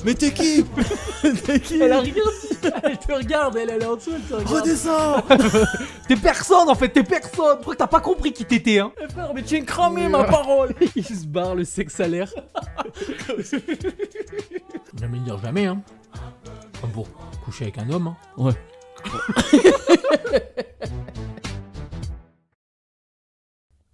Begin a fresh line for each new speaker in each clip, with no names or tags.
Mais t'es qui? T'es qui?
Elle a rien dit. Elle te regarde, elle est en dessous, elle te regarde.
Redescends.
T'es personne en fait, t'es personne. Pourquoi t'as pas compris qui t'étais hein?
Eh frère, mais tu es cramé ma parole.
Il se barre, le sexe à l'air. Jamais dire jamais hein. Comme pour coucher avec un homme hein.
Ouais.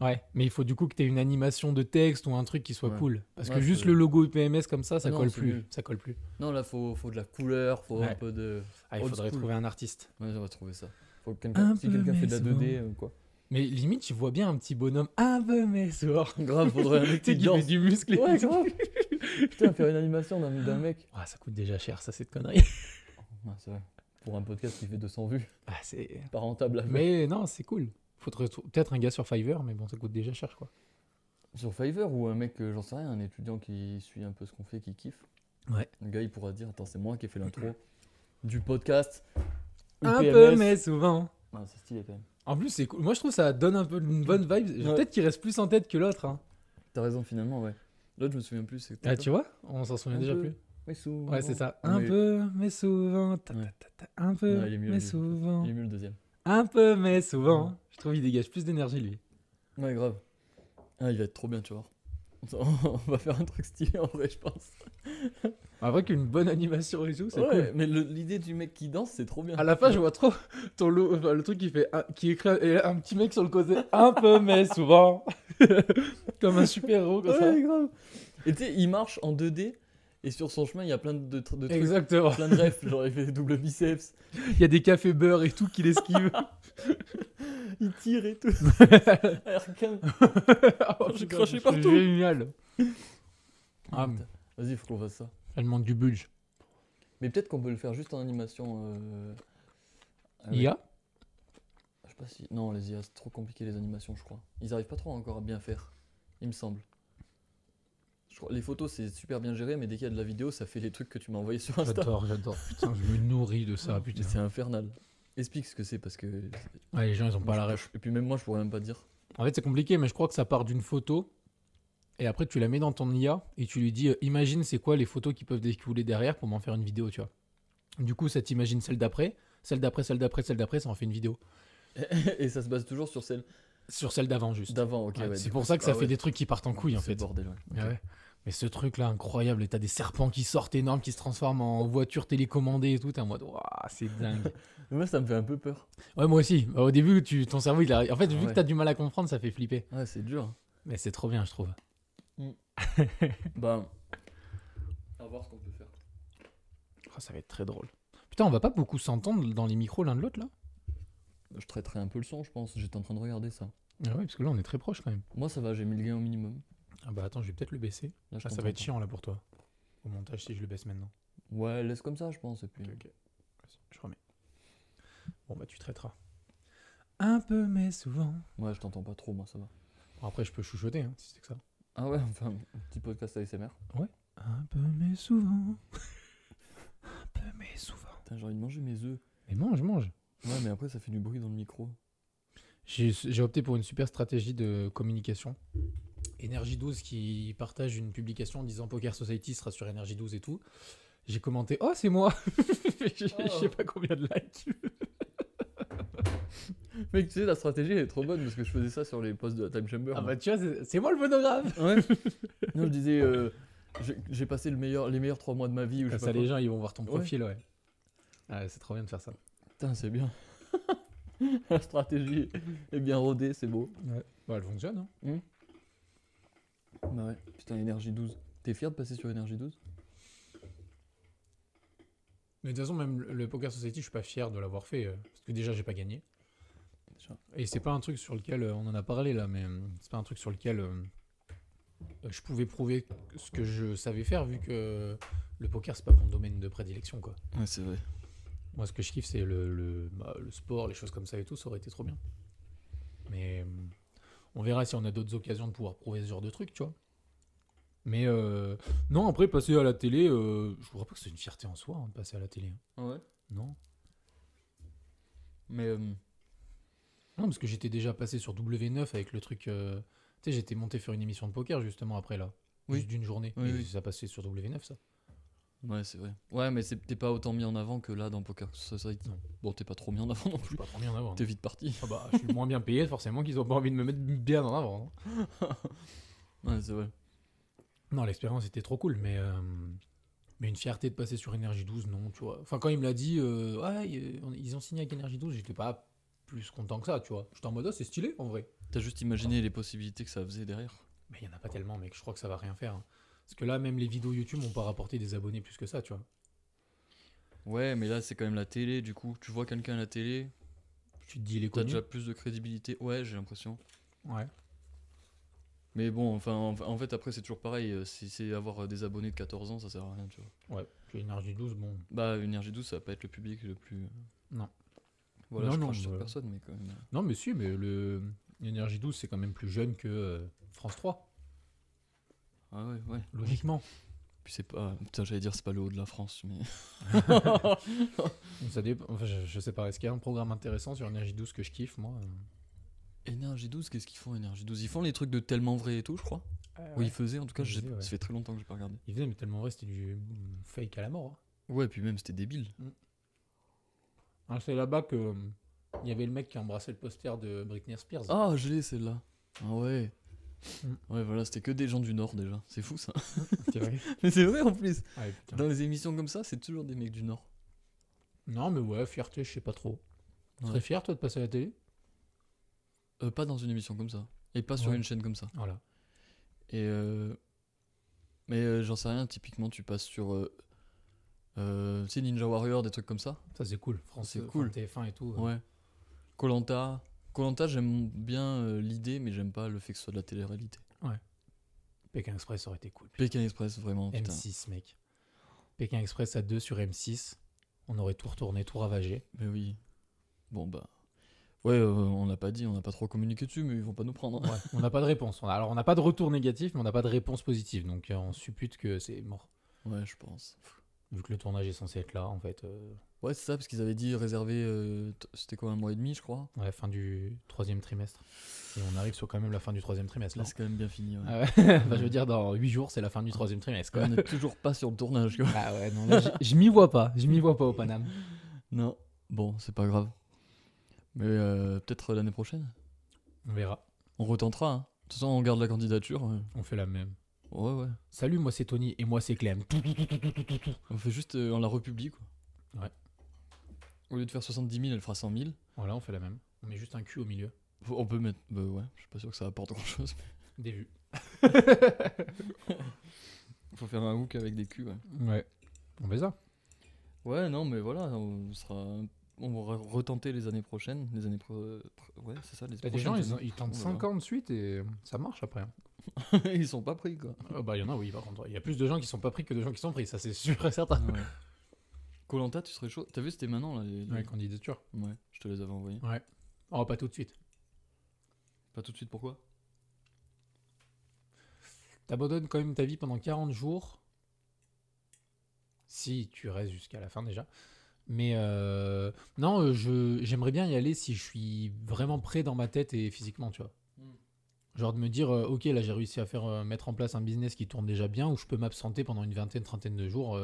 Ouais, mais il faut du coup que t'aies une animation de texte ou un truc qui soit cool. Parce que
Ouais,
juste le logo UPMS comme ça
non,
colle
c'est
plus.
nul.
Ça colle plus.
Non, là, faut de la couleur, faut un peu de.
Ah, il
old
faudrait
school.
trouver un artiste.
Ouais, j'aurais trouvé ça. Faut que
Un
si
peu,
quelqu'un fait de la
mais
2D ou quoi.
Mais limite, tu vois bien un petit bonhomme un peu mais sourd.
Grave, faudrait un mec
Tu sais,
qui
qui fait
danse.
du muscle et
Ouais,
tout.
grave. Putain, faire une animation d'un mec.
Ah, ça coûte déjà cher, ça, cette connerie.
Ouais, c'est vrai. Pour un podcast qui fait 200 vues,
Ah, c'est...
pas rentable à faire.
Mais non, c'est cool. Faudrait peut-être un gars sur Fiverr, mais bon, ça coûte déjà cher, quoi.
Sur Fiverr ou un mec, j'en sais rien, un étudiant qui suit un peu ce qu'on fait, qui kiffe.
Ouais.
Le gars, il pourra dire, attends, c'est moi qui ai fait l'intro du podcast.
Un
UPMS.
peu, mais souvent.
Ah, c'est stylé quand même.
En plus, c'est cool. Moi, je trouve que ça donne un peu une bonne vibe.
Ouais.
Peut-être qu'il reste plus en tête que l'autre. Hein.
T'as raison, finalement, ouais. L'autre, je me souviens plus.
Ah, tu vois? On s'en souvient
Un
déjà
peu.
plus.
Oui, souvent.
Ouais, c'est ça.
Non,
Un
mais-
peu, mais souvent.
Ouais.
Un peu,
Non, il est mieux,
mais
lui.
souvent.
Il est mieux le deuxième.
Un peu, mais souvent. Je trouve qu'il dégage plus d'énergie, lui.
Ouais, grave. Ah, il va être trop bien, tu vois. On va faire un truc stylé en vrai, je pense.
Après qu'une bonne animation et tout, c'est
Ouais,
cool.
mais l'idée du mec qui danse, c'est trop bien.
À la fin, je vois trop le truc qui fait qui écrit et un petit mec sur le côté, un peu mais souvent, comme un super héros comme ça.
Ouais, grave. Et tu sais, il marche en 2D et sur son chemin, il y a plein de trucs,
Exactement.
plein de refs. Genre, il fait des doubles biceps,
Il y a des cafés beurre et tout qui l'esquivent.
il tire et tout. Arcane.
Oh,
J'ai
putain,
craché
c'est
partout.
Génial. Ah, mais
Vas-y, faut qu'on fasse ça.
elle demande du budget.
Mais peut-être qu'on peut le faire juste en animation. avec-
IA.
Je sais pas si. Non, les IA, c'est trop compliqué les animations, je crois. Ils arrivent pas trop encore à bien faire, il me semble. Je crois, les photos, c'est super bien géré, mais dès qu'il y a de la vidéo, ça fait les trucs que tu m'as envoyé sur Insta.
J'adore. Putain, je me nourris de ça, putain.
C'est infernal. Explique ce que c'est parce que.
Ouais, les gens, ils ont pas
moi,
la
je-
ref.
Et puis même moi, je pourrais même pas dire.
En fait, c'est compliqué, mais je crois que ça part d'une photo. Et après, tu la mets dans ton IA et tu lui dis imagine c'est quoi les photos qui peuvent découler derrière pour m'en faire une vidéo, tu vois. Du coup, ça t'imagine celle d'après, celle d'après, celle d'après, celle d'après, ça en fait une vidéo.
Et ça se base toujours sur celle
Sur celle d'avant, juste.
d'avant, ok.
Ouais,
ouais,
c'est
du
pour
coup,
ça que ça
ah
fait
ouais.
des trucs qui partent en couille, en
C'est
fait.
le bordel, ouais.
Ah
Ok.
ouais. Mais ce truc-là, incroyable. Et t'as des serpents qui sortent énormes, qui se transforment en voiture télécommandée et tout. T'es en mode, waouh, c'est dingue.
Mais moi, ça me fait un peu peur.
Ouais, moi aussi. Bah, au début, ton cerveau, il a... En fait, vu
Ouais.
que t'as du mal à comprendre, ça fait flipper.
Ouais, c'est dur. Hein.
Mais c'est trop bien, je trouve.
Bah. On va voir ce qu'on peut faire.
Oh, ça va être très drôle. Putain, on va pas beaucoup s'entendre dans les micros l'un de l'autre, là?
Je traiterai un peu le son, je pense. J'étais en train de regarder ça.
Ah ouais, parce que là, on est très proches quand même.
Moi, ça va, j'ai mis le gain au minimum.
Ah bah attends, je vais peut-être le baisser.
Là, je
Ah, ça
t'entends
va être
pas.
chiant, là, pour toi. Au montage, si je le baisse maintenant.
Ouais, laisse comme ça, je pense. Et puis.
Ok. Vas-y, je remets. Bon, bah tu traiteras. Un peu, mais souvent.
Ouais, je t'entends pas trop, moi, ça va.
Bon, après, je peux chuchoter, hein, si c'est que ça.
Ah ouais, enfin, un petit podcast ASMR.
Un peu, mais souvent. Un peu, mais souvent.
Putain, j'ai envie de manger mes œufs.
Mais mange.
Ouais, mais après, ça fait du bruit dans le micro.
J'ai opté pour une super stratégie de communication. Énergie 12 qui partage une publication en disant Poker Society sera sur Énergie 12 et tout. J'ai commenté oh c'est moi. Je sais pas combien de likes.
Mec, tu sais, la stratégie elle est trop bonne parce que je faisais ça sur les posts de la Time Chamber.
Ah
moi.
bah tu vois c'est moi le photographe.
Ouais. Non, je disais, j'ai passé les meilleurs 3 mois de ma vie. Ou je
Comme
sais
ça
pas
les
quoi.
gens ils vont voir ton profil ouais. Ah, c'est trop bien de faire ça.
Putain, c'est bien. La stratégie est bien rodée, c'est beau.
Ouais. Bah elle fonctionne hein.
Bah ouais, putain, Énergie 12. T'es fier de passer sur Énergie 12?
Mais de toute façon même le Poker Society je suis pas fier de l'avoir fait parce que déjà j'ai pas gagné. Et c'est pas un truc sur lequel on en a parlé là mais c'est pas un truc sur lequel je pouvais prouver ce que je savais faire vu que le poker c'est pas mon domaine de prédilection quoi.
Ouais, c'est vrai.
Moi ce que je kiffe c'est le sport, les choses comme ça et tout, ça aurait été trop bien. Mais on verra si on a d'autres occasions de pouvoir prouver ce genre de trucs, tu vois. Mais non, après, passer à la télé, je crois pas que c'est une fierté en soi, hein, de passer à la télé.
Ouais.
Non.
Mais
Non, parce que j'étais déjà passé sur W9 avec le truc. Tu sais, j'étais monté faire une émission de poker justement après là.
Oui.
Juste d'une journée.
Oui,
Et
oui.
ça passait sur W9, ça.
ouais, c'est vrai. Ouais, mais t'es pas autant mis en avant que là dans Poker Society.
Non.
Bon, t'es pas trop mis en avant non
Je suis
plus.
pas trop bien en avant.
T'es vite parti.
Ah bah, je suis moins bien payé, forcément qu'ils ont pas envie de me mettre bien en avant. Hein.
Ouais, c'est vrai.
Non, l'expérience était trop cool, mais une fierté de passer sur Énergie 12, non, tu vois. Enfin, quand il me l'a dit, ouais, ils ont signé avec Énergie 12, j'étais pas plus content que ça, tu vois. J'étais en mode, oh, c'est stylé, en vrai.
T'as juste imaginé les possibilités que ça faisait derrière.
Mais il y en a pas tellement, mec, je crois que ça va rien faire. Hein. Parce que là, même les vidéos YouTube n'ont pas rapporté des abonnés plus que ça, tu vois.
Ouais, mais là, c'est quand même la télé, du coup. Tu vois quelqu'un à la télé,
Tu te dis, il est
t'as
connu.
déjà plus de crédibilité. Ouais, j'ai l'impression.
Ouais.
Mais bon, enfin, en fait, après, c'est toujours pareil. Si c'est avoir des abonnés de 14 ans, ça sert à rien, tu vois.
Ouais. Puis Énergie 12, bon.
Bah, Énergie 12, ça va pas être le public le plus.
Non.
Voilà,
Non,
je
non,
crache sur
bah-
personne, mais quand même.
Non, mais si, mais Énergie 12, c'est quand même plus jeune que France 3,
Ah ouais, ouais.
logiquement.
Puis c'est pas. Putain, j'allais dire, c'est pas le haut de la France, mais.
Ça dépend. Enfin, je sais pas, est-ce qu'il y a un programme intéressant sur Énergie 12 que je kiffe, moi
Énergie 12, qu'est-ce qu'ils font, Énergie 12? Ils font les trucs de tellement vrai et tout, je crois. Ou ils faisaient, en tout cas,
Ils
je sais
faisaient,
pas.
ouais.
Ça fait très longtemps que j'ai pas regardé.
Il faisait, mais tellement vrai, c'était du fake à la mort.
Ouais, puis même, c'était débile.
Hein. C'est là-bas que il y avait le mec qui embrassait le poster de Britney Spears.
Ah, je l'ai celle-là. Ah ouais.
Mm.
Ouais, voilà, c'était que des gens du Nord déjà. C'est fou ça.
C'est vrai.
Mais c'est vrai en plus.
Ah, ouais, putain.
Dans les émissions comme ça, c'est toujours des mecs du Nord.
Non, mais ouais, fierté, je sais pas trop. Tu
Ouais.
serais fier, toi, de passer à la télé?
Pas dans une émission comme ça. Et pas sur
Ouais.
une chaîne comme ça.
Voilà.
Et mais j'en sais rien, typiquement, tu passes sur. Tu sais, Ninja Warrior, des trucs comme ça.
Ça, c'est cool. France,
C'est cool.
TF1 et tout.
Ouais. Koh-Lanta. Koh-Lanta, j'aime bien l'idée, mais j'aime pas le fait que ce soit de la télé-réalité.
Pékin Express aurait été cool.
Pékin Express, vraiment, putain.
M6, mec. Pékin Express à 2 sur M6. On aurait tout retourné, tout ravagé.
Mais oui. Bon, bah. Ouais, on l'a pas dit, on n'a pas trop communiqué dessus, mais ils vont pas nous prendre. Hein.
Ouais, on n'a pas de réponse. Alors, on n'a pas de retour négatif, mais on n'a pas de réponse positive. Donc, on suppute que c'est mort.
Ouais, je pense.
Vu que le tournage est censé être là, en fait.
Ouais, c'est ça, parce qu'ils avaient dit réservé. C'était quoi, 1 mois et demi, je crois.
Ouais, fin du 3e trimestre. Et on arrive sur quand même la fin du 3e trimestre.
Là,
Là.
c'est quand même bien fini. Ouais.
Ah ouais. Enfin, je veux dire, dans 8 jours, c'est la fin du 3e trimestre. Quoi.
On n'est toujours pas sur le tournage, quoi.
Ah ouais, non, là, je m'y vois pas. Je m'y vois pas au Paname.
Non, bon, c'est pas grave. Mais peut-être l'année prochaine.
On verra.
On retentera. Hein. De toute façon, on garde la candidature.
On fait la même.
Ouais, ouais.
Salut, moi c'est Tony et moi c'est Clem.
On fait juste. On la republie, quoi.
Ouais.
Au lieu de faire 70 000, elle fera 100 000.
Voilà, on fait la même. On met juste un cul au milieu.
On peut mettre. Bah ouais, je suis pas sûr que ça apporte grand chose.
Des vues.
Faut faire un hook avec des culs, ouais.
Ouais. On fait ça.
Ouais, non, mais voilà, on va retenter les années prochaines. Les années ouais, c'est ça, les
T'as des
prochaines
gens,
années.
ils tentent
On
5
verra.
ans de suite et ça marche après. Hein.
Ils sont pas pris, quoi.
Bah, il y en a, oui, par contre. Il y a plus de gens qui sont pas pris que de gens qui sont pris, ça c'est sûr et certain.
Ouais. Koh-Lanta, tu serais chaud. T'as vu, c'était maintenant, là.
Ouais, candidature.
Ouais, je te les avais envoyés.
Ouais. Oh, pas tout de suite.
Pas tout de suite, pourquoi?
T'abandonnes quand même ta vie pendant 40 jours. Si tu restes jusqu'à la fin déjà. Mais non, j'aimerais bien y aller si je suis vraiment prêt dans ma tête et physiquement, tu vois. Genre de me dire, ok, là j'ai réussi à faire mettre en place un business qui tourne déjà bien, où je peux m'absenter pendant une vingtaine, trentaine de jours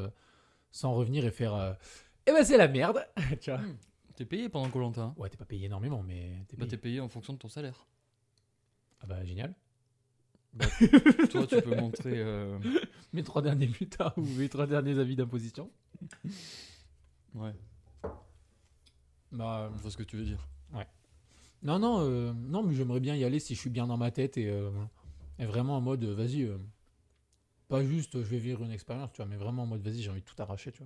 sans revenir et faire, eh ben c'est la merde, tu vois.
T'es payé pendant Koh-Lanta, hein?
Ouais, t'es pas payé énormément, mais t'es
Bah,
payé.
t'es payé en fonction de ton salaire.
Ah bah génial.
Toi, tu peux montrer.
Mes 3 derniers bulletins ou mes 3 derniers avis d'imposition.
Ouais,
Bah
je vois ce que tu veux dire.
non, non, mais j'aimerais bien y aller si je suis bien dans ma tête et vraiment en mode, vas-y, pas juste je vais vivre une expérience, tu vois, mais vraiment en mode, vas-y, j'ai envie de tout arracher, tu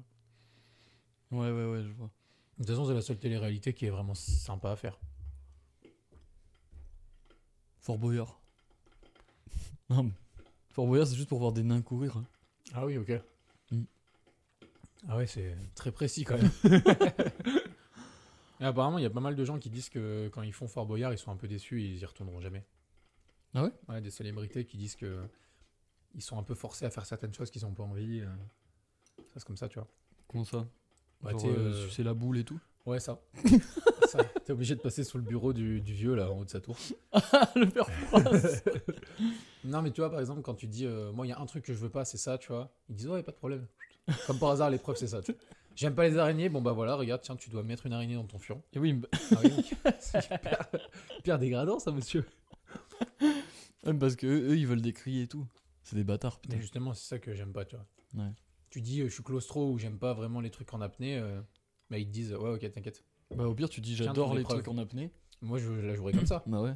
vois.
Ouais, ouais, ouais, je vois.
De toute façon, c'est la seule télé-réalité qui est vraiment sympa à faire.
Fort Boyard. Non, mais Fort Boyard, c'est juste pour voir des nains courir. Hein.
Ah oui, ok.
Mm.
Ah ouais, c'est très précis quand même. Et apparemment, il y a pas mal de gens qui disent que quand ils font Fort Boyard, ils sont un peu déçus et ils y retourneront jamais.
Ah ouais?
Ouais, des célébrités qui disent que ils sont un peu forcés à faire certaines choses qu'ils n'ont pas envie. Ça, c'est comme ça, tu vois.
Comment ça?
Bah,
Genre,
tu sais,
sucer la boule et tout?
Ouais, ça. Ça. T'es obligé de passer sous le bureau du vieux, là, en haut de sa tour.
Le père Fouras.
Non, mais tu vois, par exemple, quand tu dis, moi, il y a un truc que je veux pas, c'est ça, tu vois. Ils disent, ouais, pas de problème. Comme par hasard, l'épreuve, c'est ça. Tu vois. J'aime pas les araignées, bon, bah voilà, regarde, tiens, tu dois mettre une araignée dans ton fion.
Et oui,
Ah oui, c'est hyper dégradant, ça, monsieur.
même parce que eux, ils veulent des cris et tout. C'est des bâtards, putain.
Mais justement, c'est ça que j'aime pas, tu vois.
Ouais.
Tu dis, je suis claustro ou j'aime pas vraiment les trucs en apnée, bah, ils te disent, ouais, ok, t'inquiète.
Bah, au pire, tu dis
Tiens,
j'adore
ton
les
épreuve.
trucs en apnée.
Moi, je la jouerais comme ça.
Bah ouais.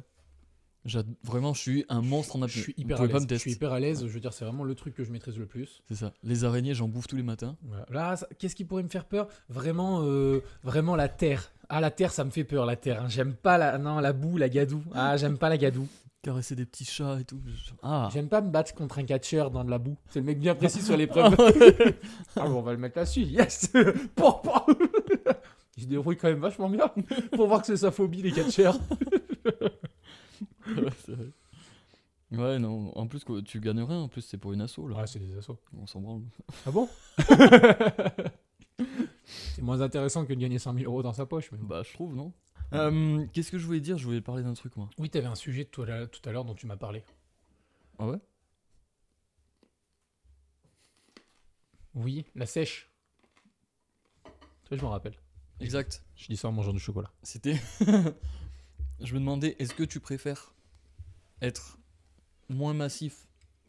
Vraiment, je suis un monstre en apnée.
Je suis
Vous
hyper à
pouvez pas
l'aise.
me
Je suis
tester.
hyper à l'aise. Je veux dire, c'est vraiment le truc que je maîtrise le plus.
C'est ça. Les araignées, j'en bouffe tous les matins.
Voilà. Là, qu'est-ce qui pourrait me faire peur? Vraiment la terre. Ah, la terre, ça me fait peur, la terre. Hein. J'aime pas la boue, la gadoue. Ah, j'aime pas la gadoue.
Caresser des petits chats et tout. Ah.
J'aime pas me battre contre un catcheur dans de la boue. C'est le mec bien précis sur l'épreuve. Ah, bon, on va le mettre là-dessus. Yes. Pour. Il se débrouille quand même vachement bien pour voir que c'est sa phobie, les catcheurs.
Ouais, c'est vrai. Ouais, non. En plus, tu gagnes rien. En plus, c'est pour une asso, là.
Ouais, c'est des assos.
On s'en branle.
Ah bon? C'est moins intéressant que de gagner 100 000 euros dans sa poche. Mais...
Bah, je trouve, non? Qu'est-ce que je voulais dire? Je voulais parler d'un truc, moi.
Oui, t'avais un sujet tout à l'heure dont tu m'as parlé.
Ah ouais?
Oui, la sèche. Tu vois, je me rappelle.
Exact.
Je dis ça en mangeant du chocolat.
C'était. Je me demandais, est-ce que tu préfères être moins massif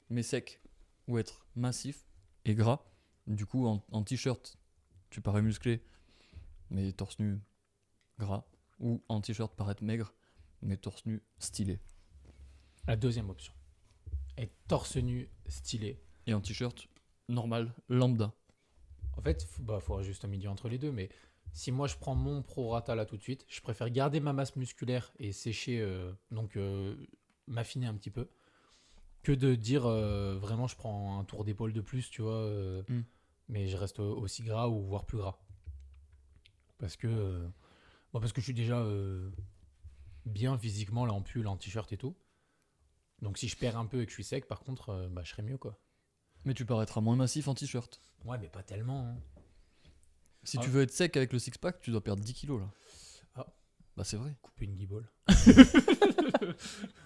mais sec ou être massif et gras? Du coup, en t-shirt, tu parais musclé mais torse nu gras. Ou en t-shirt, paraître maigre mais torse nu stylé.
La deuxième option. Être torse nu, stylé.
Et en t-shirt, normal, lambda.
En fait, faudra juste un milieu entre les deux, mais si moi je prends mon prorata là tout de suite, je préfère garder ma masse musculaire et sécher, m'affiner un petit peu, que de dire vraiment je prends un tour d'épaule de plus, tu vois, mais je reste aussi gras ou voire plus gras. Parce que je suis déjà bien physiquement là en pull, en t-shirt et tout. Donc si je perds un peu et que je suis sec, par contre, je serais mieux quoi.
Mais tu paraîtras moins massif en t-shirt.
Ouais, mais pas tellement. Hein.
Si tu veux être sec avec le six-pack, tu dois perdre 10 kilos là.
Ah.
Bah c'est vrai.
Couper une guibole.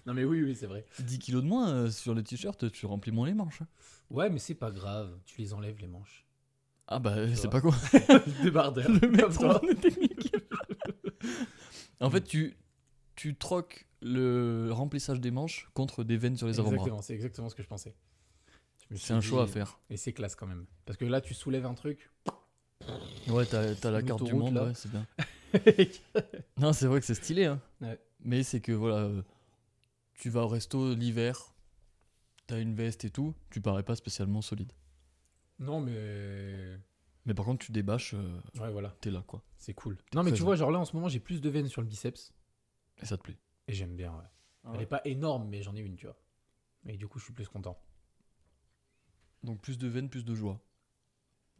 Non mais oui, c'est vrai.
10 kilos de moins sur le t-shirt, tu remplis moins les manches. Hein.
Ouais, mais c'est pas grave. Tu les enlèves les manches.
Ah bah c'est
vois.
pas quoi.
Débardeur.
Le mec
Comme ça.
trop technique. En fait, tu troques le remplissage des manches contre des veines sur les avant-bras.
Exactement, c'est exactement ce que je pensais. Je me suis
C'est un
dit,
choix à faire.
Et c'est classe quand même. Parce que là, tu soulèves un truc.
Ouais, t'as la carte du
L'autoroute,
monde,
là.
ouais, c'est bien. Non, c'est vrai que c'est stylé, hein.
Ouais.
Mais c'est que voilà, tu vas au resto l'hiver, t'as une veste et tout, tu parais pas spécialement solide.
Non, mais.
Mais par contre, tu débâches,
Ouais, voilà.
t'es là, quoi.
C'est cool. Non, mais tu
présent.
vois, genre là, en ce moment, j'ai plus de veines sur le biceps.
Et ça te plaît.
Et j'aime bien, ouais. Elle est pas énorme, mais j'en ai une, tu vois. Et du coup, je suis plus content.
Donc plus de veines, plus de joie.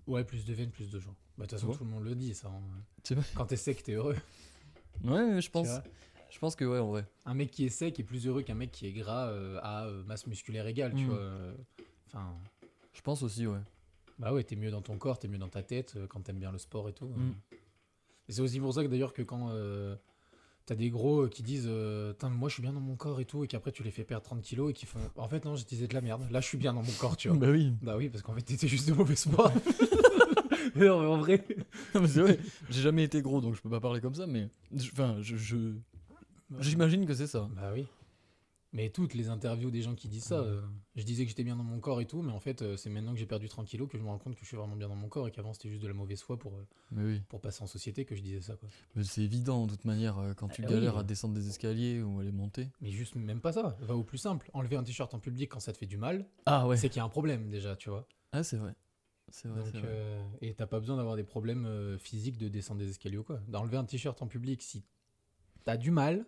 Ouais, plus de veines, plus de joie. Bah, de toute façon,
Ouais.
tout le monde le dit, ça. Hein.
C'est vrai.
Quand t'es sec, t'es heureux.
Ouais, je
Tu
pense.
vois.
Je pense que ouais, en vrai.
Un mec qui est sec est plus heureux qu'un mec qui est gras à masse musculaire égale, tu vois. Enfin,
Je pense aussi, ouais.
bah ouais, t'es mieux dans ton corps, t'es mieux dans ta tête quand t'aimes bien le sport et tout.
Mm.
Et c'est aussi pour ça que d'ailleurs que quand t'as des gros qui disent Tain, moi je suis bien dans mon corps et tout, et qu'après tu les fais perdre 30 kilos et qui font en fait non, je disais de la merde, là je suis bien dans mon corps, tu vois.
Bah oui.
Bah oui, parce qu'en fait t'étais juste de mauvaise foi. Non, mais en vrai.
Non, mais c'est vrai. J'ai jamais été gros, donc je peux pas parler comme ça, mais. Enfin, j'imagine que c'est ça.
Bah oui. Mais toutes les interviews des gens qui disent ça, je disais que j'étais bien dans mon corps et tout, mais en fait, c'est maintenant que j'ai perdu 30 kilos que je me rends compte que je suis vraiment bien dans mon corps et qu'avant c'était juste de la mauvaise foi
Mais oui.
pour passer en société que je disais ça, quoi.
Mais c'est évident, de toute manière, quand tu
Ah
galères
oui.
à descendre des escaliers ou à les monter.
Mais juste même pas ça, va au plus simple. Enlever un t-shirt en public quand ça te fait du mal,
Ah ouais.
c'est qu'il y a un problème déjà, tu vois.
Ah, c'est vrai. C'est vrai,
Donc,
c'est vrai.
et t'as pas besoin d'avoir des problèmes physiques de descendre des escaliers ou quoi. D'enlever un t-shirt en public, si t'as du mal,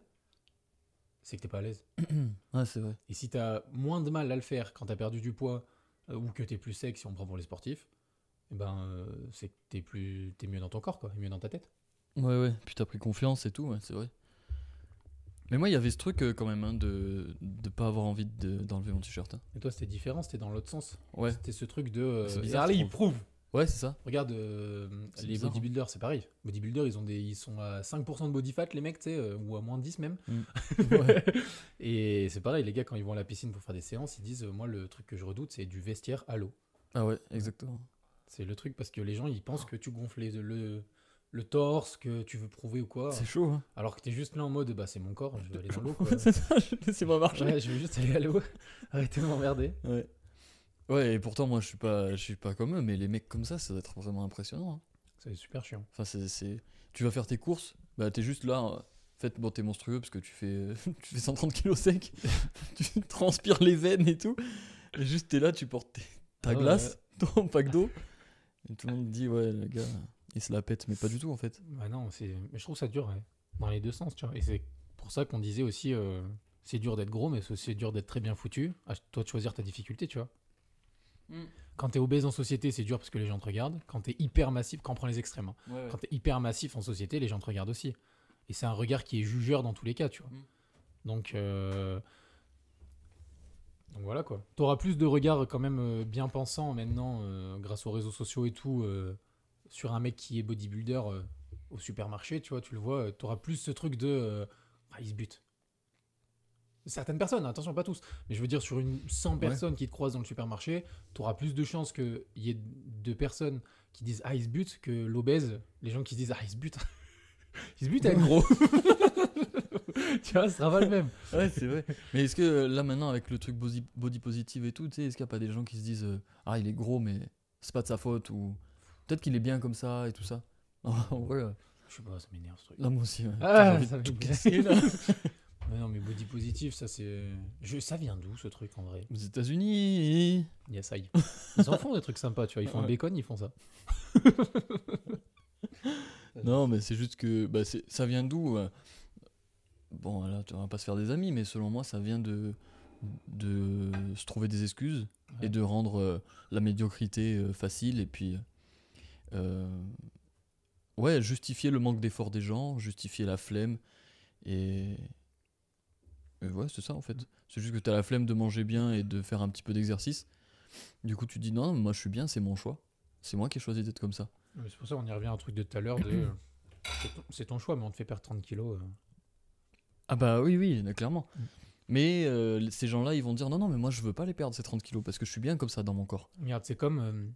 c'est que t'es pas à l'aise.
Ah, c'est vrai.
Et si t'as moins de mal à le faire quand t'as perdu du poids ou que t'es plus sec, si on prend pour les sportifs, eh ben, c'est que t'es mieux dans ton corps, quoi, et mieux dans ta tête.
Ouais, ouais. Puis t'as pris confiance et tout, ouais, c'est vrai. Mais moi, il y avait ce truc quand même, hein, de pas avoir envie d'enlever mon t-shirt. Hein.
Et toi, c'était différent, c'était dans l'autre sens.
Ouais.
C'était ce truc de.
C'est
Et
bizarre,
allez,
je
ils
trouve.
prouvent.
Ouais, c'est ça.
Regarde,
C'est
les
bizarre, hein.
bodybuilders, c'est pareil. Bodybuilders, ils sont à 5% de body fat, les mecs, tu sais, ou à moins 10 même.
Ouais.
Et c'est pareil, les gars, quand ils vont à la piscine pour faire des séances, ils disent moi, le truc que je redoute, c'est du vestiaire à l'eau.
Ah ouais, exactement.
C'est le truc parce que les gens, ils pensent que tu gonfles le torse, que tu veux prouver ou quoi.
C'est chaud, hein.
Alors que t'es juste là en mode, bah, c'est mon corps, je vais aller dans l'eau, quoi.
Ouais, c'est ça, laissez-moi marcher.
Ouais, je vais juste aller à l'eau. Arrêtez de m'emmerder.
Ouais. Ouais, et pourtant, moi, je suis pas comme eux, mais les mecs comme ça doit être vraiment impressionnant. Hein.
C'est super chiant.
Enfin, tu vas faire tes courses, bah, t'es juste là. En fait, bon, t'es monstrueux parce que tu fais 130 kilos sec, tu transpires les veines et tout. Et juste, t'es là, tu portes ta
Ouais,
glace, ton pack d'eau. Et tout le monde dit, ouais, le gars, il se la pète, mais pas du tout en fait.
Bah non, mais je trouve ça dur, ouais. Dans les deux sens, tu vois. Et c'est pour ça qu'on disait aussi, c'est dur d'être gros, mais c'est aussi dur d'être très bien foutu. À toi de choisir ta difficulté, tu vois. Quand t'es obèse en société, c'est dur parce que les gens te regardent. Quand t'es hyper massif, quand on prend les extrêmes, hein.
Ouais,
Quand t'es hyper massif en société, les gens te regardent aussi. Et c'est un regard qui est jugeur dans tous les cas, tu vois. Donc voilà quoi. T'auras plus de regards quand même bien pensants maintenant, grâce aux réseaux sociaux et tout, sur un mec qui est bodybuilder au supermarché, tu vois, tu le vois, t'auras plus ce truc de il se bute. Certaines personnes, attention, pas tous, mais je veux dire, sur 100 personnes qui te croisent dans le supermarché, t'auras plus de chances qu'il y ait de personnes qui disent il se bute que l'obèse, les gens qui se disent il se bute. Il se bute à être gros. Tu vois, ça sera pas le même.
Ouais, c'est vrai. Mais est-ce que là maintenant, avec le truc body positive et tout, tu sais, est-ce qu'il n'y a pas des gens qui se disent ah, il est gros, mais c'est pas de sa faute, ou peut-être qu'il est bien comme ça et tout ça. En vrai,
Je sais pas, ça m'énerve ce truc.
là, moi aussi, ouais.
Ah,
J'ai envie
ça
de tout
m'énerve.
casser, là.
Mais non, mais body positive, ça c'est. Ça vient d'où ce truc en vrai?
Aux États-Unis.
Yes, ça y est. Ils en font des trucs sympas, tu vois. Ils font un
Ouais.
bacon, ils font ça.
Non, mais c'est juste que bah, ça vient d'où Bon, là, on va pas se faire des amis, mais selon moi, ça vient de se trouver des excuses
Ouais.
et de rendre la médiocrité facile et puis ouais, justifier le manque d'effort des gens, justifier la flemme et ouais, c'est ça en fait. C'est juste que tu as la flemme de manger bien et de faire un petit peu d'exercice. Du coup, tu dis non, moi je suis bien, c'est mon choix. C'est moi qui ai choisi d'être comme ça.
Mais c'est pour ça qu'on y revient à un truc de tout à l'heure c'est ton choix, mais on te fait perdre 30 kilos.
Ah bah oui, oui, clairement.
Mm.
Mais ces gens-là, ils vont dire non, non, mais moi je veux pas les perdre ces 30 kilos parce que je suis bien comme ça dans mon corps.
Regarde, c'est comme.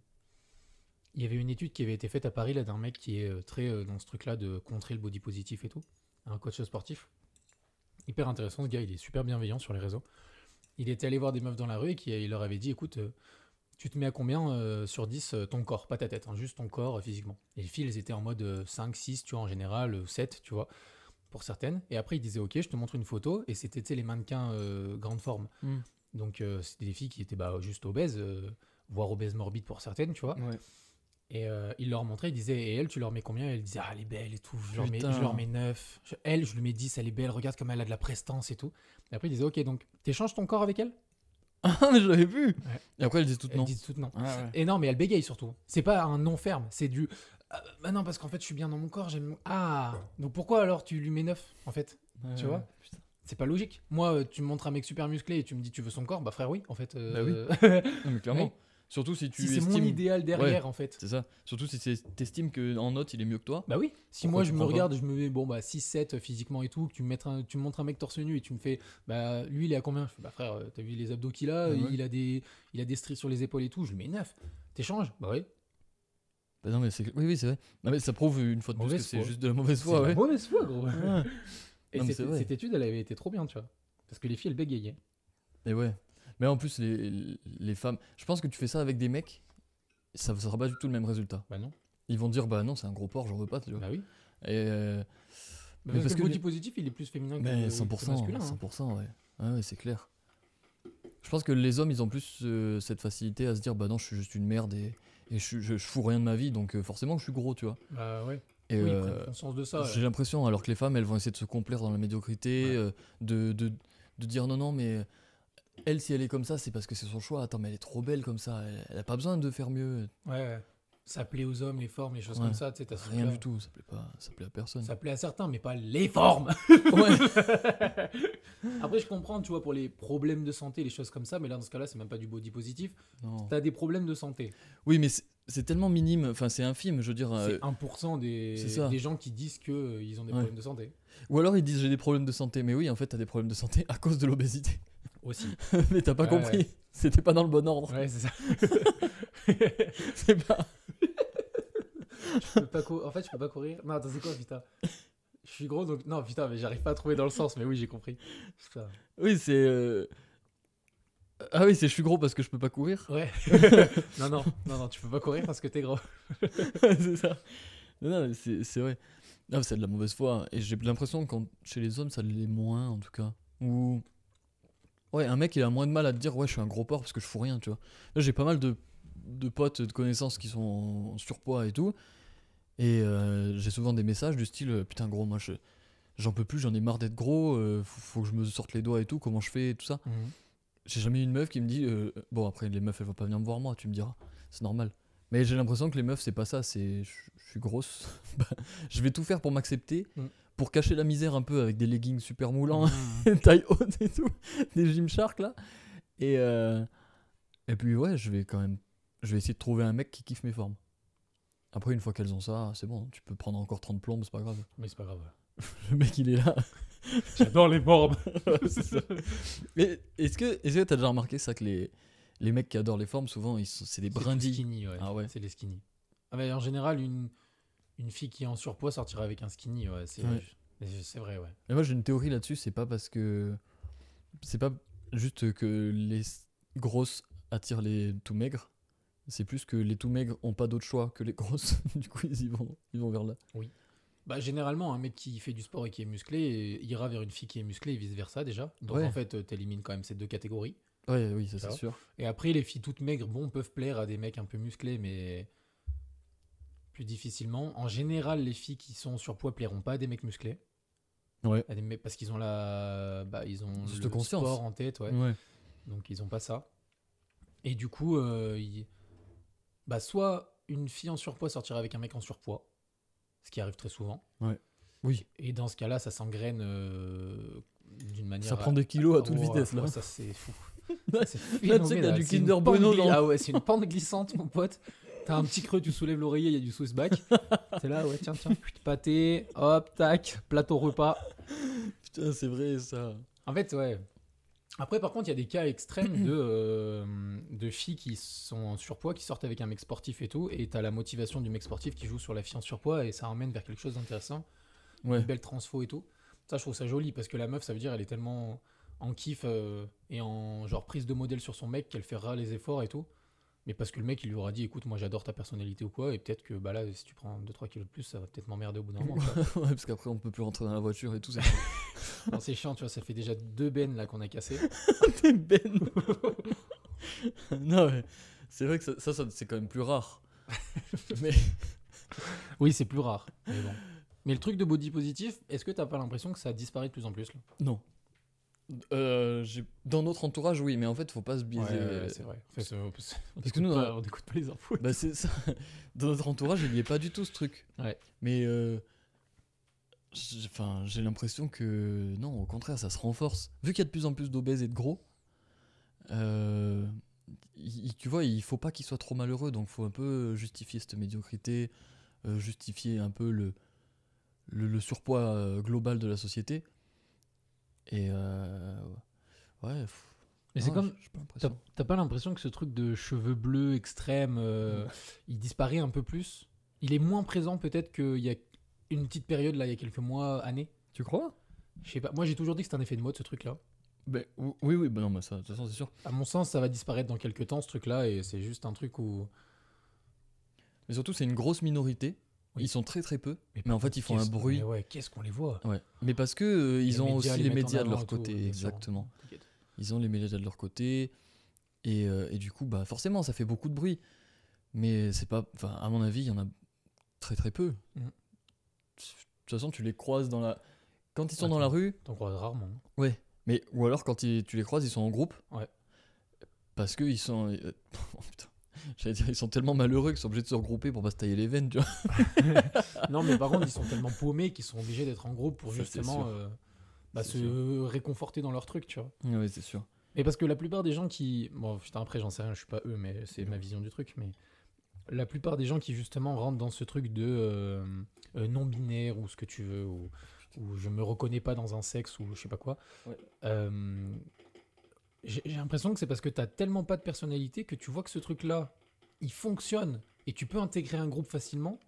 Il y avait une étude qui avait été faite à Paris là, d'un mec qui est très dans ce truc-là de contrer le body positif et tout. Un coach sportif. Hyper intéressant, ce gars, il est super bienveillant sur les réseaux. Il était allé voir des meufs dans la rue et il leur avait dit écoute, tu te mets à combien sur 10 ton corps, pas ta tête, hein, juste ton corps physiquement. Et les filles, elles étaient en mode 5, 6, tu vois, en général, 7, tu vois, pour certaines. Et après, il disait ok, je te montre une photo. Et c'était tu sais, les mannequins grande forme.
Mm.
Donc, c'était des filles qui étaient juste obèses, voire obèses morbides pour certaines, tu vois.
Ouais.
Et il leur montrait, il disait, et elle, tu leur mets combien? Elle disait, ah, elle est belle et tout, je
Putain.
leur mets 9. Elle, je lui mets 10, elle est belle, regarde comme elle a de la prestance et tout. Et après, il disait, ok, donc, t'échanges ton corps avec elle?
Ah, mais je l'avais vu.
Ouais.
Et après, ils disent toutes
Elle
non.
dit toutes non.
Ah, ouais.
Et non, mais elle bégaye surtout. C'est pas un non ferme, c'est du, bah non, parce qu'en fait, je suis bien dans mon corps, j'aime. Ah, donc pourquoi alors tu lui mets 9, en fait? Tu vois?
Putain.
C'est pas logique. Moi, tu me montres un mec super musclé et tu me dis, tu veux son corps? Bah frère, oui, en fait.
Bah oui. Non, mais clairement.
Ouais.
Surtout si tu
Si c'est
estimes.
mon idéal derrière,
Ouais.
en fait.
C'est ça. Surtout si t'estimes qu'en note, il est mieux que toi.
Bah oui, si
Pourquoi
moi
tu
je me
prends pas
regarde, je me mets bon bah 6-7 physiquement et tout, que tu me montres un mec torse nu et tu me fais bah lui il est à combien? Je fais bah frère, t'as vu les abdos qu'il a,
Ouais.
il a des stries sur les épaules et tout, je lui mets 9. T'échanges? Bah oui.
Bah non, mais oui, oui, c'est vrai. Non, mais ça prouve une fois de plus que
Mauvaise
c'est
foi.
juste de la mauvaise
C'est
foi,
de la
ouais.
mauvaise foi gros.
Ouais.
Et
Non, mais c'est vrai.
cette étude elle avait été trop bien, tu vois. Parce que les filles elles bégayaient.
Et ouais. Mais en plus, les femmes. Je pense que tu fais ça avec des mecs, ça ne sera pas du tout le même résultat.
Bah non.
Ils vont dire bah non, c'est un gros porc, j'en veux pas, tu vois.
Bah oui.
Et
Bah
mais
parce que le body
les-
positif il est plus féminin
mais
que
100%,
masculin. Hein.
100%, ouais. Ouais, ouais, c'est clair. Je pense que les hommes, ils ont plus cette facilité à se dire bah non, je suis juste une merde et je fous rien de ma vie, donc forcément que je suis gros, tu vois.
Bah ouais.
Et
Oui, ils prennent conscience de ça.
j'ai l'impression, alors que les femmes, elles vont essayer de se complaire dans la médiocrité,
Ouais.
de dire non, non, mais elle, si elle est comme ça, c'est parce que c'est son choix. Attends, mais elle est trop belle comme ça, elle a pas besoin de faire mieux.
Ouais. Ça plaît aux hommes, les formes, les choses
Ouais.
comme ça. Tu sais, t'as ce
Rien
truc-là.
du tout, ça plaît à personne.
Ça plaît à certains, mais pas les formes.
Ouais.
Après, je comprends, tu vois, pour les problèmes de santé, les choses comme ça, mais là, dans ce cas-là, c'est même pas du body positif.
Non.
T'as des problèmes de santé.
Oui, mais c'est tellement minime, enfin c'est infime, je veux dire.
C'est 1%
c'est ça.
des gens qui disent qu'ils ont des
Ouais.
problèmes de santé.
Ou alors ils disent j'ai des problèmes de santé, mais oui, en fait t'as des problèmes de santé à cause de l'obésité.
Aussi.
Mais t'as pas
Ouais,
compris,
ouais.
c'était pas dans le bon ordre.
Ouais, c'est ça.
C'est pas.
Je peux pas en fait, je peux pas courir. Non, attends, c'est quoi, putain? Je suis gros, donc... Non, putain, mais j'arrive pas à trouver dans le sens, mais oui, j'ai compris. Putain.
Oui, c'est. Ah oui, c'est je suis gros parce que je peux pas courir.
Ouais. non, tu peux pas courir parce que t'es gros.
C'est ça. Non, mais c'est vrai. Non, mais c'est de la mauvaise foi. Et j'ai l'impression que chez les hommes, ça l'est moins, en tout cas. Ou. Ouais, un mec, il a moins de mal à te dire, ouais, je suis un gros porc parce que je fous rien, tu vois. Là, j'ai pas mal de potes, de connaissances qui sont en surpoids et tout. Et j'ai souvent des messages du style, putain, gros, moi, j'en peux plus, j'en ai marre d'être gros, faut que je me sorte les doigts et tout, comment je fais et tout ça. J'ai jamais eu une meuf qui me dit, bon, après, les meufs, elles vont pas venir me voir moi, tu me diras, c'est normal. Mais j'ai l'impression que les meufs, c'est pas ça, c'est je suis grosse. Bah, je vais tout faire pour m'accepter, pour cacher la misère un peu avec des leggings super moulants, taille haute et tout, des Gymshark là. Et puis ouais, je vais essayer de trouver un mec qui kiffe mes formes. Après, une fois qu'elles ont ça, c'est bon, tu peux prendre encore 30 plombes, c'est pas grave.
Mais c'est pas grave.
Le mec, il est là.
J'adore les formes.
C'est ça. Mais est-ce que t'as déjà remarqué ça, que les mecs qui adorent les formes, souvent, c'est des
C'est
brindilles.
skinny, ouais.
Ah ouais.
C'est les skinny. Ah, mais en général, une fille qui est en surpoids sortira avec un skinny, ouais. C'est vrai, ouais.
Et moi, j'ai une théorie là-dessus, c'est pas juste que les grosses attirent les tout maigres, c'est plus que les tout maigres ont pas d'autre choix que les grosses. Du coup, ils vont vers là.
Bah, généralement, un mec qui fait du sport et qui est musclé ira vers une fille qui est musclée et vice-versa, déjà. Donc,
Ouais.
en fait, t'élimines quand même ces deux catégories.
Ouais, oui, ça c'est
Ça.
sûr.
Et après, les filles toutes maigres, bon, peuvent plaire à des mecs un peu musclés, mais plus difficilement. En général, les filles qui sont en surpoids plairont pas à des mecs musclés.
Ouais.
Parce qu'ils ont ils ont
Juste
le
conscience.
sport en tête, ouais.
Ouais.
Donc ils ont pas ça. Et du coup, soit une fille en surpoids sortira avec un mec en surpoids, ce qui arrive très souvent.
Oui.
Et dans ce cas-là, ça s'engraine d'une manière.
Ça prend des kilos à toute
Oh,
vitesse là.
ouais, ça c'est fou.
Là,
C'est
tu sais que t'as
phénoménal.
du
C'est une
Kinder
pente
Bueno
gli-
dans.
Ah ouais, c'est une pente glissante, mon pote. T'as un petit creux, tu soulèves l'oreiller, il y a du sauce back. T'es là, ouais, tiens, pâté, hop, tac, plateau repas.
Putain, c'est vrai ça.
En fait, ouais. Après, par contre, il y a des cas extrêmes de filles qui sont en surpoids, qui sortent avec un mec sportif et tout, et t'as la motivation du mec sportif qui joue sur la fille en surpoids, et ça emmène vers quelque chose d'intéressant,
Ouais.
une belle transfo et tout. Ça, je trouve ça joli, parce que la meuf, ça veut dire, elle est tellement en kiff et en genre prise de modèle sur son mec qu'elle fera les efforts et tout. Mais parce que le mec, il lui aura dit, écoute, moi j'adore ta personnalité ou quoi, et peut-être que bah là, si tu prends 2-3 kilos de plus, ça va peut-être m'emmerder au bout d'un moment. tu vois.
Ouais, parce qu'après on peut plus rentrer dans la voiture et tout. C'est
Bon, c'est chiant, tu vois, ça fait déjà 2 bennes là qu'on a cassées.
des bennes. Non, mais c'est vrai que ça c'est quand même plus rare. Mais
Oui, c'est plus rare, mais bon. Mais le truc de body positif, est-ce que t'as pas l'impression que ça disparaît de plus en plus là?
non. Dans notre entourage, oui, mais en fait, faut pas se biaiser.
Ouais, c'est vrai. En fait,
Parce que nous,
on n'écoute pas les infos.
Bah, c'est ça. Dans notre entourage, il n'y a pas du tout ce truc.
Ouais.
Mais j'ai l'impression que non, au contraire, ça se renforce. Vu qu'il y a de plus en plus d'obèses et de gros, tu vois, il faut pas qu'ils soient trop malheureux, donc faut un peu justifier cette médiocrité, justifier un peu le surpoids global de la société. Et ouais.
Mais c'est comme.
j'ai pas l'impression.
T'as pas l'impression que ce truc de cheveux bleus extrême, il disparaît un peu plus? Il est moins présent peut-être qu'il y a une petite période là, il y a quelques mois, années?
Tu crois?
Je sais pas. Moi j'ai toujours dit que c'était un effet de mode ce truc là.
Ben, oui, bah non, mais ça, de toute façon, c'est sûr.
À mon sens, ça va disparaître dans quelques temps ce truc là, et c'est juste un truc où.
Mais surtout, c'est une grosse minorité.
Oui.
Ils sont très très peu.
Mais
Mais en fait, ils font un bruit.
Mais ouais, qu'est-ce qu'on les voit?
Ouais. Mais parce que ils ont aussi les
mettent en
médias de
avant
leur
et tout,
côté,
bien sûr.
exactement.
T'inquiète.
Ils ont les médias de leur côté. Et du coup, bah, forcément, ça fait beaucoup de bruit. Mais c'est pas. Enfin, à mon avis, il y en a très très peu.
Mhm.
De toute façon, tu les croises dans la. Quand ils sont
Ouais,
dans la rue,
T'en croises rarement.
ouais. Ou alors quand tu les croises, ils sont en groupe.
Ouais.
Parce qu'ils sont. Oh, putain. J'allais dire, ils sont tellement malheureux qu'ils sont obligés de se regrouper pour pas se tailler les veines, tu vois.
Non, mais par contre, ils sont tellement paumés qu'ils sont obligés d'être en groupe pour
Ça, c'est
justement
sûr. C'est
se
sûr.
réconforter dans leur truc, tu vois.
Oui, c'est sûr.
Et parce que la plupart des gens qui. Bon, putain, après, j'en sais rien, je suis pas eux, mais c'est ma vision du truc. Mais la plupart des gens qui, justement, rentrent dans ce truc de non-binaire ou ce que tu veux, ou je me reconnais pas dans un sexe ou je sais pas quoi,
Ouais.
euh, j'ai l'impression que c'est parce que t'as tellement pas de personnalité que tu vois que ce truc-là, il fonctionne et tu peux intégrer un groupe facilement.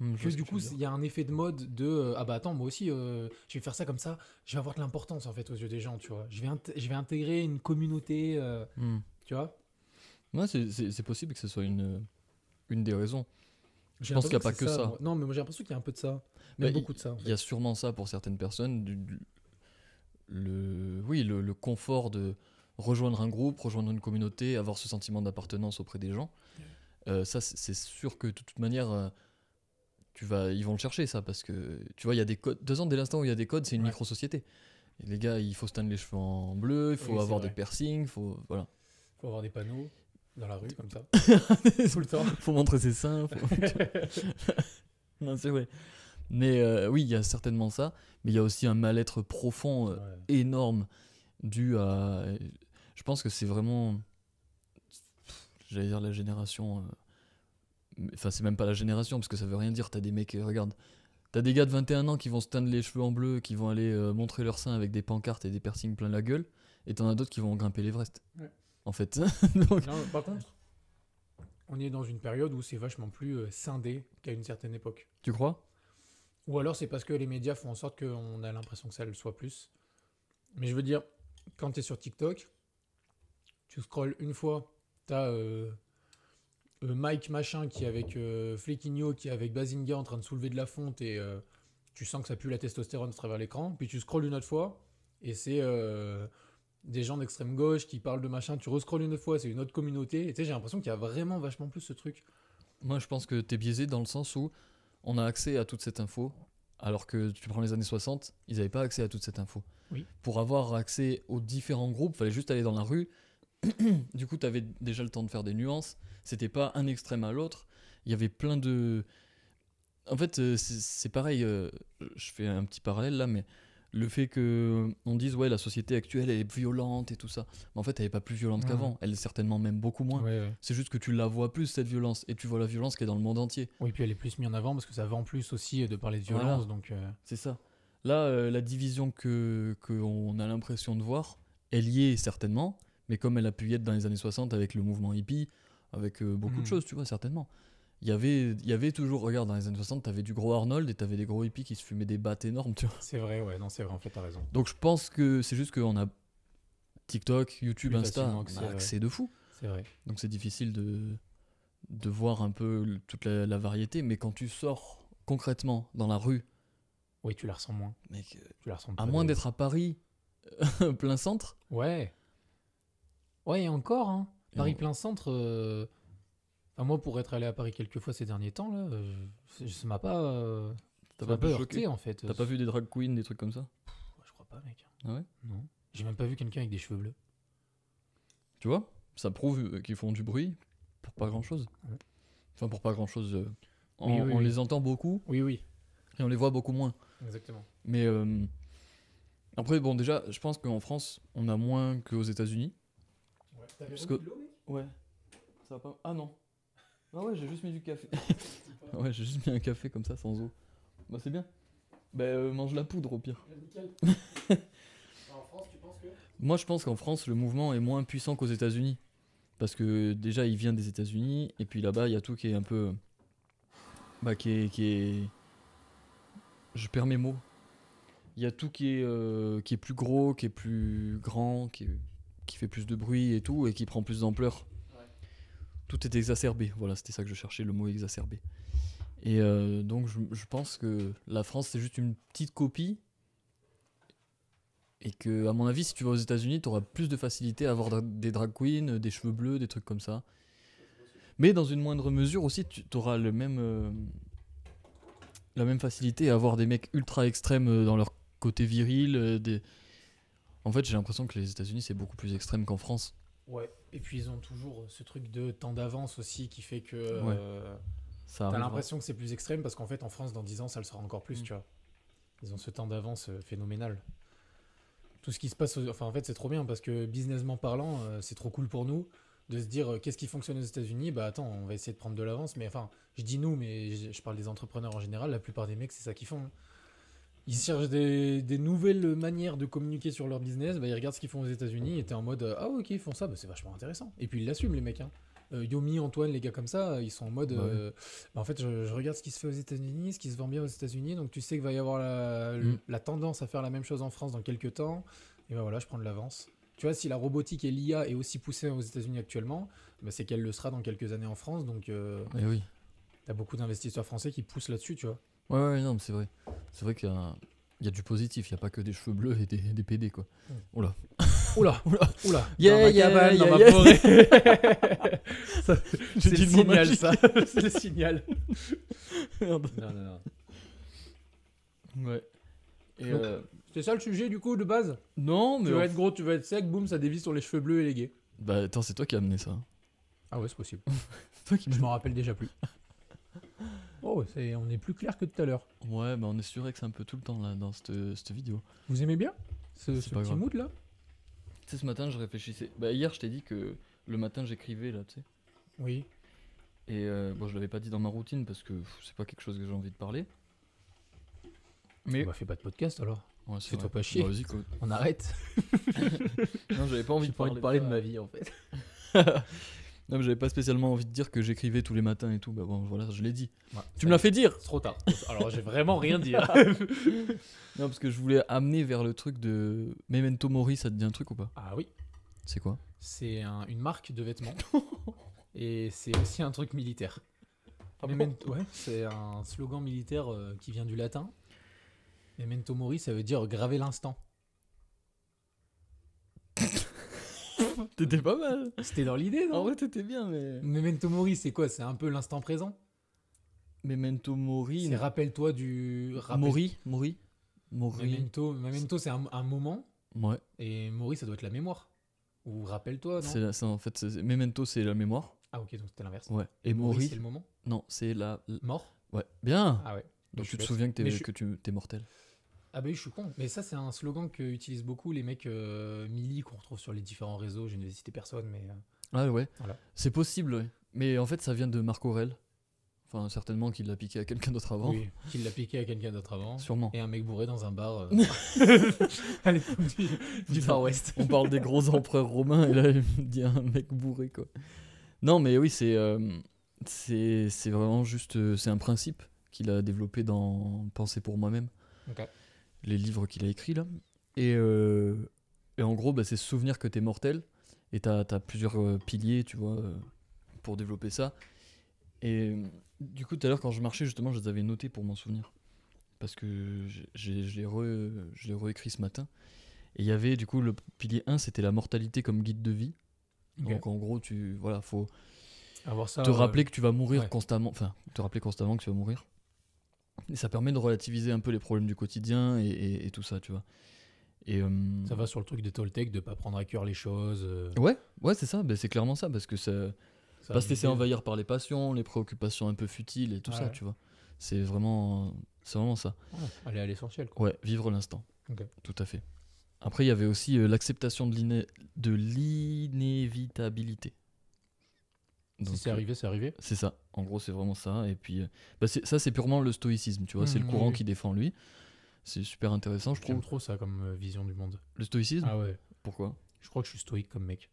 Je
Que
vois ce
du
que tu
coup,
veux dire.
il y a un effet de mode de ah bah attends, moi aussi, je vais faire ça comme ça, je vais avoir de l'importance en fait aux yeux des gens, tu vois. Je vais intégrer une communauté,
Hmm.
tu vois.
Ouais, c'est possible que ce soit une des raisons. Je
J'ai
pense qu'il n'y a
l'impression
pas
que c'est
que
ça.
ça.
Moi. Non, mais moi j'ai l'impression qu'il y a un peu de ça,
Bah,
même beaucoup de ça en
il y a
fait.
sûrement ça pour certaines personnes. Oui, le confort de rejoindre un groupe, rejoindre une communauté, avoir ce sentiment d'appartenance auprès des gens. Ça, c'est sûr que de toute manière, ils vont le chercher, ça, parce que tu vois, il y a des codes. 2 ans, dès l'instant où il y a des codes, c'est une
Ouais.
micro-société. Et les gars, il faut se teindre les cheveux en bleu, il faut
Oui, c'est
avoir
vrai.
des piercings, voilà.
Faut avoir des panneaux dans la rue comme ça tout le temps.
Faut montrer ses seins. Non, c'est vrai. Mais oui, il y a certainement ça. Mais il y a aussi un mal-être profond
Ouais.
énorme dû à. Je pense que c'est vraiment. J'allais dire la génération. Enfin, c'est même pas la génération, parce que ça veut rien dire. T'as des mecs, regarde. T'as des gars de 21 ans qui vont se teindre les cheveux en bleu, qui vont aller montrer leurs seins avec des pancartes et des piercings plein la gueule. Et t'en as d'autres qui vont grimper l'Everest.
Ouais.
En fait. Donc,
Non, par contre, on est dans une période où c'est vachement plus scindé qu'à une certaine époque.
tu crois?
Ou alors c'est parce que les médias font en sorte qu'on a l'impression que ça le soit plus. Mais je veux dire, quand tu es sur TikTok, tu scrolles une fois, t'as Mike machin qui est avec Flequigno, qui est avec Bazinga en train de soulever de la fonte et tu sens que ça pue la testostérone à travers l'écran. Puis tu scrolles une autre fois et c'est des gens d'extrême gauche qui parlent de machin. Tu rescrolles une autre fois, c'est une autre communauté. Et tu sais, j'ai l'impression qu'il y a vraiment vachement plus ce truc.
Moi, je pense que t'es biaisé dans le sens où on a accès à toute cette info, alors que tu prends les années 60, ils n'avaient pas accès à toute cette info.
Oui.
Pour avoir accès aux différents groupes, fallait juste aller dans la rue. Du coup, t'avais déjà le temps de faire des nuances. C'était pas un extrême à l'autre. Il y avait plein de. En fait, c'est pareil. Je fais un petit parallèle là, mais le fait que on dise ouais, la société actuelle elle est violente et tout ça. Mais en fait, elle est pas plus violente
Mhm.
qu'avant. Elle est certainement même beaucoup moins.
Ouais.
C'est juste que tu la vois plus cette violence et tu vois la violence qui est dans le monde entier.
Oui, puis elle est plus mise en avant parce que ça vend plus aussi de parler de violence.
Voilà.
Donc,
C'est ça. Là, la division que on a l'impression de voir, elle y est certainement, mais comme elle a pu y être dans les années 60 avec le mouvement hippie, avec beaucoup de choses, tu vois, certainement. Il y avait toujours, regarde, dans les années 60, t'avais du gros Arnold et t'avais des gros hippies qui se fumaient des battes énormes, tu vois.
c'est vrai, ouais, non, c'est vrai, en fait, t'as raison.
Donc je pense que c'est juste qu'on a TikTok, YouTube,
Plus
Insta,
facilement
on
accès,
a accès de fou.
C'est vrai.
Donc c'est difficile de voir un peu toute la variété, mais quand tu sors concrètement dans la rue,
Oui, tu la ressens moins.
mec,
Tu la ressens
à
pas,
moins
de ouf.
d'être à Paris, plein centre.
Ouais. Ouais, et encore, hein.
Et
Paris
on-
plein centre. Enfin, moi, pour être allé à Paris quelques fois ces derniers temps, là, ça m'a pas.
T'as
Ça m'a
pas
un peu
pu
heurté,
choquer?
en fait.
T'as pas vu des drag queens, des trucs comme ça?
Ouais, je crois pas, mec.
Ah ouais?
Non. J'ai même pas vu quelqu'un avec des cheveux bleus.
Tu vois? Ça prouve qu'ils font du bruit pour pas grand chose.
Ouais.
Enfin, pour pas grand chose.
Oui, oui,
On
oui.
les entend beaucoup
Oui, oui.
et on les voit beaucoup moins.
Exactement.
Mais après, bon, déjà, je pense qu'en France, on a moins qu'aux États-Unis.
Ouais. T'avais
Parce
remis
que-
de l'eau, mec?
Ouais. Ça va pas. Ah non. Ah ouais, j'ai juste mis du café. Ouais, j'ai juste mis un café comme ça, sans eau. Bah, c'est bien. Bah, mange la poudre au pire.
Nickel. En France, tu penses que.
Moi, je pense qu'en France, le mouvement est moins puissant qu'aux États-Unis. Parce que déjà, il vient des États-Unis, et puis là-bas, il y a tout qui est un peu. Bah, qui est. Je perds mes mots. Il y a tout qui est plus gros, qui est plus grand, qui fait plus de bruit et tout, et qui prend plus d'ampleur.
Ouais.
Tout est exacerbé. Voilà, c'était ça que je cherchais, le mot exacerbé. Et donc, je pense que la France, c'est juste une petite copie. Et que, à mon avis, si tu vas aux États-Unis, tu auras plus de facilité à avoir des drag queens, des cheveux bleus, des trucs comme ça. Mais dans une moindre mesure aussi, tu auras la même facilité à avoir des mecs ultra extrêmes dans leur côté viril. En fait, j'ai l'impression que les États-Unis, c'est beaucoup plus extrême qu'en France.
Ouais. Et puis ils ont toujours ce truc de temps d'avance aussi qui fait que
Ouais. Ça
t'as
arrive.
l'impression que c'est plus extrême parce qu'en fait en France dans 10 ans ça le sera encore plus, tu vois. Ils ont ce temps d'avance phénoménal. Tout ce qui se passe, enfin en fait c'est trop bien parce que businessment parlant, c'est trop cool pour nous de se dire qu'est-ce qui fonctionne aux États-Unis. Bah attends, on va essayer de prendre de l'avance, mais enfin je dis nous, mais je parle des entrepreneurs en général. La plupart des mecs c'est ça qu'ils font, hein. Ils cherchent des nouvelles manières de communiquer sur leur business. Bah, ils regardent ce qu'ils font aux États-Unis et t'es en mode ah ok ils font ça, bah, c'est vachement intéressant. Et puis ils l'assument les mecs, hein. Yomi, Antoine, les gars comme ça, ils sont en mode bah, en fait je regarde ce qui se fait aux États-Unis, ce qui se vend bien aux États-Unis, donc tu sais qu'il va y avoir la tendance à faire la même chose en France dans quelques temps. Et ben voilà, je prends de l'avance. Tu vois, si la robotique et l'IA est aussi poussée aux États-Unis actuellement, bah, c'est qu'elle le sera dans quelques années en France. Donc,
Et oui.
t'as beaucoup d'investisseurs français qui poussent là-dessus, tu vois.
Ouais, non, mais c'est vrai. C'est vrai il y a du positif, il n'y a pas que des cheveux bleus et des PD, quoi. Oula.
Oula,
Oula.
oula.
Yeah,
dans ma
yeah,
cabane, dans
yeah,
ma
yeah.
forêt. Ça,
J'ai
c'est
dit
le
le mot
signal,
magique.
ça. C'est le signal.
Merde.
Non.
Ouais. Et
Donc, c'est ça le sujet, du coup, de base.
non, mais.
Tu vas être gros, tu vas être sec, boum, ça dévie sur les cheveux bleus et les gays.
Bah, attends, c'est toi qui as amené ça.
Ah ouais, c'est possible.
C'est toi qui
Je m'en rappelle déjà plus. Oh, on est plus clair que tout à l'heure.
Ouais, bah on est sûr que c'est un peu tout le temps là dans cette vidéo.
Vous aimez bien ce
C'est pas
petit
grave.
mood là?
Tu sais, ce matin, je réfléchissais. Bah, hier, je t'ai dit que le matin, j'écrivais là, tu sais.
Oui.
Et bon, je l'avais pas dit dans ma routine parce que c'est pas quelque chose que j'ai envie de parler. Mais.
Bah fais pas de podcast alors.
Ouais, c'est
Fais-toi
vrai.
pas chier.
Bah, vas-y, quoi.
On arrête.
Non, j'avais pas envie
J'ai
de
pas envie de parler de ma vie en fait.
Non, mais j'avais pas spécialement envie de dire que j'écrivais tous les matins et tout. Bah bon, voilà, je l'ai dit.
Ouais,
Tu me l'as fait dire.
C'est trop tard. Alors j'ai vraiment rien dit. Hein.
Non, parce que je voulais amener vers le truc de Memento Mori, ça te dit un truc ou pas?
Ah oui.
C'est quoi?
C'est une marque de vêtements. Et c'est aussi un truc militaire.
Ah bon
Ouais, c'est un slogan militaire qui vient du latin. Memento Mori, ça veut dire graver l'instant.
T'étais pas mal.
C'était dans l'idée, non?
En vrai, t'étais bien, mais.
Memento Mori, c'est quoi? C'est un peu l'instant présent.
Memento Mori.
C'est rappelle-toi du...
Mori.
Memento, c'est un moment.
Ouais.
Et Mori, ça doit être la mémoire. Ou rappelle-toi, non?
En fait, Memento, c'est la mémoire.
Ah ok, donc c'était l'inverse.
Ouais. Et
Mori,
Mori.
c'est le moment.
Non, c'est la.
Mort.
Ouais. Bien.
Ah ouais.
Donc
je
tu
suis
te
bête.
souviens que
Mais je suis-
t'es mortel.
Ah bah oui, je suis con. Mais ça, c'est un slogan que utilisent beaucoup les mecs mili qu'on retrouve sur les différents réseaux. Je ne vais citer personne, mais...
Ah ouais.
Voilà.
C'est possible, ouais. Mais en fait, ça vient de Marc Aurèle. Enfin, certainement qu'il l'a piqué à quelqu'un d'autre avant.
Oui, qu'il l'a piqué à quelqu'un d'autre avant.
Sûrement.
Et un mec bourré dans un bar à l'époque du Far West.
On parle des gros empereurs romains et là, il me dit un mec bourré, quoi. Non, mais oui, c'est vraiment juste... c'est un principe qu'il a développé dans Penser pour moi-même.
Ok.
Les livres qu'il a écrits, là. Et en gros, bah, c'est se souvenir que t'es mortel. Et t'as plusieurs piliers, tu vois, pour développer ça. Et du coup, tout à l'heure, quand je marchais, justement, je les avais notés pour m'en souvenir. Parce que je l'ai réécrit ce matin. Et il y avait, du coup, le pilier 1, c'était la mortalité comme guide de vie.
Ok.
Donc, en gros, voilà, faut
Avoir ça,
te rappeler que tu vas mourir
ouais.
constamment. Enfin, te rappeler constamment que tu vas mourir. Et ça permet de relativiser un peu les problèmes du quotidien et tout ça, tu vois. Et,
ça va sur le truc de Toltec de pas prendre à cœur les choses.
Ouais, c'est ça. C'est clairement ça. Parce que ça...
Ça
Pas
va
se laisser
m'aider.
envahir par les passions, les préoccupations un peu futiles et tout ça,
Ouais.
tu vois. C'est vraiment ça.
Ouais, aller à l'essentiel, quoi.
Ouais, vivre l'instant.
Ok.
Tout à fait. Après, il y avait aussi l'acceptation de l'inévitabilité.
Si
Donc,
c'est arrivé, c'est arrivé.
c'est ça. En gros, c'est vraiment ça. Et puis, ça, c'est purement le stoïcisme, tu vois. C'est le courant
Oui.
qui défend lui. C'est super intéressant, je
J'aime
trouve.
trop ça comme vision du monde.
Le stoïcisme
Ah ouais.
Pourquoi
Je crois que je suis stoïque comme mec.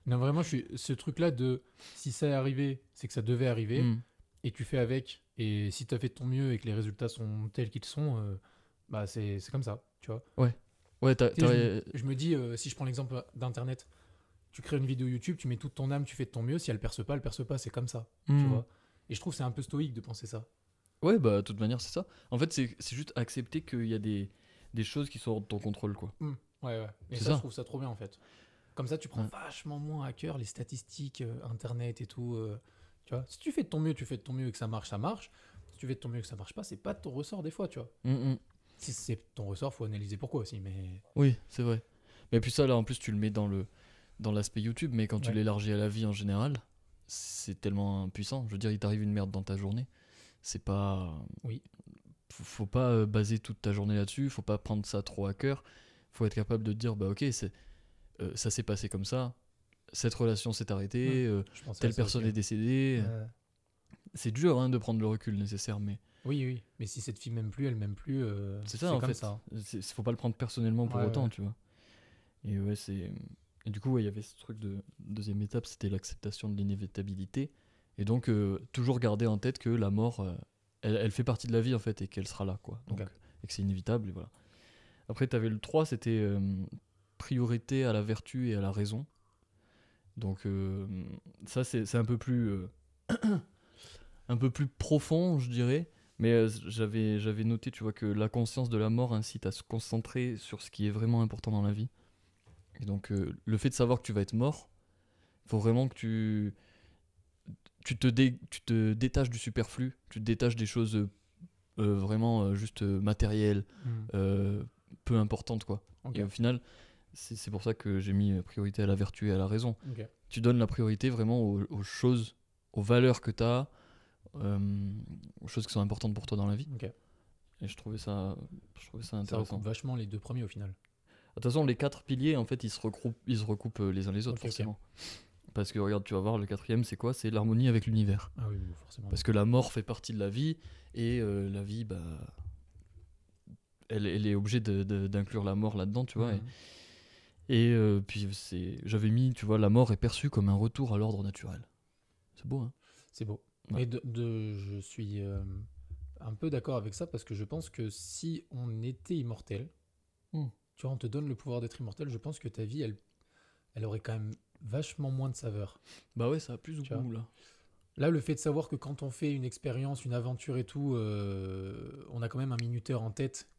Non, vraiment, ce truc-là de si ça est arrivé, c'est que ça devait arriver,
Hmm.
et tu fais avec. Et si tu as fait de ton mieux et que les résultats sont tels qu'ils sont, bah c'est comme ça, tu vois.
Ouais,
Tu sais, je me dis, si je prends l'exemple d'Internet, tu crées une vidéo YouTube, tu mets toute ton âme, tu fais de ton mieux. Si elle perce pas, c'est comme ça, tu
Hmm.
vois. Et je trouve que c'est un peu stoïque de penser ça.
Ouais, bah, de toute manière, c'est ça. En fait, c'est juste accepter qu'il y a des choses qui sont hors de ton contrôle, quoi.
Ouais. Et
C'est
ça,
ça.
je trouve ça trop bien en fait. Comme ça, tu prends
Ouais.
vachement moins à cœur les statistiques, Internet et tout. Tu vois, si tu fais de ton mieux, tu fais de ton mieux et que ça marche, ça marche. Si tu fais de ton mieux et que ça marche pas, c'est pas de ton ressort des fois, tu vois.
Hmm.
Si c'est ton ressort, faut analyser pourquoi aussi. Mais
Oui, c'est vrai. Mais puis ça, là, en plus, tu le mets dans dans l'aspect YouTube, mais quand tu
Ouais.
l'élargis à la vie en général, c'est tellement puissant. Je veux dire, il t'arrive une merde dans ta journée. C'est pas.
Oui.
Faut pas baser toute ta journée là-dessus. Faut pas prendre ça trop à cœur. Faut être capable de te dire, bah ok, ça s'est passé comme ça. Cette relation s'est arrêtée.
Je pensais à
Telle
ça
personne
aussi,
est décédée. C'est dur hein, de prendre le recul nécessaire, mais
Oui, oui. Mais si cette fille m'aime plus, elle m'aime plus.
c'est ça en
comme
fait.
ça.
Faut pas le prendre personnellement pour
Ouais,
autant,
ouais.
tu vois. Et ouais, c'est. Et du coup, ouais, il y avait ce truc de deuxième étape, c'était l'acceptation de l'inévitabilité. Et donc, toujours garder en tête que la mort, elle fait partie de la vie en fait, et qu'elle sera là, quoi. Donc,
Ok.
et que c'est inévitable, et voilà. Après, tu avais le 3, c'était priorité à la vertu et à la raison. Donc, ça, c'est un peu plus. Un peu plus profond, je dirais. Mais j'avais noté, tu vois, que la conscience de la mort incite à se concentrer sur ce qui est vraiment important dans la vie. Et donc, le fait de savoir que tu vas être mort, il faut vraiment que tu te détaches du superflu, tu te détaches des choses vraiment juste matérielles, peu importantes, quoi.
Ok.
Et au final, c'est pour ça que j'ai mis priorité à la vertu et à la raison.
Ok.
Tu donnes la priorité vraiment aux choses, aux valeurs que tu as, aux choses qui sont importantes pour toi dans la vie.
Ok.
Et je trouvais ça
Ça
intéressant.
recoupe vachement les deux premiers au final.
De toute façon, les 4 piliers, en fait, ils se recoupent les uns les autres,
Ok, ok.
forcément. Parce que regarde, tu vas voir, le 4e, c'est quoi? C'est l'harmonie avec l'univers.
Ah oui, oui, forcément.
Parce que la mort fait partie de la vie, et la vie, bah, elle est obligée d'inclure la mort là-dedans, tu vois.
Mhm.
Et puis, j'avais mis, tu vois, la mort est perçue comme un retour à l'ordre naturel. C'est beau, hein?
C'est beau.
Ouais.
Mais je suis un peu d'accord avec ça parce que je pense que si on était immortel,
Mm.
tu vois, on te donne le pouvoir d'être immortel, je pense que ta vie, elle aurait quand même vachement moins de saveur.
Bah ouais, ça a plus de
Tu vois.
goût, là.
Là, le fait de savoir que quand on fait une expérience, une aventure et tout, on a quand même un minuteur en tête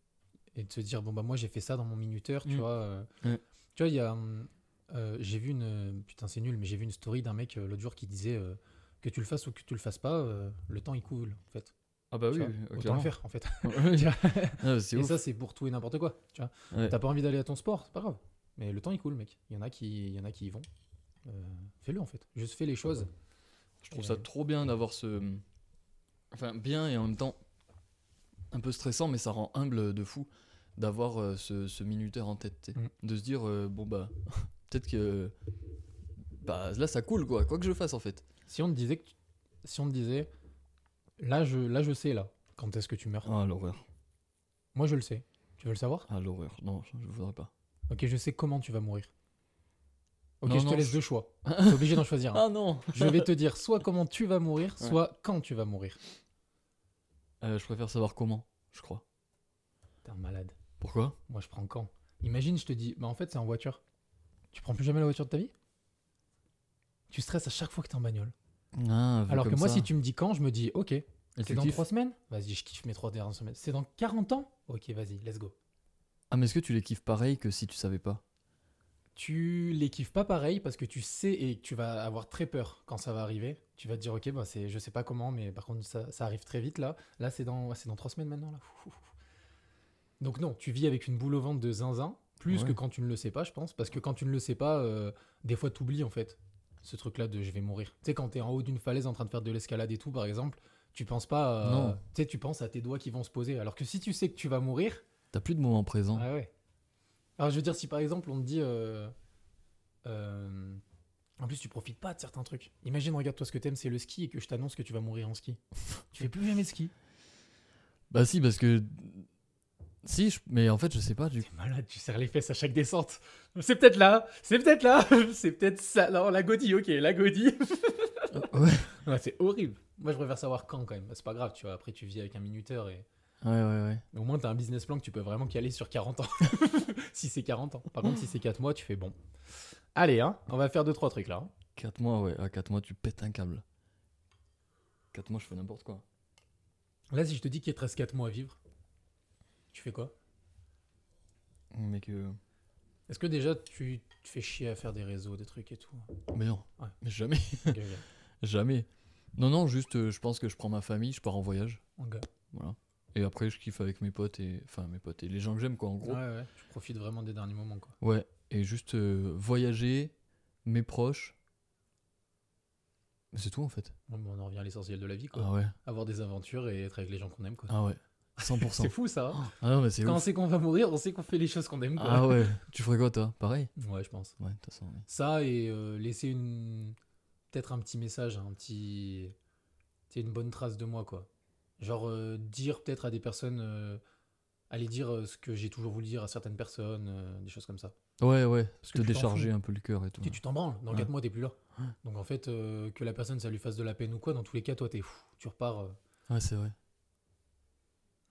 et de se dire, bon, bah moi j'ai fait ça dans mon minuteur, tu
Mm.
vois.
Ouais.
Tu vois, il y a. J'ai vu putain, c'est nul, mais j'ai vu une story d'un mec l'autre jour qui disait que tu le fasses ou que tu le fasses pas, le temps il coule, en fait.
Ah bah
Tu
oui,
vois, autant
clairement.
le faire, en fait.
Ouais.
Tu vois.
Ah, c'est
Et
ouf.
ça, c'est pour tout et n'importe quoi. Tu vois.
Ouais.
T'as pas envie d'aller à ton sport, c'est pas grave. Mais le temps il coule, mec. Il y en a qui y vont. Fais-le, en fait. Juste fais les choses.
Je trouve ça trop bien d'avoir ce... Enfin, bien et en même temps un peu stressant, mais ça rend humble de fou d'avoir ce minuteur en tête, tu sais.
Mm.
De se dire, bon bah, peut-être que... Bah là, ça coule, quoi que je fasse, en fait.
Si on te disait, si on te disait, là je sais, là, quand est-ce que tu meurs.
Ah, l'horreur.
Moi, je le sais. Tu veux le savoir?
Ah, l'horreur. Non, je voudrais pas.
Ok, je sais comment tu vas mourir. Ok,
Non,
je te
non,
laisse deux choix. T'es obligé d'en choisir un.
Ah non.
Je vais te dire soit comment tu vas mourir,
Ouais.
soit quand tu vas mourir.
Je préfère savoir comment, je crois.
T'es un malade.
Pourquoi?
Moi, je prends quand. Imagine, je te dis, bah en fait, c'est en voiture. Tu prends plus jamais la voiture de ta vie? Tu stresses à chaque fois que t'es en bagnole.
Ah, vu
Alors que
comme
moi,
ça.
si tu me dis quand, je me dis, ok,
Et
c'est
tu
dans
kiffes
3 semaines? Vas-y, je kiffe mes 3 dernières semaines. C'est dans 40 ans? Ok, vas-y, let's go.
Ah, mais est-ce que tu les kiffes pareil que si tu savais pas?
Tu les kiffes pas pareil parce que tu sais et tu vas avoir très peur quand ça va arriver. Tu vas te dire, ok, bah je sais pas comment, mais par contre, ça arrive très vite là. Là, c'est dans 3 semaines maintenant. Là. Donc, non, tu vis avec une boule au ventre de zinzin, plus
Ouais.
que quand tu ne le sais pas, je pense. Parce que quand tu ne le sais pas, des fois, tu oublies en fait ce truc-là de je vais mourir. Tu sais, quand tu es en haut d'une falaise en train de faire de l'escalade et tout, par exemple, tu penses pas.
Non.
Tu sais, tu penses à tes doigts qui vont se poser. Alors que si tu sais que tu vas mourir.
T'as plus de moment présent.
Ah ouais. Alors, je veux dire, si par exemple, on te dit. En plus, tu profites pas de certains trucs. Imagine, regarde-toi, ce que t'aimes, c'est le ski et que je t'annonce que tu vas mourir en ski. Tu fais plus jamais de ski.
Bah si, parce que... Si, mais en fait, je sais pas, du coup.
T'es malade, tu serres les fesses à chaque descente. C'est peut-être là, c'est peut-être là, c'est peut-être ça. Non, la godille, ok, la godille.
Ouais.
Ouais, c'est horrible. Moi, je préfère savoir quand même. C'est pas grave, tu vois. Après, tu vis avec un minuteur et.
Ouais.
Mais au moins, t'as un business plan que tu peux vraiment caler sur 40 ans. Si c'est 40 ans. Par contre, si c'est 4 mois, tu fais bon. Allez, hein, on va faire 2-3 trucs là. Hein.
4 mois, ouais. À 4 mois, tu pètes un câble. 4 mois, je fais n'importe quoi.
Là, si je te dis qu'il te reste 4 mois à vivre, tu fais quoi?
Mais que...
Est-ce que déjà tu te fais chier à faire des réseaux, des trucs et tout?
Mais non.
Ouais.
Mais jamais.
Ok,
Jamais. Non, juste, je pense que je prends ma famille, je pars en voyage.
ok.
Voilà. Et après, je kiffe avec mes potes et... Enfin, mes potes et les gens que j'aime, quoi, en gros.
Ouais, tu profites vraiment des derniers moments, quoi.
Ouais. Et juste voyager, mes proches. Mais c'est tout en fait.
Ouais, bon, on en revient à l'essentiel de la vie, quoi.
Ah ouais.
Avoir des aventures et être avec les gens qu'on aime, quoi.
Ah ouais. 100%.
C'est fou, ça. Hein.
Ah non, mais c'est
Quand on
ouf.
sait qu'on va mourir, on sait qu'on fait les choses qu'on aime, quoi.
Ah ouais. Tu ferais quoi toi? Pareil?
Ouais, je pense.
Ouais, de toute façon. Oui.
Ça et laisser peut-être un petit message, une bonne trace de moi, quoi. Genre dire peut-être à des personnes, aller dire ce que j'ai toujours voulu dire à certaines personnes, des choses comme ça.
Ouais, ouais.
Parce que
Te
tu t'en
décharger
fous.
un peu le cœur et tout.
Tu t'en branles, dans
Ouais.
4 mois t'es plus là. Donc en fait, que la personne ça lui fasse de la peine ou quoi, dans tous les cas, toi tu repars.
Ouais, c'est vrai.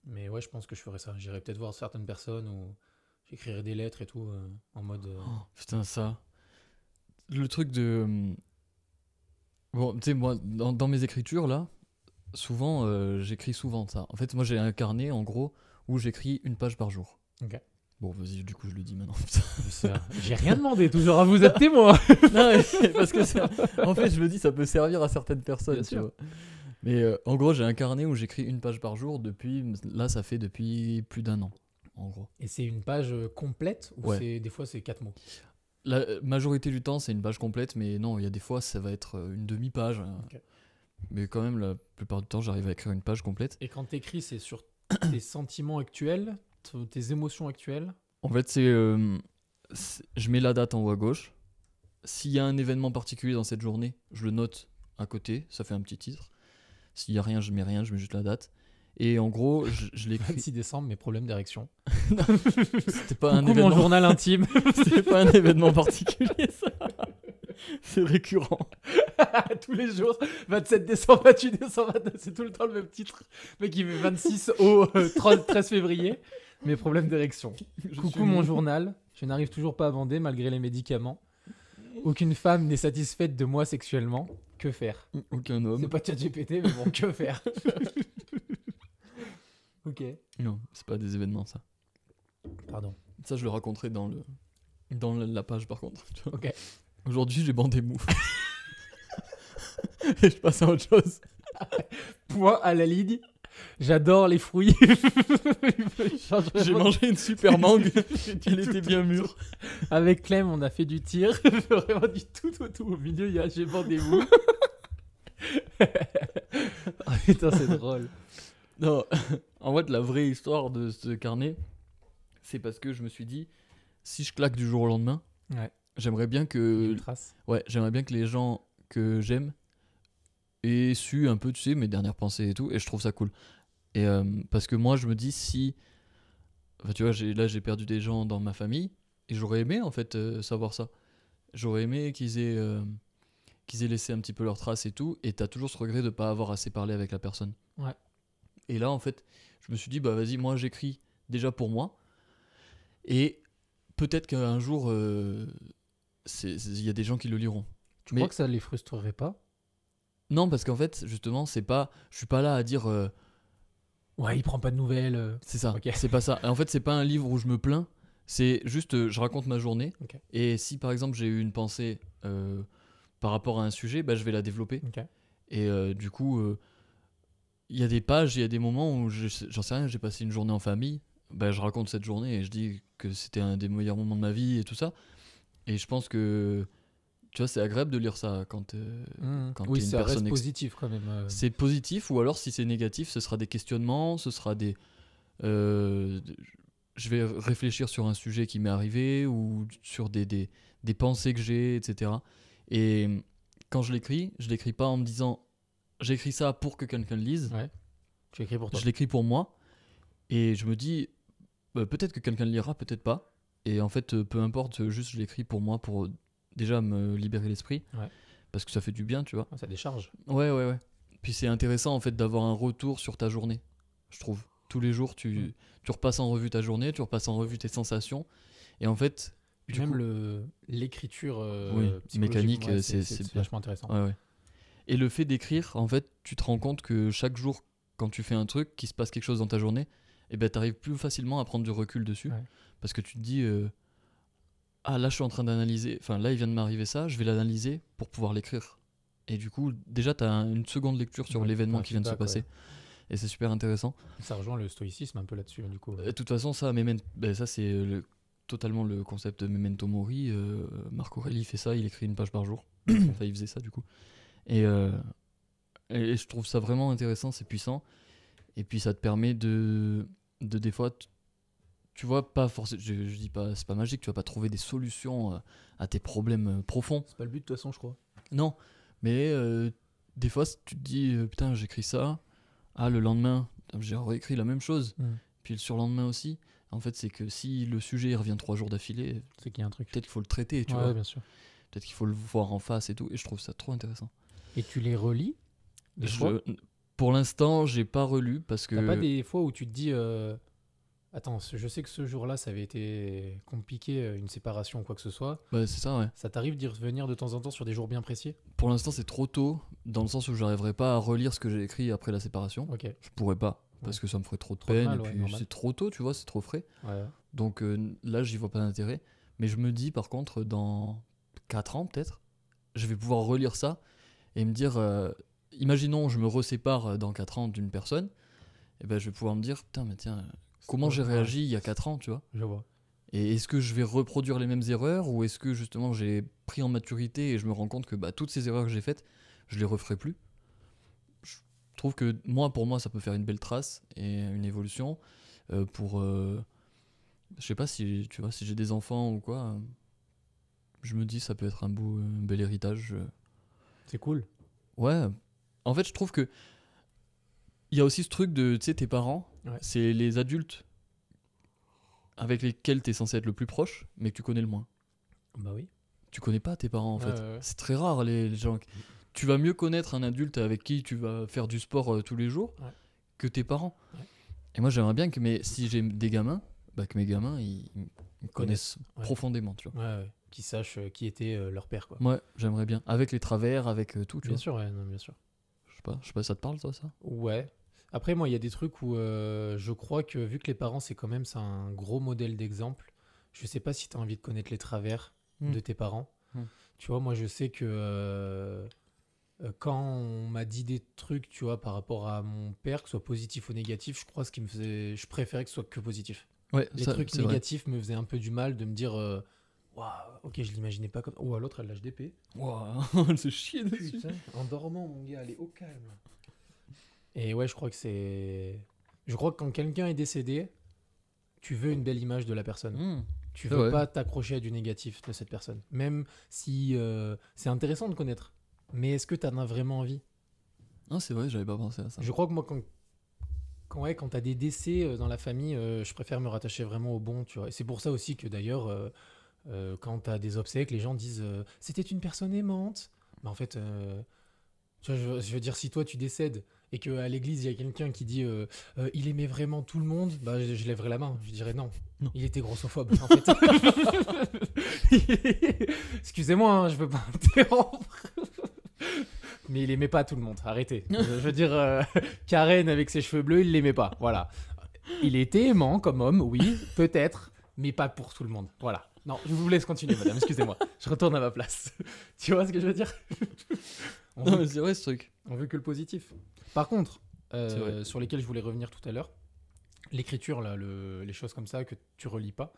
Mais ouais, je pense que je ferais ça. J'irais peut-être voir certaines personnes ou j'écrirais des lettres et tout, en mode.
Oh, putain, ça. Le truc de. Bon, tu sais, moi, dans mes écritures, là, souvent, j'écris souvent ça. En fait, moi, j'ai un carnet, en gros, où j'écris une page par jour.
Ok.
Bon, vas-y, du coup, je le dis maintenant.
J'ai rien demandé, toujours à vous êtes témoin.
Non, mais parce que en fait, je me dis, ça peut servir à certaines personnes,
Bien
tu
sûr.
vois. Mais en gros, j'ai un carnet où j'écris une page par jour là, ça fait depuis plus d'1 an, en gros.
Et c'est une page complète ou
Ouais.
des fois c'est 4 mots?
La majorité du temps, c'est une page complète, mais non, il y a des fois, ça va être une demi-page.
Ok.
Mais quand même, la plupart du temps, j'arrive à écrire une page complète.
Et quand t'écris, c'est sur tes sentiments actuels, tes émotions actuelles.
En fait, je mets la date en haut à gauche. S'il y a un événement particulier dans cette journée, je le note à côté, ça fait un petit titre. S'il y a rien, je mets rien, je mets juste la date. Et en gros, je l'écris.
26 décembre, mes problèmes d'érection.
C'était pas un
Coucou, mon
événement.
journal intime.
C'était pas un événement particulier, ça. C'est récurrent.
Tous les jours, 27 décembre, 28 décembre, 29, c'est tout le temps le même titre. Le mec, il met 26 au 13 février. Mes problèmes d'érection. Coucou mon journal, je n'arrive toujours pas à bander malgré les médicaments. Aucune femme n'est satisfaite de moi sexuellement. Que faire?
Aucun homme.
C'est pas ChatGPT, mais bon, que faire? Ok.
Non, c'est pas des événements, ça.
Pardon.
Ça, je le raconterai dans la page, par contre. tu vois.
Ok.
Aujourd'hui, j'ai bandé mou. Et je passe à autre chose.
Point à la ligne. J'adore les fruits.
J'ai mangé une super mangue. Elle était bien mûre.
Avec Clem, on a fait du tir. Vraiment du tout au tout. Au milieu, il y a j'ai bandez-vous. Ah, putain, c'est drôle.
Non, en fait, la vraie histoire de ce carnet, c'est parce que je me suis dit, si je claque du jour au lendemain,
Ouais.
j'aimerais bien
Il y a
que,
une trace.
j'aimerais bien que les gens que j'aime aient su un peu, tu sais, mes dernières pensées et tout, et je trouve ça cool. Et parce que moi, je me dis, si, enfin, tu vois, j'ai perdu des gens dans ma famille, et j'aurais aimé en fait savoir ça. J'aurais aimé qu'ils aient laissé un petit peu leur trace et tout, et t'as toujours ce regret de pas avoir assez parlé avec la personne.
Ouais.
Et là, en fait, je me suis dit, bah vas-y, moi j'écris déjà pour moi. Et peut-être qu'un jour, il y a des gens qui le liront.
Tu crois que ça les frustrerait pas?
Non, parce qu'en fait, justement, je suis pas là à dire,
Ouais, il prend pas de nouvelles.
c'est ça,
Ok.
c'est pas ça. En fait, c'est pas un livre où je me plains, c'est juste, je raconte ma journée.
Ok.
Et si par exemple j'ai eu une pensée par rapport à un sujet, bah, je vais la développer.
Ok.
Et du coup, il y a des pages, il y a des moments où j'en sais rien, j'ai passé une journée en famille, bah, je raconte cette journée et je dis que c'était un des meilleurs moments de ma vie et tout ça. Et je pense que, tu vois, c'est agréable de lire ça quand
Oui,
t'es une
ça reste
personne
positif quand même.
c'est positif, ou alors si c'est négatif, ce sera des questionnements, ce sera des... je vais réfléchir sur un sujet qui m'est arrivé ou sur des pensées que j'ai, etc. Et quand je l'écris pas en me disant j'écris ça pour que quelqu'un le lise,
Ouais. Tu écris pour toi.
je l'écris pour moi et je me dis peut-être que quelqu'un le lira, peut-être pas. Et en fait, peu importe, juste je l'écris pour moi, pour déjà me libérer l'esprit,
Ouais.
parce que ça fait du bien, tu vois.
Ça décharge.
Ouais. Puis c'est intéressant en fait d'avoir un retour sur ta journée, je trouve. Tous les jours, tu repasses en revue ta journée, tu repasses en revue tes sensations. Et en fait,
Puis
du
même
coup,
l'écriture psychologique,
mécanique,
ouais,
c'est
c'est
bien.
vachement intéressant.
Ouais. Et le fait d'écrire, en fait, tu te rends compte que chaque jour, quand tu fais un truc, qu'il se passe quelque chose dans ta journée, et ben t'arrives plus facilement à prendre du recul dessus.
Ouais.
Parce que tu te dis, ah là je suis en train d'analyser, enfin là il vient de m'arriver ça, je vais l'analyser pour pouvoir l'écrire. Et du coup, déjà t'as une seconde lecture sur
Ouais,
l'événement
t'as un
qui vient de se
feedback,
passer.
ouais.
Et c'est super intéressant.
Ça rejoint le stoïcisme un peu là-dessus, du coup.
De toute façon, ça, mais ça c'est totalement le concept de Memento Mori. Marc Aurèle fait ça, il écrit une page par jour. Enfin, il faisait ça du coup. Et, euh, et je trouve ça vraiment intéressant, c'est puissant. Et puis ça te permet de des fois, tu vois, pas forcément, je dis pas, c'est pas magique, tu vas pas trouver des solutions à tes problèmes profonds.
C'est pas le but de toute façon, je crois.
Non, mais des fois, tu te dis, putain, j'écris ça. Ah, le lendemain, j'ai réécrit la même chose. Puis le surlendemain aussi. En fait, c'est que si le sujet il revient 3 jours d'affilée,
C'est qu'il y a un truc.
peut-être qu'il faut le traiter, tu
Ouais,
vois.
bien sûr.
Peut-être qu'il faut le voir en face et tout. Et je trouve ça trop intéressant.
Et tu les relis des fois?
Pour l'instant, j'ai pas relu parce que.
T'as pas des fois où tu te dis attends, je sais que ce jour-là ça avait été compliqué, une séparation ou quoi que ce soit.
Bah, c'est ça, ouais.
Ça t'arrive d'y revenir de temps en temps sur des jours bien précis?
Pour l'instant, c'est trop tôt, dans le sens où j'arriverai pas à relire ce que j'ai écrit après la séparation.
Ok.
Je pourrais pas, parce
Ouais.
que ça me ferait trop de
Trop de
peine.
mal,
Et
ouais,
puis
normal.
c'est trop tôt, tu vois, c'est trop frais.
Ouais.
Donc là, j'y vois pas d'intérêt. Mais je me dis, par contre, dans 4 ans, peut-être, je vais pouvoir relire ça et me dire, imaginons, je me resépare dans 4 ans d'une personne, et ben je vais pouvoir me dire, putain, mais tiens, comment j'ai réagi il y a 4 ans, tu vois.
Je vois.
Et est-ce que je vais reproduire les mêmes erreurs ou est-ce que justement j'ai pris en maturité et je me rends compte que bah, toutes ces erreurs que j'ai faites, je les referai plus. Je trouve que pour moi, ça peut faire une belle trace et une évolution je sais pas si tu vois si j'ai des enfants ou quoi. Je me dis ça peut être un bel héritage.
C'est cool.
Ouais. En fait, je trouve que il y a aussi ce truc de tu sais tes parents,
Ouais.
c'est les adultes avec lesquels tu es censé être le plus proche, mais que tu connais le moins.
Bah oui.
Tu connais pas tes parents en
Ouais,
fait.
ouais, ouais.
C'est très rare les gens. Tu vas mieux connaître un adulte avec qui tu vas faire du sport tous les jours
Ouais.
que tes parents.
Ouais.
Et moi j'aimerais bien que si j'ai des gamins, bah, que mes gamins ils me connaissent
Ouais.
profondément, tu vois.
Ouais. Qui sachent qui était leur père, quoi.
Ouais, j'aimerais bien. Avec les travers, avec tout, tu
Bien
vois.
sûr, ouais, non, bien sûr.
Je sais pas, ça te parle toi ça?
Ouais. Après, moi, il y a des trucs où je crois que vu que les parents, c'est un gros modèle d'exemple, je sais pas si tu as envie de connaître les travers de tes parents. Tu vois, moi, je sais que quand on m'a dit des trucs, tu vois, par rapport à mon père, que ce soit positif ou négatif, je crois je préférais que ce soit que positif.
Ouais,
Les
ça,
trucs
c'est vrai.
négatifs me faisaient un peu du mal de me dire, waouh, ok, je l'imaginais pas comme. Oh, à l'autre, elle lâche d'épée.
Wow, elle se chie dessus.
Putain, en dormant, mon gars, elle est au calme. Et ouais, je crois que c'est. Je crois que quand quelqu'un est décédé, tu veux une belle image de la personne. Tu
C'est
veux
vrai.
pas t'accrocher à du négatif de cette personne. Même si c'est intéressant de connaître. Mais est-ce que t'en as vraiment envie?
Ah, c'est vrai, j'avais pas pensé à ça.
Je crois que moi, quand t'as des décès dans la famille, je préfère me rattacher vraiment au bon, tu vois. Et c'est pour ça aussi que d'ailleurs, quand t'as des obsèques, les gens disent c'était une personne aimante. Mais en fait, tu vois, je veux dire, si toi tu décèdes et qu'à l'église il y a quelqu'un qui dit il aimait vraiment tout le monde, bah je lèverai la main. Je dirais non.
Non.
Il était grossophobe en fait. Excusez-moi, hein, je veux pas interrompre. Mais il aimait pas tout le monde. Arrêtez. Je veux dire, Karen avec ses cheveux bleus, il l'aimait pas. Voilà. Il était aimant comme homme, oui, peut-être, mais pas pour tout le monde. Voilà. Non, je vous laisse continuer, madame. Excusez-moi. Je retourne à ma place. Tu vois ce que je veux dire?
Non, mais c'est vrai ce truc.
On veut que le positif. Par contre,
C'est vrai.
sur lesquels je voulais revenir tout à l'heure, l'écriture, là, les choses comme ça que tu relis pas,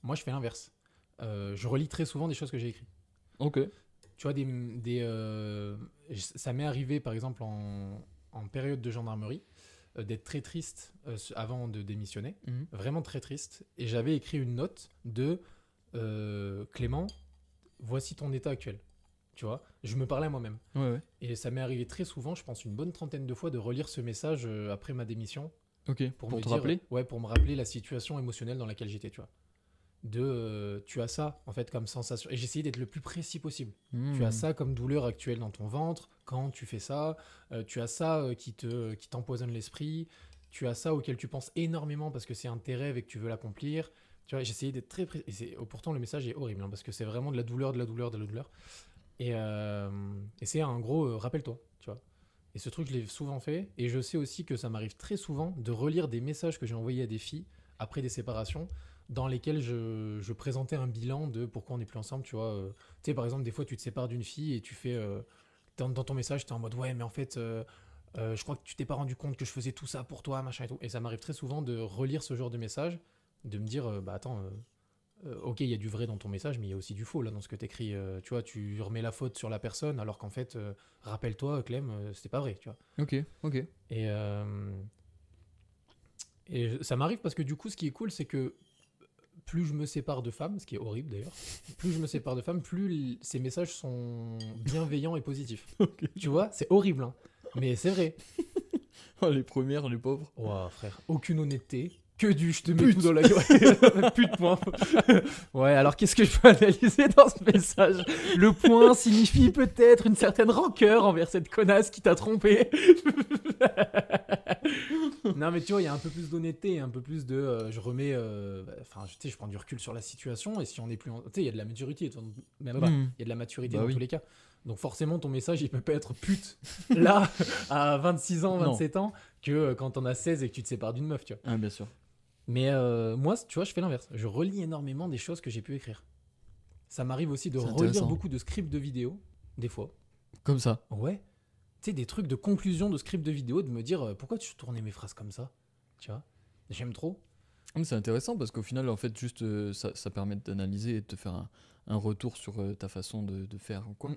moi je fais l'inverse. Je relis très souvent des choses que j'ai écrites.
Ok.
Tu vois, ça m'est arrivé par exemple en période de gendarmerie d'être très triste avant de démissionner, vraiment très triste. Et j'avais écrit une note de Clément, voici ton état actuel. Tu vois, je me parlais à moi-même.
Ouais.
Et ça m'est arrivé très souvent, je pense une bonne trentaine de fois, de relire ce message après ma démission.
Ok.
Pour
Pour
me
te
dire-
rappeler.
Ouais, pour me rappeler la situation émotionnelle dans laquelle j'étais, tu vois. Tu as ça, en fait, comme sensation. Et j'essayais d'être le plus précis possible. Tu as ça comme douleur actuelle dans ton ventre quand tu fais ça. Tu as ça qui t'empoisonne l'esprit. Tu as ça auquel tu penses énormément parce que c'est un de tes rêves et que tu veux l'accomplir. Tu vois, j'essayais d'être très précis. Pourtant, le message est horrible hein, parce que c'est vraiment de la douleur, de la douleur, de la douleur. Et c'est un gros rappelle-toi, tu vois. Et ce truc, je l'ai souvent fait. Et je sais aussi que ça m'arrive très souvent de relire des messages que j'ai envoyés à des filles après des séparations dans lesquels je présentais un bilan de pourquoi on n'est plus ensemble, tu vois. Tu sais, par exemple, des fois, tu te sépares d'une fille et tu fais... dans ton message, tu es en mode, ouais, mais en fait, je crois que tu t'es pas rendu compte que je faisais tout ça pour toi, machin et tout. Et ça m'arrive très souvent de relire ce genre de message, de me dire, bah attends, ok, il y a du vrai dans ton message, mais il y a aussi du faux là dans ce que t'écris. Tu vois, tu remets la faute sur la personne, alors qu'en fait, rappelle-toi, Clem, c'était pas vrai, tu vois.
Ok, ok.
Et, ça m'arrive parce que du coup, ce qui est cool, c'est que plus je me sépare de femmes, ce qui est horrible d'ailleurs, plus je me sépare de femmes, plus ces messages sont bienveillants et positifs.
Ok.
Tu vois, c'est horrible, hein. Mais c'est vrai.
Oh, les premières, les pauvres.
Ouah, frère, aucune honnêteté. Que du je te mets
Pute.
tout dans la gueule. Pute point. Ouais, alors qu'est-ce que je peux analyser dans ce message? Le point signifie peut-être une certaine rancœur envers cette connasse qui t'a trompé. Non, mais tu vois, il y a un peu plus d'honnêteté, un peu plus de. Je remets. Enfin, tu sais, je prends du recul sur la situation et si on est plus. Tu sais, il y a de la maturité. Même pas. Il y a de la maturité
Bah
dans
oui.
tous les cas. Donc forcément, ton message, il peut pas être pute là, à 26 ans, 27 ans, que quand t'en as 16 et que tu te sépares d'une meuf, tu vois.
Ah, bien sûr.
Mais moi, tu vois, je fais l'inverse. Je relis énormément des choses que j'ai pu écrire. Ça m'arrive aussi de
C'est
relire
intéressant.
beaucoup de scripts de vidéos, des fois.
Comme ça.
Ouais. Tu sais, des trucs de conclusion de scripts de vidéos, de me dire pourquoi tu tournais mes phrases comme ça. Tu vois. J'aime trop.
Mais c'est intéressant parce qu'au final, en fait, juste ça permet d'analyser et de te faire un retour sur ta façon de faire ou quoi.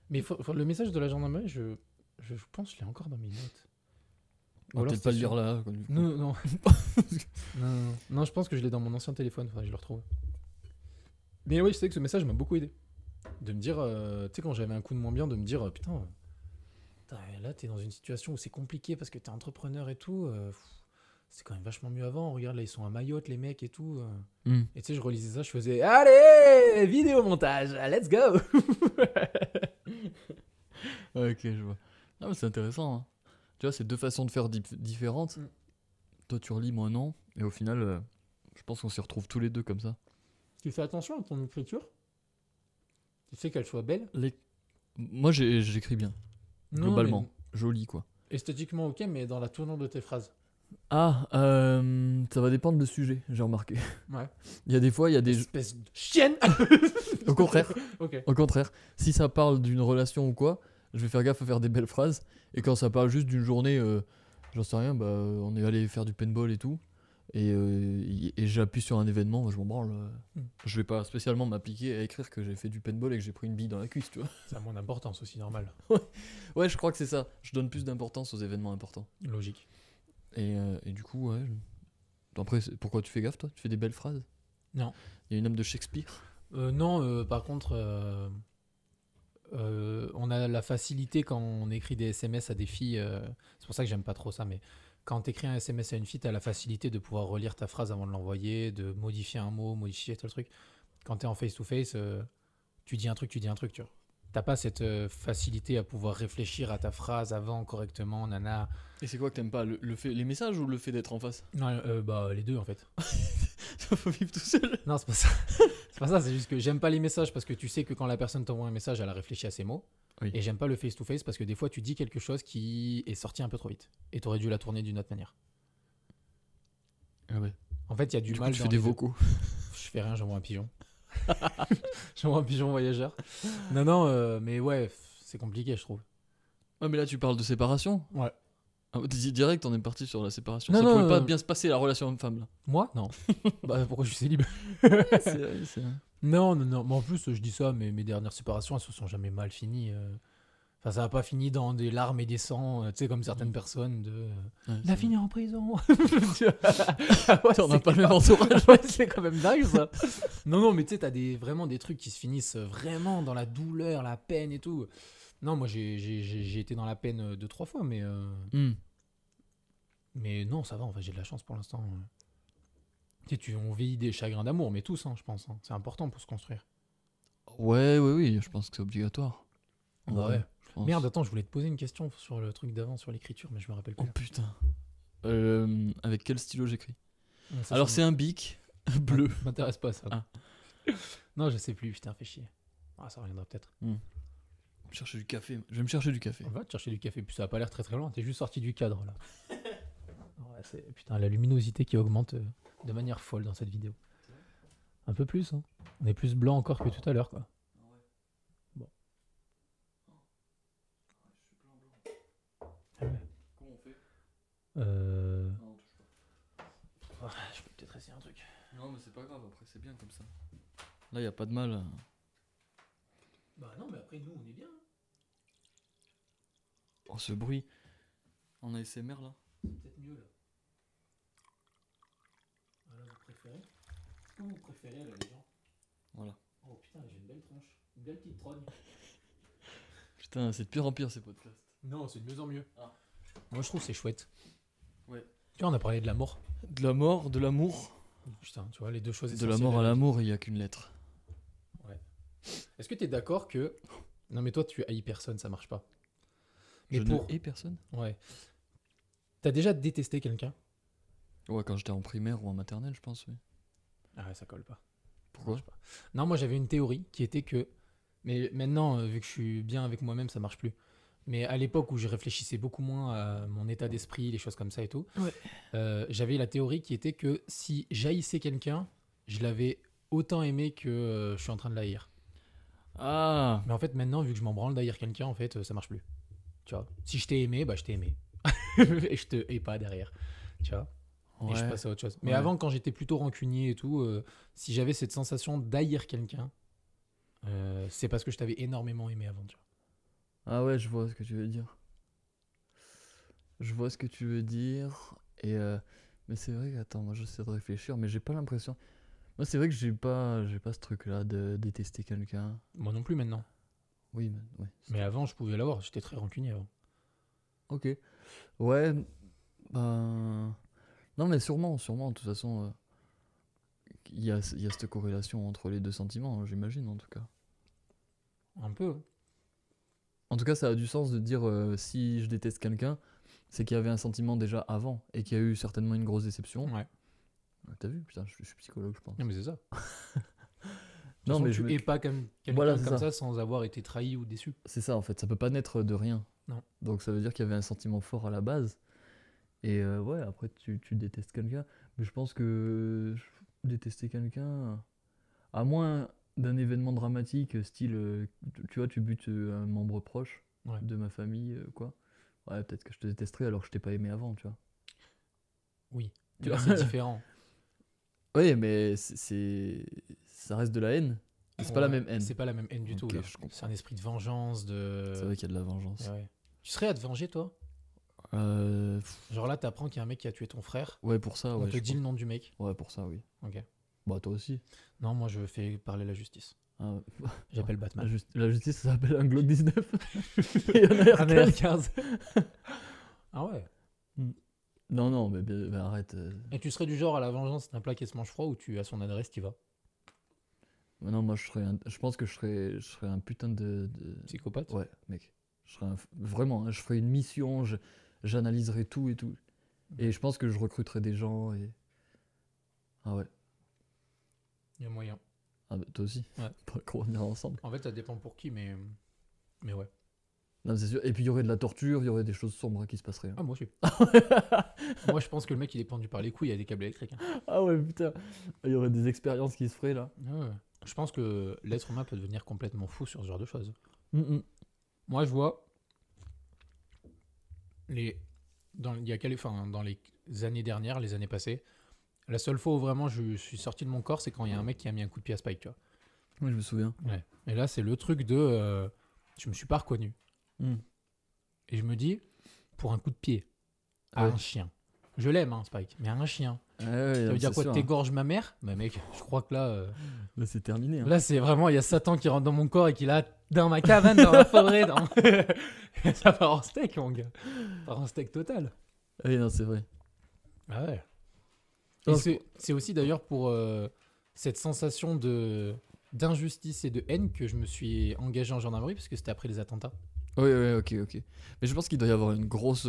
Mais le message de la gendarmerie, je pense que je l'ai encore dans mes notes.
On va peut-être pas le lire là. Quoi, du coup.
Non, non. Non, je pense que je l'ai dans mon ancien téléphone. Enfin, je le retrouve. Mais oui, je sais que ce message m'a beaucoup aidé. De me dire, tu sais, quand j'avais un coup de moins bien, de me dire, putain, là, t'es dans une situation où c'est compliqué parce que t'es entrepreneur et tout. C'est quand même vachement mieux avant. Regarde, là, ils sont à Mayotte, les mecs et tout. Et tu sais, je relisais ça, je faisais, allez, vidéo montage, let's go.
Ok, je vois. Ah, mais c'est intéressant. Hein. Tu vois, c'est deux façons de faire différentes. Toi, tu relis, moi non. Et au final, je pense qu'on s'y retrouve tous les deux comme ça.
Tu fais attention à ton écriture. Tu sais qu'elle soit belle.
Moi, j'écris bien.
Non,
Globalement.
mais
Joli, quoi.
esthétiquement, ok, mais dans la tournure de tes phrases.
Ah, ça va dépendre du sujet, j'ai remarqué.
Ouais.
Il y a des fois, il y a des...
Espèce de chienne.
Au contraire.
Ok.
Au contraire, si ça parle d'une relation ou quoi, je vais faire gaffe à faire des belles phrases. Et quand ça parle juste d'une journée, j'en sais rien, on est allé faire du paintball et tout. Et j'appuie sur un événement, je m'en branle. Je vais pas spécialement m'appliquer à écrire que j'ai fait du paintball et que j'ai pris une bille dans la cuisse, tu vois.
Ça a moins d'importance aussi, normal.
Ouais, je crois que c'est ça. Je donne plus d'importance aux événements importants.
Logique.
Et du coup, ouais. Après, pourquoi tu fais gaffe, toi? Tu fais des belles phrases?
Non.
Il y a une âme de Shakespeare?
Non, par contre, on a la facilité quand on écrit des SMS à des filles. C'est pour ça que j'aime pas trop ça, mais quand t'écris un SMS à une fille, t'as la facilité de pouvoir relire ta phrase avant de l'envoyer, de modifier un mot, modifier tel truc. Quand t'es en face-to-face, tu dis un truc, tu vois. T'as pas cette facilité à pouvoir réfléchir à ta phrase avant correctement, nana.
Et c'est quoi que t'aimes pas? Le fait, les messages ou le fait d'être en face?
Non, bah les deux en fait.
Faut vivre tout seul.
Non, c'est pas ça. C'est pas ça, c'est juste que j'aime pas les messages parce que tu sais que quand la personne t'envoie un message, elle a réfléchi à ses mots.
Oui.
Et j'aime pas le face-to-face parce que des fois, tu dis quelque chose qui est sorti un peu trop vite. Et t'aurais dû la tourner d'une autre manière.
Ah ouais.
En fait, il y a du
Du coup,
mal
tu
dans
fais des
les deux.
vocaux.
Je fais rien, j'envoie un pigeon. J'envoie un pigeon voyageur. Non, mais ouais, c'est compliqué, je trouve.
Ah, mais là, tu parles de séparation?
Ouais.
Ah, direct, on est parti sur la séparation.
Non,
Ça
non,
pouvait pas bien se passer la relation homme-femme là.
Moi Non. Bah, pourquoi je suis célib?
C'est-
Non. Mais en plus, je dis ça, mais mes dernières séparations, elles se sont jamais mal finies. Enfin, ça n'a pas fini dans des larmes et des sangs, tu sais, comme certaines personnes de.
Ouais,
Il a
c'est-
fini en prison.
On n'a pas le même entourage.
Ouais, c'est quand même dingue ça. Non, mais tu sais, t'as vraiment des trucs qui se finissent vraiment dans la douleur, la peine et tout. Non, moi j'ai été dans la peine 2-3 fois,
Hmm.
mais non, ça va, en fait, j'ai de la chance pour l'instant. Tu sais, on vit des chagrins d'amour, mais tous, hein, je pense. Hein. C'est important pour se construire.
Ouais, oui, je pense que c'est obligatoire. En
Ouais.
vrai, je pense.
Merde, attends, je voulais te poser une question sur le truc d'avant, sur l'écriture, mais je me rappelle
Oh
plus.
putain. Avec quel stylo j'écris?
Ça,
Alors,
ça
c'est un bic bleu.
m'intéresse pas ça.
Ah.
Non, je sais plus, putain, fais chier. Ah, ça reviendra peut-être.
Chercher du café. Je vais me chercher du café.
On va te chercher du café, puis ça a pas l'air très très loin, t'es juste sorti du cadre là. Ouais, putain, la luminosité qui augmente de manière folle dans cette vidéo. Un peu plus, hein. On est plus blanc encore que tout à l'heure, quoi. Bon. Ah ouais.
Comment on fait?
Je peux peut-être essayer un truc.
Non, mais c'est pas grave, après, c'est bien comme ça. Là, y a pas de mal.
Bah non, mais après, nous, on est bien.
Oh, ce bruit. En ASMR, là.
C'est peut-être mieux, là. Voilà, vous préférez? Est-ce que vous préférez, là, les gens?
Voilà.
Oh putain, j'ai une belle tronche. Une belle petite trogne.
Putain, c'est de pire en pire, ces podcasts.
Non, c'est de mieux en mieux.
Ah.
Moi, je trouve que c'est chouette.
Ouais.
Tu vois, on a parlé de la mort.
De la mort, de l'amour.
Putain, tu vois, les deux choses
De
essentielles.
la mort à
la vie.
l'amour, il y a qu'une lettre.
Est-ce que t'es d'accord que... Non, mais toi, tu haïs personne, ça marche pas. Mais
Je
pour...
ne hais personne.
Ouais. T'as déjà détesté quelqu'un?
Ouais, quand j'étais en primaire ou en maternelle, je pense, oui.
Ah ouais, ça colle pas.
Pourquoi?
Ça marche pas. Non, moi, j'avais une théorie qui était que... Mais maintenant, vu que je suis bien avec moi-même, ça marche plus. Mais à l'époque où je réfléchissais beaucoup moins à mon état d'esprit, les choses comme ça et tout, j'avais la théorie qui était que si j'haïssais quelqu'un, je l'avais autant aimé que je suis en train de l'haïr.
Ah.
Mais en fait, maintenant, vu que je m'en branle d'haïr quelqu'un, en fait, ça marche plus. Tu vois, si je t'ai aimé, bah je t'ai aimé. Et je te hais pas derrière. Tu vois, et je
Ouais.
passe à autre chose. Mais
Ouais.
avant, quand j'étais plutôt rancunier et tout, si j'avais cette sensation d'haïr quelqu'un, c'est parce que je t'avais énormément aimé avant. Tu vois.
Ah ouais, je vois ce que tu veux dire. Je vois ce que tu veux dire. Et mais c'est vrai que, attends, moi j'essaie de réfléchir, mais j'ai pas l'impression. Moi, c'est vrai que j'ai pas ce truc-là de détester quelqu'un.
Moi non plus maintenant.
Oui, ouais.
Mais avant, je pouvais l'avoir. J'étais très rancunier avant.
Ok. Ouais. Ben. Non, mais sûrement, de toute façon, il y a cette corrélation entre les deux sentiments, hein, j'imagine, en tout cas.
Un peu.
En tout cas, ça a du sens de dire si je déteste quelqu'un, c'est qu'il y avait un sentiment déjà avant et qu'il y a eu certainement une grosse déception.
Ouais.
T'as vu? Putain, je suis psychologue, je pense.
Non, mais c'est ça.
Non, mais
tu
je me-
hais pas quelqu'un
Voilà, c'est
comme
ça.
ça sans avoir été trahi ou déçu.
C'est ça, en fait, ça peut pas naître de rien.
Non.
Donc ça veut dire qu'il y avait un sentiment fort à la base. Et ouais, après tu détestes quelqu'un. Mais je pense que détester quelqu'un, à moins d'un événement dramatique, style, tu vois, tu butes un membre proche
Ouais.
de ma famille, quoi. Ouais, peut-être que je te détesterais alors que je t'ai pas aimé avant, tu vois.
Oui.
Tu
Là,
vois.
c'est différent.
Oui, mais ça reste de la haine. Mais c'est pas la
Ouais,
même haine.
C'est pas la même haine du
Ok,
tout. Là.
je comprends.
C'est un esprit de vengeance.
C'est vrai qu'il y a de la vengeance.
Ouais. Tu serais à te venger, toi?
Pff,
Genre là, t'apprends qu'il y a un mec qui a tué ton frère.
ouais, pour ça,
On
ouais.
te dit le nom du mec.
Ouais, pour ça, oui.
Ok.
Bah, toi aussi.
Non, moi, je fais parler la justice.
Ah, ouais.
J'appelle
La,
Batman.
la justice, ça s'appelle un Glock 19. Et un AR-15.
Un AR-15. Ah ouais.
Non, mais arrête.
Et tu serais du genre à la vengeance d'un plat qui se mange froid ou tu as son adresse, t'y vas?
Non, moi, je pense que je serais un putain de...
Psychopathe?
Ouais, mec. Vraiment, hein, je ferais une mission, j'analyserais tout et tout. Et je pense que je recruterais des gens et... Ah ouais.
Il y a moyen.
Ah bah, toi aussi.
Ouais.
On pourrait revenir ensemble.
En fait, ça dépend pour qui, mais ouais.
Non, c'est sûr. Et puis il y aurait de la torture, il y aurait des choses sombres qui se passeraient. hein.
Ah, moi aussi. Moi, je pense que le mec, il est pendu par les couilles, il y a des câbles électriques. Hein.
Ah ouais, putain. Il y aurait des expériences qui se feraient là.
Ah ouais. Je pense que l'être humain peut devenir complètement fou sur ce genre de choses.
Mm.
Moi, je vois dans les années dernières, les années passées, la seule fois où vraiment je suis sorti de mon corps, c'est quand il y a un mec qui a mis un coup de pied à Spike, tu vois.
Oui, je me souviens.
Ouais. Et là, c'est le truc de je me suis pas reconnu.
Mm.
Et je me dis, pour un coup de pied à
Ouais.
un chien, je l'aime, hein, Spike, mais à un chien,
Ah ouais,
ça
non,
veut dire
c'est
quoi?
sûr, hein.
T'égorges ma mère? Bah mec, je crois que
Là, c'est terminé. hein.
là c'est vraiment, il y a Satan qui rentre dans mon corps et qui l'a dans ma cabane, dans ma forêt. Ça part en steak, mon gars. Ça part en steak total.
Ah oui, non, c'est vrai.
Ah ouais.
Non,
Et c'est aussi d'ailleurs pour cette sensation d'injustice et de haine que je me suis engagé en gendarmerie parce que c'était après les attentats.
Oui, ok. Mais je pense qu'il doit y avoir une grosse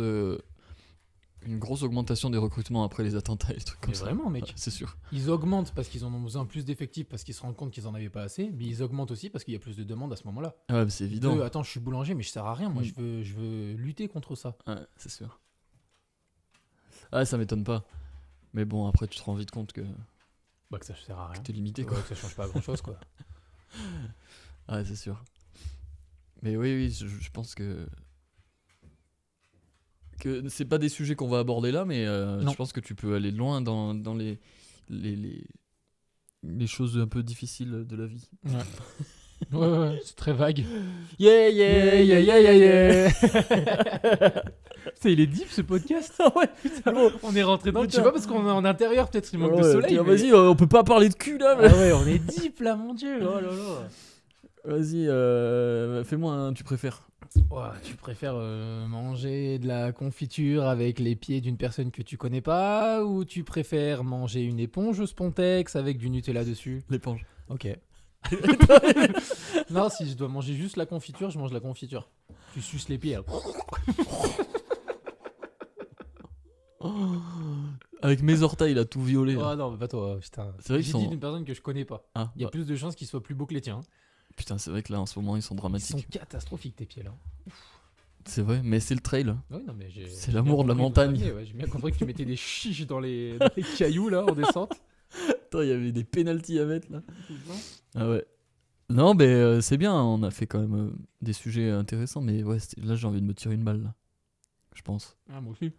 augmentation des recrutements après les attentats et les trucs comme
Mais
ça.
vraiment, mec.
Ouais, c'est sûr.
Ils augmentent parce qu'ils en ont besoin plus d'effectifs parce qu'ils se rendent compte qu'ils en avaient pas assez, mais ils augmentent aussi parce qu'il y a plus de demandes à ce moment-là.
Ah ouais, mais c'est évident.
Attends, je suis boulanger, mais je sers à rien. Moi,
Mm.
je veux lutter contre ça.
Ouais, c'est sûr. Ah, ça m'étonne pas. Mais bon, après, tu te rends vite compte que
Bah que ça sert à rien.
t'es limité,
Ouais,
quoi.
que ça change pas grand chose, quoi.
Ah, ouais, c'est sûr. Mais oui, je pense que c'est pas des sujets qu'on va aborder là, mais
Non.
je pense que tu peux aller loin dans les les choses un peu difficiles de la vie.
Ouais, c'est très vague.
Yeah, yeah, yeah, yeah, yeah, yeah.
Putain, il est deep ce podcast.
Ouais,
Putain, on est rentré dans le... Je sais
Putain.
pas parce qu'on est en intérieur, peut-être il manque de
Ouais,
soleil.
tiens,
mais-
Vas-y, on peut pas parler de cul là. mais-
Ah ouais, on est deep là, mon dieu. Oh là là.
Vas-y, fais-moi un tu préfères.
Ouais, tu préfères manger de la confiture avec les pieds d'une personne que tu connais pas, ou tu préfères manger une éponge Spontex avec du Nutella dessus?
L'éponge.
Ok. Non, si je dois manger juste la confiture, je mange la confiture. Tu suces les pieds. Là.
Avec mes orteils, il a tout violé.
Oh non, mais pas toi, putain.
C'est vrai qu'ils
J'ai dit
sont-
d'une personne que je connais pas.
Ah,
Il y a
bah,
plus de chances qu'ils soient plus beaux que les tiens.
putain, c'est vrai que là en ce moment ils sont
Ils sont
dramatiques.
catastrophiques tes pieds là.
C'est vrai, mais c'est le trail.
Oui, non, mais
C'est l'amour de la
bien
montagne.
compris, ouais, j'ai bien compris que tu mettais des chiches dans les cailloux là en descente.
Attends, il y avait des pénaltys à mettre là. Ah ouais. Non, mais c'est bien, on a fait quand même des sujets intéressants, mais ouais, là j'ai envie de me tirer une balle là. Je pense.
Ah, moi aussi.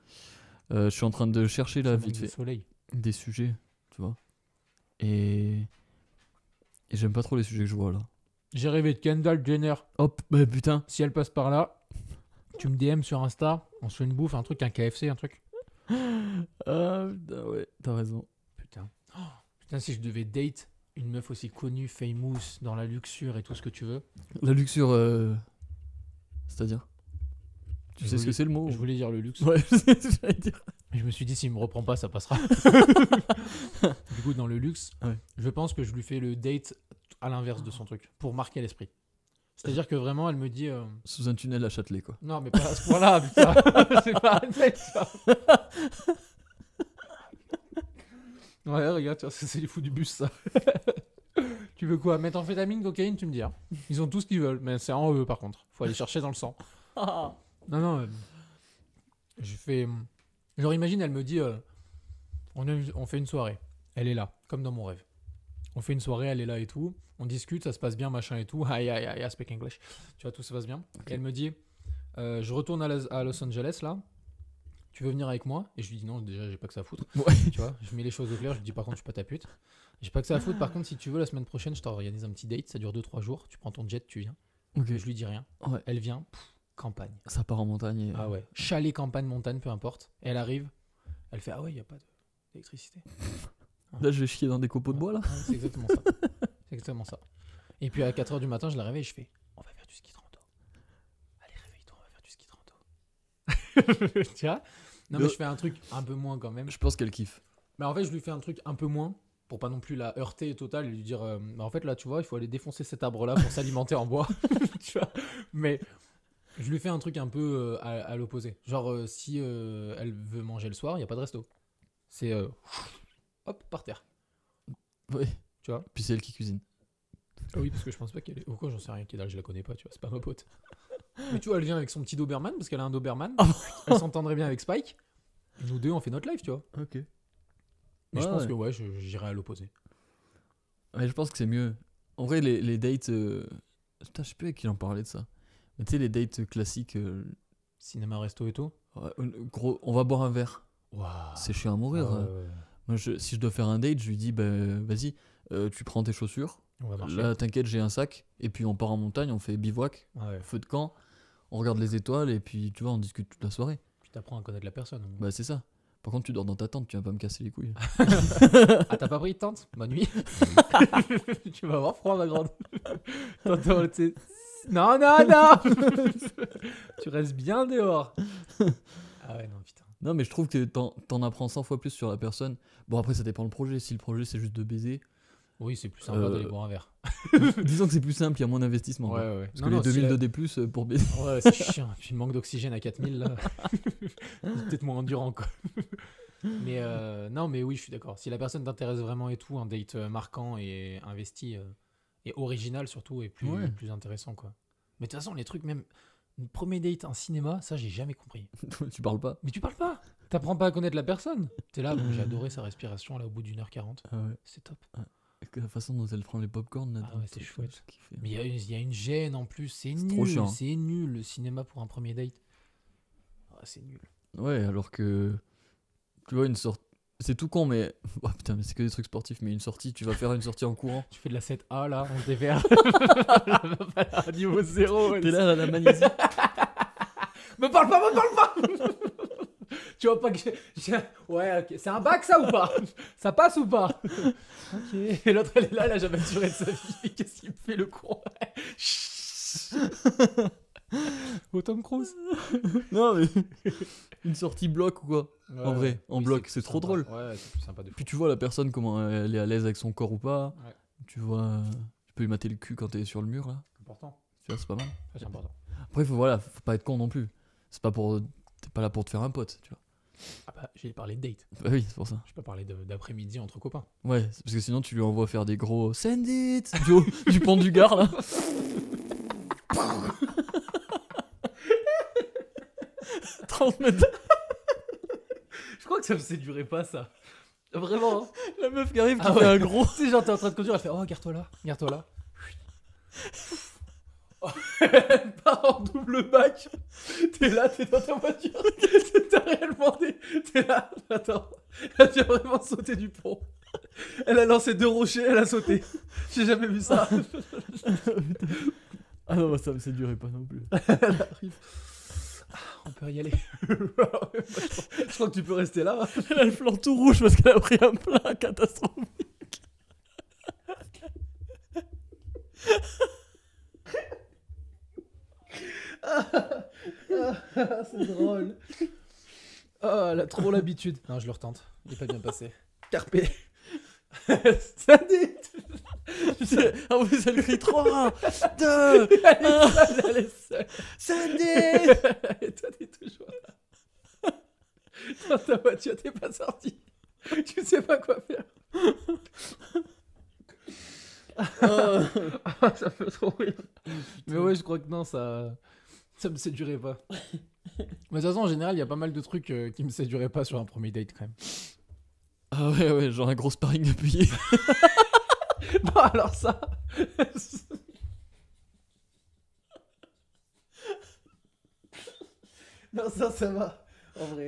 Je suis en train de chercher là
Ça
vite
manque de
fait
soleil.
des sujets, tu vois. Et j'aime pas trop les sujets que je vois là.
J'ai rêvé de Kendall Jenner.
Hop, bah putain.
Si elle passe par là, tu me DM sur Insta, on se fait une bouffe, un truc, un KFC, un truc.
Ah putain, ouais, t'as raison.
Putain. Oh, putain, si je devais date une meuf aussi connue, famous, dans la luxure et tout ce que tu veux.
La luxure, c'est-à-dire tu
Je
sais ce
voulais-
que c'est le mot
Je voulais dire le luxe.
Ouais, je sais ce que j'allais dire.
Mais je me suis dit, s'il me reprend pas, ça passera. Du coup, dans le luxe,
Ouais.
je pense que je lui fais le date à l'inverse de son truc, pour marquer l'esprit. C'est-à-dire que vraiment, elle me dit...
Sous un tunnel à Châtelet, quoi.
Non, mais pas à ce point-là, putain. C'est pas un date, ça. Ouais, regarde, tu vois, c'est les fous du bus, ça. Tu veux quoi? Méthamphétamine, cocaïne, tu me dis. Hein. Ils ont tout ce qu'ils veulent, mais c'est en eux, par contre. Faut aller chercher dans le sang. Non, je fais... Genre, imagine, elle me dit, on fait une soirée. Elle est là, comme dans mon rêve. On fait une soirée, elle est là et tout. On discute, ça se passe bien, machin et tout. Aïe, aïe, aïe, I speak English. Tu vois, tout se passe bien.
Ok.
Et elle me dit, je retourne à Los Angeles, là. Tu veux venir avec moi? Et je lui dis non, déjà, j'ai pas que ça à foutre.
Ouais.
Tu vois, je mets les choses au clair. Je lui dis, par contre, je suis pas ta pute. J'ai pas que ça à foutre. Par contre, si tu veux, la semaine prochaine, je t'organise un petit date. Ça dure 2-3 jours. Tu prends ton jet, tu viens.
Ok.
Je lui dis rien.
Ouais.
Elle vient, campagne.
Ça part en montagne. Et...
Ah ouais. Chalet, campagne, montagne, peu importe. Et elle arrive. Elle fait, ah ouais, il n'y a pas d'électricité.
Là, je vais chier dans des copeaux de bois, là.
Ouais, c'est exactement ça. C'est exactement ça. Et puis à 4h du matin, je la réveille et je fais, on va faire du ski de rando. Allez, réveille-toi, on va faire du ski de rando. Tu vois? Non, mais je fais un truc un peu moins quand même.
Je pense qu'elle kiffe.
Mais en fait, je lui fais un truc un peu moins pour pas non plus la heurter totale et lui dire, en fait, là, tu vois, il faut aller défoncer cet arbre-là pour s'alimenter en bois. Tu vois? Mais je lui fais un truc un peu à l'opposé. Genre, si elle veut manger le soir, il n'y a pas de resto. C'est hop, par terre.
Ouais.
Tu vois?
Puis c'est elle qui cuisine.
Ah oui, parce que je pense pas qu'elle est. Ou quoi, j'en sais rien, Kedal, je la connais pas, tu vois, c'est pas ma pote. Mais tu vois, elle vient avec son petit Doberman, parce qu'elle a un Doberman. Elle s'entendrait bien avec Spike. Et nous deux, on fait notre life, tu vois.
Ok.
Mais je
Ouais,
pense
ouais.
que ouais, j'irai à l'opposé.
Ouais, je pense que c'est mieux. En vrai, les dates. Putain, je sais plus avec qui j'en parlais de ça. Mais tu sais, les dates classiques.
Cinéma, resto et tout.
Ouais, gros, on va boire un verre.
Waouh.
C'est chiant à mourir. Moi, si je dois faire un date, je lui dis, bah, vas-y, tu prends tes chaussures.
On va marcher.
Là, t'inquiète, j'ai un sac. Et puis on part en montagne, on fait bivouac,
Ouais.
feu de camp, on regarde les étoiles et puis tu vois, on discute toute la soirée.
Puis t'apprends à connaître la personne.
Bah, c'est ça. Par contre, tu dors dans ta tente, tu vas pas me casser les couilles.
Ah, t'as pas pris de tente? Bonne nuit. Tu vas avoir froid, ma grande. T'entends, tu sais. Non, non, non. Tu restes bien dehors. Ah ouais, non, putain.
Non, mais je trouve que t'en apprends 100 fois plus sur la personne. Bon, après, ça dépend le projet. Si le projet, c'est juste de baiser,
Oui, c'est plus sympa d'aller boire un verre.
disons que c'est plus simple, il y a moins d'investissement. quoi.
Ouais.
Parce que les 2000 de D+, pour baiser.
Ouais, c'est chiant. Puis le manque d'oxygène à 4000, là. C'est peut-être moins endurant, quoi. Mais non, mais oui, je suis d'accord. Si la personne t'intéresse vraiment et tout, un date marquant et investi et original surtout est
Ouais.
plus intéressant, quoi. Mais de toute façon, les trucs, même le premier date, un cinéma, ça, j'ai jamais compris.
Tu parles pas.
Mais tu parles pas. T'apprends pas à connaître la personne. T'es là, bon, j'ai adoré sa respiration, là, au bout d'1h40.
Ah ouais.
C'est top.
La façon dont elle prend les popcorn là.
Ah
dans
ouais,
le
c'est
truc,
chouette.
j'ai kiffé.
Mais il y a une gêne en plus, c'est
C'est trop
nul.
chiant.
C'est nul, le cinéma pour un premier date. Ah, c'est nul.
Ouais, alors que tu vois, une sorte. C'est tout con, mais. Oh, putain, mais c'est que des trucs sportifs. Mais une sortie, tu vas faire une sortie en courant.
Tu fais de la 7A là, en DVR. Niveau 0.
T'es là, la magnésie.
Me parle pas Tu vois pas que Ouais, ok. C'est un bac ça ou pas? Ça passe ou pas? Ok. Et l'autre elle est là, elle a jamais duré de sa vie. Qu'est-ce qu'il me fait le con? Au Tom Cruise.
Non, mais. Une sortie bloc ou quoi.
Ouais,
En vrai, en
oui,
bloc,
plus
c'est trop
sympa.
drôle.
Ouais, c'est plus sympa de fou.
Puis tu vois la personne, comment elle est à l'aise avec son corps ou pas.
Ouais.
Tu vois. Tu peux lui mater le cul quand t'es sur le mur là.
Important.
Tu vois, c'est pas mal.
Ça, c'est important.
Après, faut pas être con non plus. C'est pas pour. T'es pas là pour te faire un pote, tu vois.
Ah bah, j'ai parlé de date.
Bah oui, c'est pour ça.
Je peux parler d'après-midi entre copains.
Ouais, c'est parce que sinon tu lui envoies faire des gros send it du pont du Gard là. 30 mètres.
Je crois que ça me séduirait pas ça. Vraiment. Hein.
La meuf qui arrive qui
Ah
fait
ouais.
un gros.
Tu sais, genre t'es en train de conduire, elle fait oh, garde-toi là, garde-toi là. Elle part en double bac. T'es là, t'es dans ta voiture. T'as réellement des. T'es là, attends. Elle vient vraiment sauter du pont. Elle a lancé 2 rochers, elle a sauté. J'ai jamais vu ça.
Ah non, bah, ça me séduirait pas non plus.
Elle arrive. Ah, on peut y aller. Je crois que tu peux rester là.
Elle a le flanc tout rouge parce qu'elle a pris un plat catastrophique.
C'est drôle. Oh, elle a trop l'habitude. Non, je le retente. Il est pas bien passé. Carpe. Ça dit.
En plus, elle crie 3, 2,
Elle est seule.
Sandy.
Et toi, t'es toujours là. Dans ta voiture, t'es pas sorti. Tu sais pas quoi faire. Ça fait trop rire. Mais ouais, je crois que non, ça me séduirait pas. Mais de toute façon, en général, il y a pas mal de trucs qui me séduiraient pas sur un premier date quand même.
Ah ouais, genre un gros sparring appuyé.
Non, alors ça. Non, ça va. En vrai.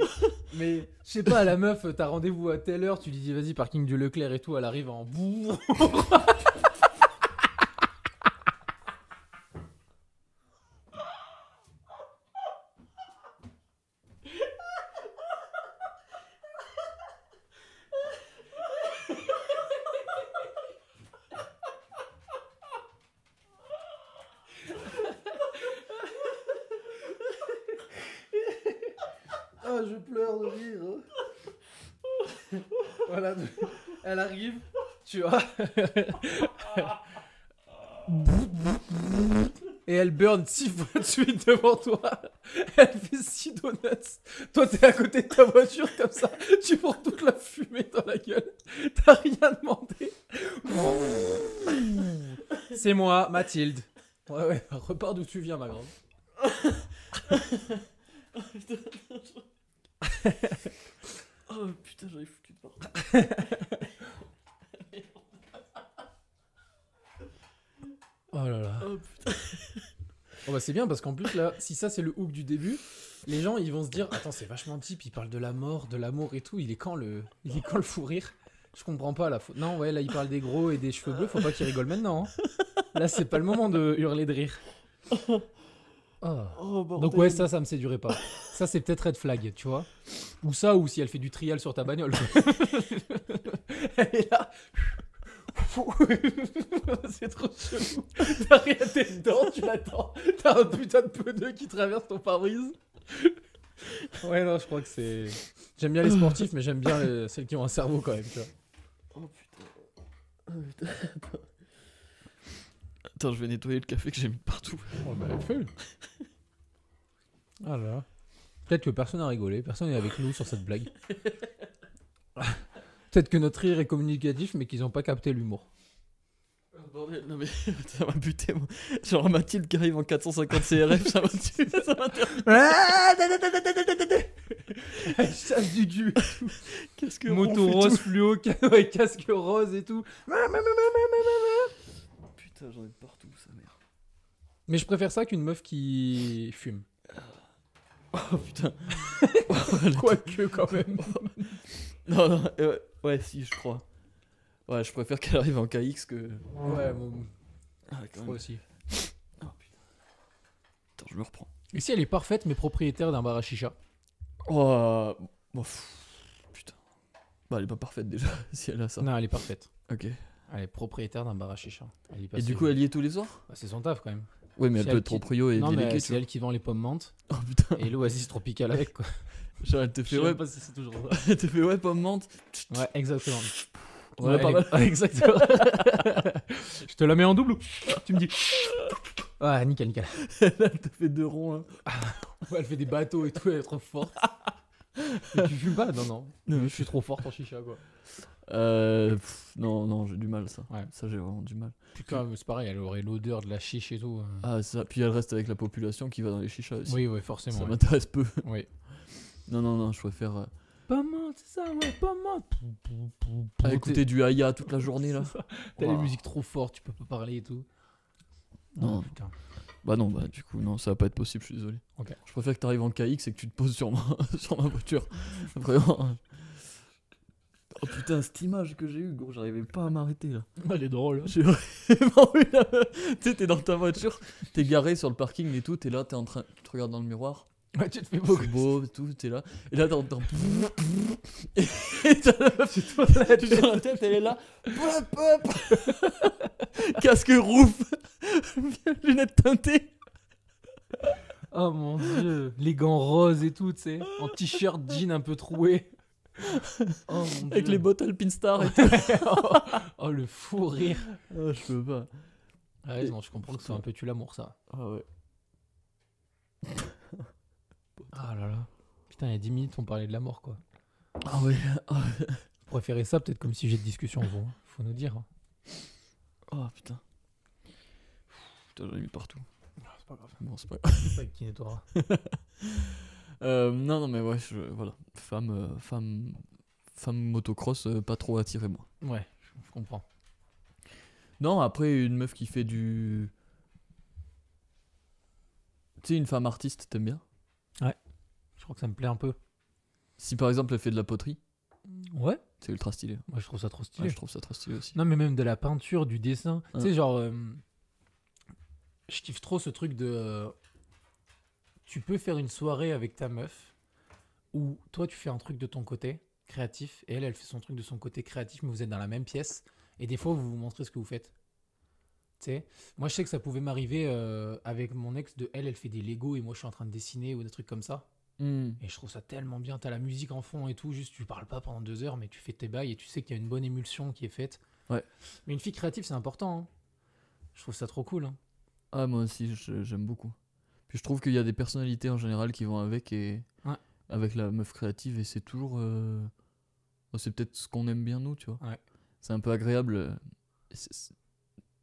Mais je sais pas, la meuf, t'as rendez-vous à telle heure, tu lui dis vas-y, parking du Leclerc et tout, elle arrive en bourre. Ah, je pleure de rire. Voilà, elle arrive, tu vois. Et elle burn 6 fois de suite devant toi. Elle fait 6 donuts. Toi, t'es à côté de ta voiture comme ça. Tu prends toute la fumée dans la gueule. T'as rien demandé. C'est moi, Mathilde. Ouais, repars d'où tu viens, ma grande.
Oh putain, j'avais foutu de partout.
Oh là là.
Oh putain.
Oh bah c'est bien parce qu'en plus là, si ça c'est le hook du début, les gens ils vont se dire attends c'est vachement deep, il parle de la mort, de l'amour et tout, il est quand le fou rire? Je comprends pas là. Non ouais là il parle des gros et des cheveux bleus, faut pas qu'il rigole maintenant. Hein. Là c'est pas le moment de hurler de rire. Oh.
Oh,
Donc ouais ça me séduirait pas. Ça c'est peut-être red flag, tu vois. Ou ça ou si elle fait du trial sur ta bagnole. Elle est là. C'est trop chelou. T'as rien dedans, tu l'attends. T'as un putain de pneu qui traverse ton pare-brise. Ouais, non, je crois que c'est. J'aime bien les sportifs, mais j'aime bien celles qui ont un cerveau quand même, tu vois.
Oh putain. Oh putain. Attends, je vais nettoyer le café que j'ai mis partout.
Oh bah, fais-le. Ah là. Peut-être que personne n'a rigolé, personne n'est avec nous sur cette blague. Peut-être que notre rire est communicatif, mais qu'ils n'ont pas capté l'humour.
Oh, bordel, non mais ça m'a buté moi. Genre Mathilde qui arrive en 450 CRF, ça m'a tué, ça m'a terminé.
Elle chasse du cul.
Qu'est-ce que
Moto rose fluo, ouais, casque rose et tout.
Putain, j'en ai de partout, sa mère.
Mais je préfère ça qu'une meuf qui fume.
Oh putain.
Quoique quand même.
Non, non, ouais, si, je crois. Ouais, je préfère qu'elle arrive en KX que.
Ouais, bon,
Ah,
je
quand
crois
même.
aussi.
Ah, putain. Attends, je me reprends.
Et si elle est parfaite, mais propriétaire d'un bar à chicha?
Oh, bon, putain. Bah, elle est pas parfaite déjà, si elle a ça.
Non, elle est parfaite.
Ok.
Elle est propriétaire d'un bar à chicha. Elle y
Et
passe
du
ses
coup,
jours.
elle y est tous les soirs?
Bah, c'est son taf quand même.
Oui, mais elle
C'est
peut
elle
être
qui-
proprio et
Non, mais
déléguée, tu
c'est
vois.
elle qui vend les pommes menthes
Oh putain.
et l'oasis tropicale avec quoi.
Genre, elle te
Je
fait
sais
ouais.
même pas si c'est toujours ça.
Elle te fait ouais, pomme menthe.
Ouais, exactement.
Ouais, pas
elle
mal.
est- exactement. Je te la mets en double ou tu me dis. Ouais, nickel, nickel.
Elle te fait 2 ronds, hein.
Ouais, elle fait des bateaux et tout, elle est trop forte. Mais tu fumes pas? Non, non.
Non,
Je suis trop forte en chicha quoi.
Non, non, j'ai du mal, ça.
Ouais.
Ça, j'ai vraiment du mal.
Putain, mais c'est pareil, elle aurait l'odeur de la chiche et tout.
Ah, ça. Puis elle reste avec la population qui va dans les chichas aussi.
Oui, ouais, forcément.
Ça
Ouais.
m'intéresse peu.
Oui.
Non, non, non, je préfère
Pomme menthe, c'est ça, ouais, pomme menthe.
écouter du Aya toute la journée, là.
C'est ça. T'as les
Waouh.
musiques trop fortes, tu peux pas parler et tout.
Non.
Oh, putain.
Bah non, bah du coup, non, ça va pas être possible, je suis désolé.
Ok.
Je préfère que t'arrives en KX et que tu te poses sur sur ma voiture. Vraiment. Oh putain, cette image que j'ai eue, gros, j'arrivais pas à m'arrêter là.
Elle est drôle.
J'ai vraiment eu la... Tu sais, t'es dans ta voiture, t'es garé sur le parking et tout, t'es là, t'es en train... Tu te regardes dans le miroir,
Ouais, tu te fais
c'est
beaucoup.
beau et tout, t'es là. Et là, t'entends... Et t'as la meuf
C'est toi la
tu dans la tête, elle est là. Pop, pop. Casque rouf. Lunettes teintées.
Oh mon dieu. Les gants roses et tout, tu sais. En t-shirt jean un peu troué. Oh mon
Avec
dieu.
les bottes Alpinstar et tout.
Oh, le fou rire.
Ah, je peux pas.
Ouais, non, je comprends que c'est un peu tue l'amour ça.
Ah ouais.
Ah là là. Putain, il y a 10 minutes, on parlait de la mort quoi.
Ah ouais. Ah,
Vous préférez ça peut-être comme sujet de discussion, vous. Hein. Faut nous dire. Hein.
oh, putain. Putain, j'en ai mis partout.
Ah, c'est pas grave.
Bon, c'est pas
C'est pas qui nettoiera.
non, non, mais ouais, voilà. Femme motocross, pas trop attiré, moi.
Ouais, je comprends.
Non, après, une meuf qui fait du... Tu sais, une femme artiste, t'aimes bien?
Je crois que ça me plaît un peu.
Si par exemple, elle fait de la poterie,
Ouais.
c'est ultra stylé.
Moi, je trouve ça trop
Ouais,
stylé.
je trouve ça très stylé aussi.
Non, mais même de la peinture, du dessin.
Ouais.
Tu sais, genre. Je kiffe trop ce truc de. Tu peux faire une soirée avec ta meuf où toi, tu fais un truc de ton côté créatif et elle fait son truc de son côté créatif, mais vous êtes dans la même pièce et des fois, vous vous montrez ce que vous faites. Tu sais, moi, je sais que ça pouvait m'arriver avec mon ex de elle fait des Lego et moi, je suis en train de dessiner ou des trucs comme ça.
Hmm.
Et je trouve ça tellement bien. T'as la musique en fond et tout, juste tu parles pas pendant 2 heures, mais tu fais tes bails et tu sais qu'il y a une bonne émulsion qui est faite.
Ouais.
Mais une fille créative, c'est important. Hein. Je trouve ça trop cool. Hein.
Ah, moi aussi, j'aime beaucoup. Puis je trouve qu'il y a des personnalités en général qui vont avec et
Ouais.
avec la meuf créative et c'est toujours... c'est peut-être ce qu'on aime bien nous, tu vois.
Ouais.
C'est un peu agréable.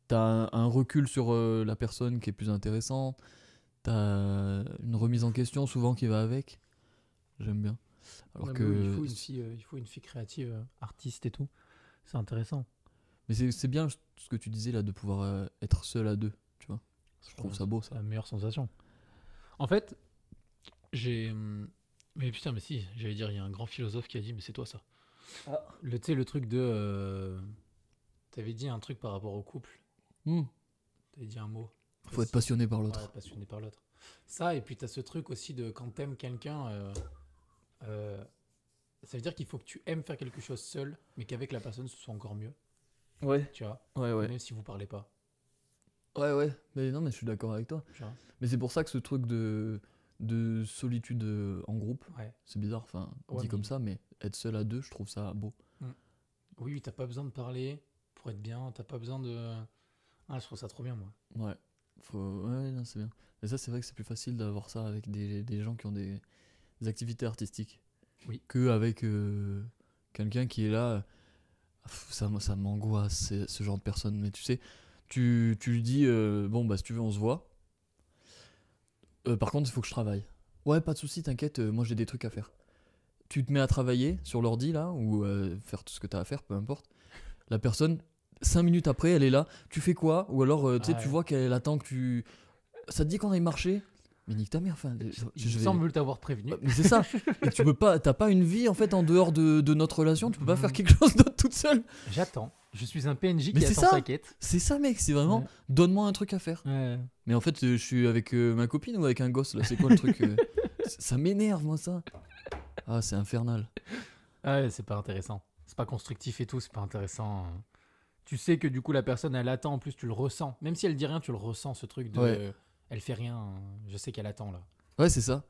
T'as un recul sur la personne qui est plus intéressant. T'as une remise en question souvent qui va avec. J'aime bien. Alors
Ouais, mais
que...
oui, il faut une fille créative, artiste et tout. C'est intéressant.
Mais c'est bien ce que tu disais là, de pouvoir être seul à deux, tu vois. Je trouve ça beau,
C'est
ça.
la meilleure sensation. En fait, j'ai. Mais putain, mais si, j'allais dire, il y a un grand philosophe qui a dit, mais c'est toi ça.
Ah.
Tu sais, le truc de. T'avais dit un truc par rapport au couple. T'avais dit un mot.
Faut être passionné par l'autre.
Ouais, passionné par l'autre. Ça, et puis t'as ce truc aussi de quand t'aimes quelqu'un, ça veut dire qu'il faut que tu aimes faire quelque chose seul, mais qu'avec la personne ce soit encore mieux,
Ouais.
tu vois,
Ouais.
même si vous parlez pas,
Ouais. Mais non, mais je suis d'accord avec toi.
tu vois.
Mais c'est pour ça que ce truc de solitude en groupe,
Ouais.
c'est bizarre, enfin,
Ouais,
dit
mais-
comme ça, mais être seul à deux, je trouve ça beau.
Oui, t'as pas besoin de parler pour être bien, t'as pas besoin de... Ah, je trouve ça trop bien, moi.
Ouais. Ouais, non, c'est bien. Et ça, c'est vrai que c'est plus facile d'avoir ça avec des gens qui ont des activités artistiques.
Oui.
Que avec quelqu'un qui est là. Ça m'angoisse, ce genre de personne. Mais tu sais, tu lui dis, bon, bah, si tu veux, on se voit. Par contre, il faut que je travaille. Ouais, pas de souci, t'inquiète, moi j'ai des trucs à faire. Tu te mets à travailler sur l'ordi, là, ou faire tout ce que t'as à faire, peu importe. La personne, 5 minutes après, elle est là. Tu fais quoi? Ou alors, tu sais,
Ah
tu
ouais.
vois qu'elle attend que tu... Ça te dit qu'on aille marcher? Mais nique ta mère, enfin.
Il semble t'avoir prévenu.
Mais c'est ça. Et tu peux pas, t'as pas une vie en fait en dehors de notre relation. Tu peux pas faire quelque chose d'autre toute seule.
J'attends. Je suis un PNJ
Mais
qui
c'est
attend
ça.
sa quête.
C'est ça, mec. C'est vraiment.
Ouais.
Donne-moi un truc à faire.
Ouais.
Mais en fait, je suis avec ma copine ou avec un gosse là. C'est quoi le truc ça m'énerve moi ça. Ah, c'est infernal.
Ah ouais, c'est pas intéressant. C'est pas constructif et tout, c'est pas intéressant. Tu sais que du coup la personne elle attend, en plus tu le ressens. Même si elle dit rien, tu le ressens ce truc de
Ouais.
elle fait rien, je sais qu'elle attend là.
Ouais, c'est ça.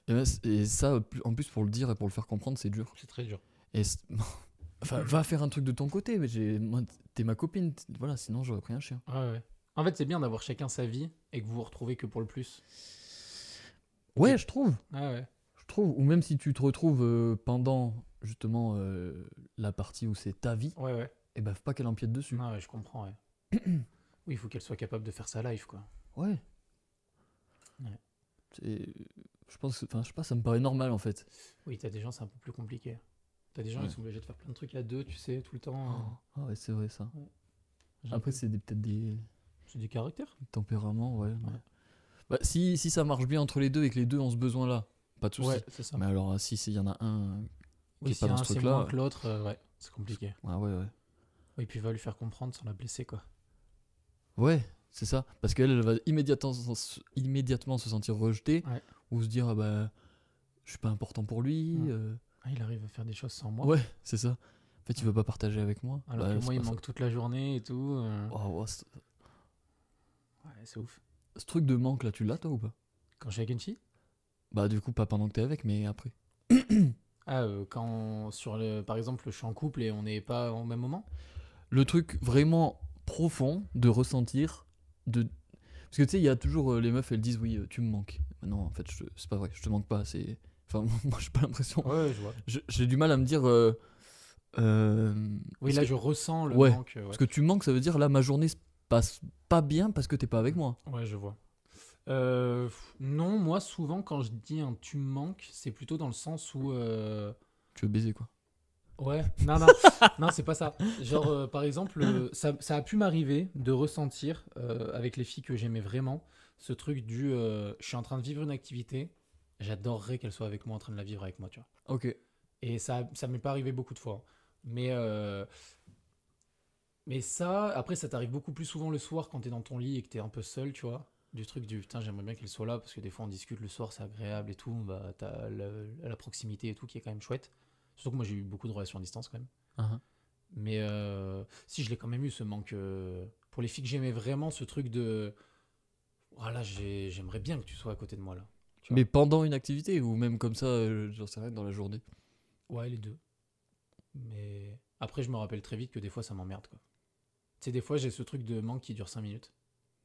Mhm.
Et ça, en plus pour le dire et pour le faire comprendre, c'est dur.
C'est très dur.
Et enfin, va faire un truc de ton côté. Mais moi, t'es ma copine. Voilà, sinon j'aurais pris un chien.
Ouais. En fait, c'est bien d'avoir chacun sa vie et que vous vous retrouvez que pour le plus.
Ouais, je trouve.
Ouais.
Je trouve. Ou même si tu te retrouves pendant justement la partie où c'est ta vie,
Ouais.
et ben faut pas qu'elle empiète dessus.
Non, ouais, je comprends, ouais. Oui, il faut qu'elle soit capable de faire sa life, quoi.
Ouais.
Ouais.
Je pense, enfin, je sais pas, ça me paraît normal en fait.
Oui, t'as des gens, c'est un peu plus compliqué. T'as des gens,
Ouais.
ils sont obligés de faire plein de trucs à deux, tu sais, tout le temps.
Ah ouais, c'est vrai ça.
J'ai
Après,
un peu-
c'est peut-être des
c'est du caractère.
tempéraments, ouais. Bah, si ça marche bien entre les deux et que les deux ont ce besoin-là, pas de souci.
Ouais, c'est ça.
Mais alors, si il y en a un
Oui,
qui est
si
pas dans
un
ce
c'est
truc-là,
moins que l'autre, ouais, c'est compliqué.
ah ouais.
Oui, puis va lui faire comprendre sans la blesser, quoi.
Ouais, c'est ça. Parce qu'elle elle va immédiatement se sentir rejetée
Ouais.
ou se dire, ah bah, je suis pas important pour lui.
Ouais. Ah, il arrive à faire des choses sans moi.
Ouais, c'est ça. En fait, il veut pas partager avec moi.
Alors
Bah,
que
c'est
moi, il
pas ça.
manque toute la journée et tout.
Oh,
Ouais, c'est ouf.
ce truc de manque là, tu l'as toi ou pas?
Quand je suis avec une fille,
Bah, du coup, pas pendant que t'es avec, mais après.
quand par exemple, je suis en couple et on n'est pas au même moment.
Le truc vraiment profond de ressentir, parce que tu sais, il y a toujours les meufs, elles disent oui, tu me manques. Non, en fait, c'est pas vrai, je te manque pas. Enfin, moi, j'ai pas l'impression.
Ouais, je vois.
J'ai du mal à me dire.
Oui,
parce
là,
que-
je ressens le
Ouais,
manque. Ouais.
Parce que tu me manques, ça veut dire là, ma journée se passe pas bien parce que t'es pas avec moi.
Ouais, je vois. Non, moi, souvent, quand je dis un tu me manques, c'est plutôt dans le sens où.
Tu veux baiser quoi.
Ouais, non, non, c'est pas ça. Genre, par exemple, ça a pu m'arriver de ressentir, avec les filles que j'aimais vraiment, ce truc du je suis en train de vivre une activité, j'adorerais qu'elle soit avec moi en train de la vivre avec moi, tu vois.
Ok.
Et ça m'est pas arrivé beaucoup de fois. Mais ça, après, ça t'arrive beaucoup plus souvent le soir quand t'es dans ton lit et que t'es un peu seul, tu vois. Du truc du putain, j'aimerais bien qu'elle soit là parce que des fois on discute le soir, c'est agréable et tout. Bah, t'as la proximité et tout qui est quand même chouette. Surtout que moi j'ai eu beaucoup de relations à distance quand même.
Uh-huh.
Mais si je l'ai quand même eu ce manque. Pour les filles que j'aimais vraiment, ce truc de. Voilà, j'aimerais bien que tu sois à côté de moi là. Tu vois.
Mais pendant une activité ou même comme ça, j'en sais rien, dans la journée.
Ouais, les deux. Mais après, je me rappelle très vite que des fois ça m'emmerde quoi. Tu sais, des fois j'ai ce truc de manque qui dure 5 minutes.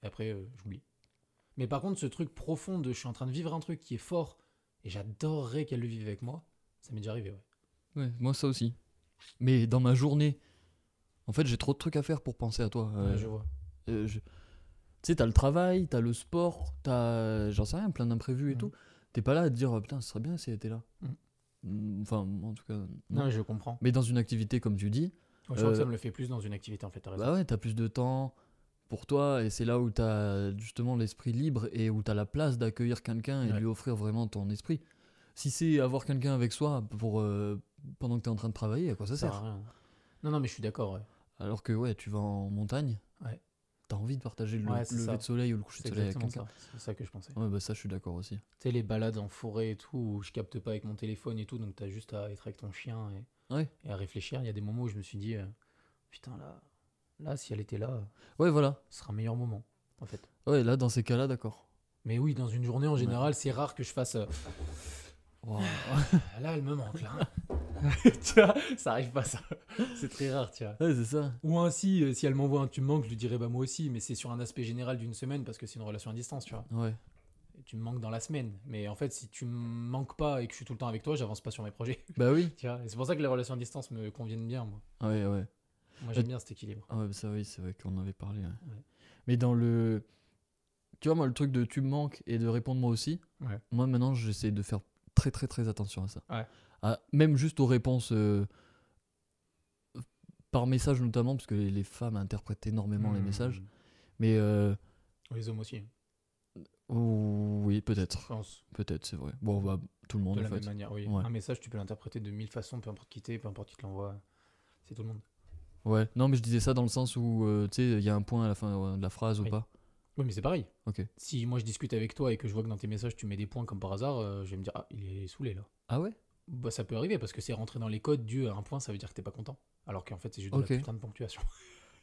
Et après, j'oublie. Mais par contre, ce truc profond de je suis en train de vivre un truc qui est fort et j'adorerais qu'elle le vive avec moi, ça m'est déjà arrivé, ouais.
Ouais, moi ça aussi. Mais dans ma journée, en fait, j'ai trop de trucs à faire pour penser à toi.
Ouais, je vois.
Tu sais, t'as le travail, t'as le sport, j'en sais rien, plein d'imprévus et
Mhm.
tout. T'es pas là à te dire, oh, putain, ce serait bien si elle était là. Enfin, en tout cas,
Non,
non.
je comprends.
Mais dans une activité, comme tu dis,
Moi, je crois que ça me le fait plus dans une activité en fait, t'as raison.
bah ouais, t'as plus de temps pour toi et c'est là où t'as justement l'esprit libre et où t'as la place d'accueillir quelqu'un et de
Ouais.
lui offrir vraiment ton esprit. Si c'est avoir quelqu'un avec soi pendant que t'es en train de travailler, à quoi ça
Ça sert
sert?
à rien. Non, mais je suis d'accord, ouais.
Alors que ouais, tu vas en montagne,
Ouais.
t'as envie de partager le
Ouais, c'est
lever
ça.
de soleil ou le coucher de
C'est
soleil avec
exactement
quelqu'un.
ça. C'est ça que je pensais.
Ouais, bah ça, je suis d'accord aussi.
Tu sais, les balades en forêt et tout, où je capte pas avec mon téléphone et tout, donc t'as juste à être avec ton chien
Ouais.
et à réfléchir. Il y a des moments où je me suis dit, putain, là, si elle était là,
Ouais, voilà.
ce sera un meilleur moment, en fait.
Ouais, là, dans ces cas-là, d'accord.
Mais oui, dans une journée en
Ouais.
général, c'est rare que je fasse.
Wow.
Là, elle me manque, là. Tu vois, ça arrive pas, ça. C'est très rare, tu vois.
Ouais, c'est ça.
Ou ainsi, si elle m'envoie un tu me manques, je lui dirais bah moi aussi, mais c'est sur un aspect général d'une semaine parce que c'est une relation à distance, tu vois.
Ouais.
Et tu me manques dans la semaine. Mais en fait, si tu me manques pas et que je suis tout le temps avec toi, j'avance pas sur mes projets.
Bah oui.
Tu vois. Et c'est pour ça que les relations à distance me conviennent bien, moi.
Ouais, ouais.
Moi, j'aime bien cet équilibre.
Ah ouais, ça oui, c'est vrai qu'on en avait parlé. Ouais.
Ouais.
Mais dans le... Tu vois, moi, le truc de tu me manques et de répondre moi aussi,
Ouais.
moi, maintenant, j'essaie de faire très, très, très attention à ça.
Ouais.
Même juste aux réponses par message notamment, parce que les femmes interprètent énormément les
Mmh.
messages. Mais
Les hommes aussi.
Oui,
Je
peut-être.
pense.
Peut-être, c'est vrai. Bon, bah, tout le monde
De
en
la même
fait.
manière, oui.
Ouais.
Un message, tu peux l'interpréter de 1000 façons, peu importe qui t'es, peu importe qui te l'envoie. C'est tout le monde.
Ouais. Non, mais je disais ça dans le sens où, tu sais, il y a un point à la fin de la phrase ou
Oui.
pas.
Oui, mais c'est pareil.
Ok.
Si moi je discute avec toi et que je vois que dans tes messages tu mets des points comme par hasard, je vais me dire, ah, il est saoulé là.
Ah ouais?
Bah, ça peut arriver parce que c'est rentré dans les codes dû à un point, ça veut dire que t'es pas content. Alors qu'en fait, c'est juste de la
Ok.
putain de ponctuation.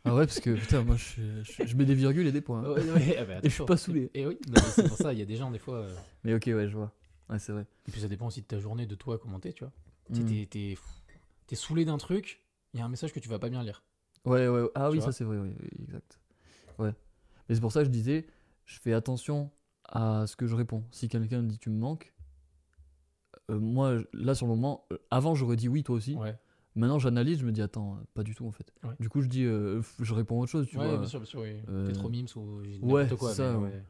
Ah ouais, parce que putain, moi je mets des virgules et des points, hein.
Ouais, ouais, ah bah,
Et je suis
attention.
pas saoulé.
Et oui, non, mais c'est pour ça, il y a des gens des fois.
Mais ok, ouais, je vois. Ouais, c'est vrai.
Et puis ça dépend aussi de ta journée, de toi, comment t'es, tu vois. Tu sais,
Hmm.
t'es saoulé d'un truc, il y a un message que tu vas pas bien lire.
Ouais, ouais. Ah
Tu
oui, ça
vois.
c'est vrai, oui, oui, exact. Ouais. Mais c'est pour ça que je disais, je fais attention à ce que je réponds. Si quelqu'un me dit tu me manques, moi, là sur le moment, avant j'aurais dit oui, toi aussi.
Ouais,
Maintenant j'analyse, je me dis attends, pas du tout en fait.
ouais.
Du coup, je dis, je réponds autre chose, tu
Ouais,
vois.
bien sûr, oui. T'es
Euh,
trop mimes ou
ouais,
n'importe quoi,
c'est
mais
ça.
ouais.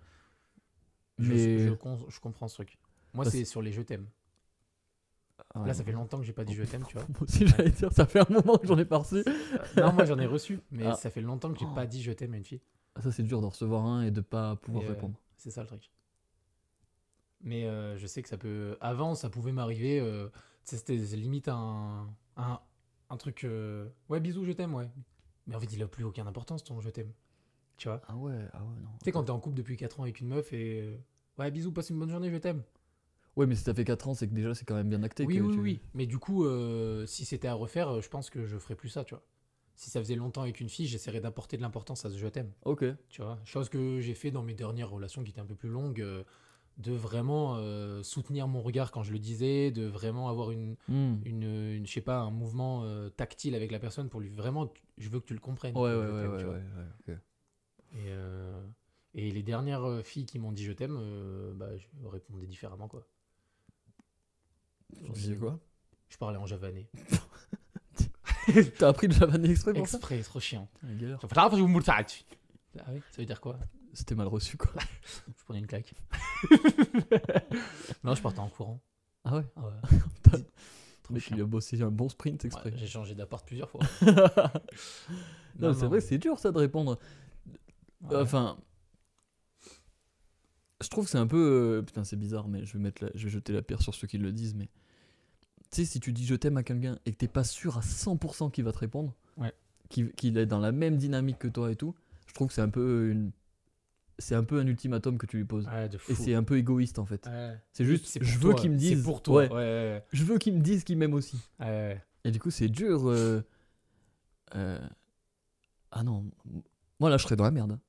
Mais.
Je comprends ce truc. Moi,
Bah,
c'est sur les je t'aime.
ah
Là,
ouais,
ça fait longtemps que j'ai pas dit je t'aime, tu vois.
moi aussi j'allais dire, ça fait un moment que j'en ai pas reçu.
Non, moi j'en ai reçu, mais
Ah.
ça fait longtemps que j'ai
Oh.
pas dit je t'aime à une fille.
Ça c'est dur de recevoir un et de pas pouvoir
Et,
répondre.
c'est ça le truc. Mais je sais que ça peut. Avant, ça pouvait m'arriver. Tu sais, c'était limite un truc. Ouais, bisous, je t'aime, ouais. Mais en fait, il a plus aucune importance ton je t'aime. Tu vois.
Ah ouais, non.
Tu sais, quand t'es en couple depuis 4 ans avec une meuf et. Ouais, bisous, passe une bonne journée, je t'aime.
Ouais, mais si ça fait 4 ans, c'est que déjà c'est quand même bien acté
Oui,
que
oui,
tu.
oui. Mais du coup, si c'était à refaire, je pense que je ferais plus ça, tu vois. Si ça faisait longtemps avec une fille, j'essaierais d'apporter de l'importance à ce je t'aime.
Ok.
Tu vois, chose que j'ai fait dans mes dernières relations qui étaient un peu plus longues, de vraiment soutenir mon regard quand je le disais, de vraiment avoir
Hmm.
je sais pas, un mouvement tactile avec la personne pour lui vraiment, je veux que tu le comprennes,
Ouais,
que
ouais,
je
ouais,
t'aime,
ouais,
tu vois.
ouais, ok.
Et les dernières filles qui m'ont dit je t'aime, bah, je répondais différemment, quoi.
Tu disais quoi?
Je parlais en javanais.
T'as appris le javanais exprès pour ça?
Exprès, trop chiant.
Ah, galère.
Ah oui, ça veut dire quoi?
C'était mal reçu quoi.
Je prenais une claque. Non, je partais en courant.
Ah ouais?
Ah ouais.
Putain.
Trop
Mec,
chiant.
il a bossé un bon sprint
Ouais,
exprès.
j'ai changé d'appart plusieurs fois.
Non, c'est vrai, c'est dur ça de répondre.
Ouais.
Enfin. Je trouve que c'est un peu. Putain, c'est bizarre, mais je vais jeter la pierre sur ceux qui le disent, mais. Tu sais, si tu dis je t'aime à quelqu'un et que t'es pas sûr à 100% qu'il va te répondre,
Ouais.
qu'il est dans la même dynamique que toi et tout, je trouve que c'est un peu un ultimatum que tu lui poses.
Ouais, de fou.
Et c'est un peu égoïste en fait.
Ouais.
C'est juste,
C'est pour
je veux
toi,
qu'il me dise.
C'est pour toi.
Ouais,
Ouais.
je veux qu'il me dise qu'il m'aime aussi.
Ouais.
Et du coup, c'est dur. Ah non, moi là, je serais dans la merde, hein.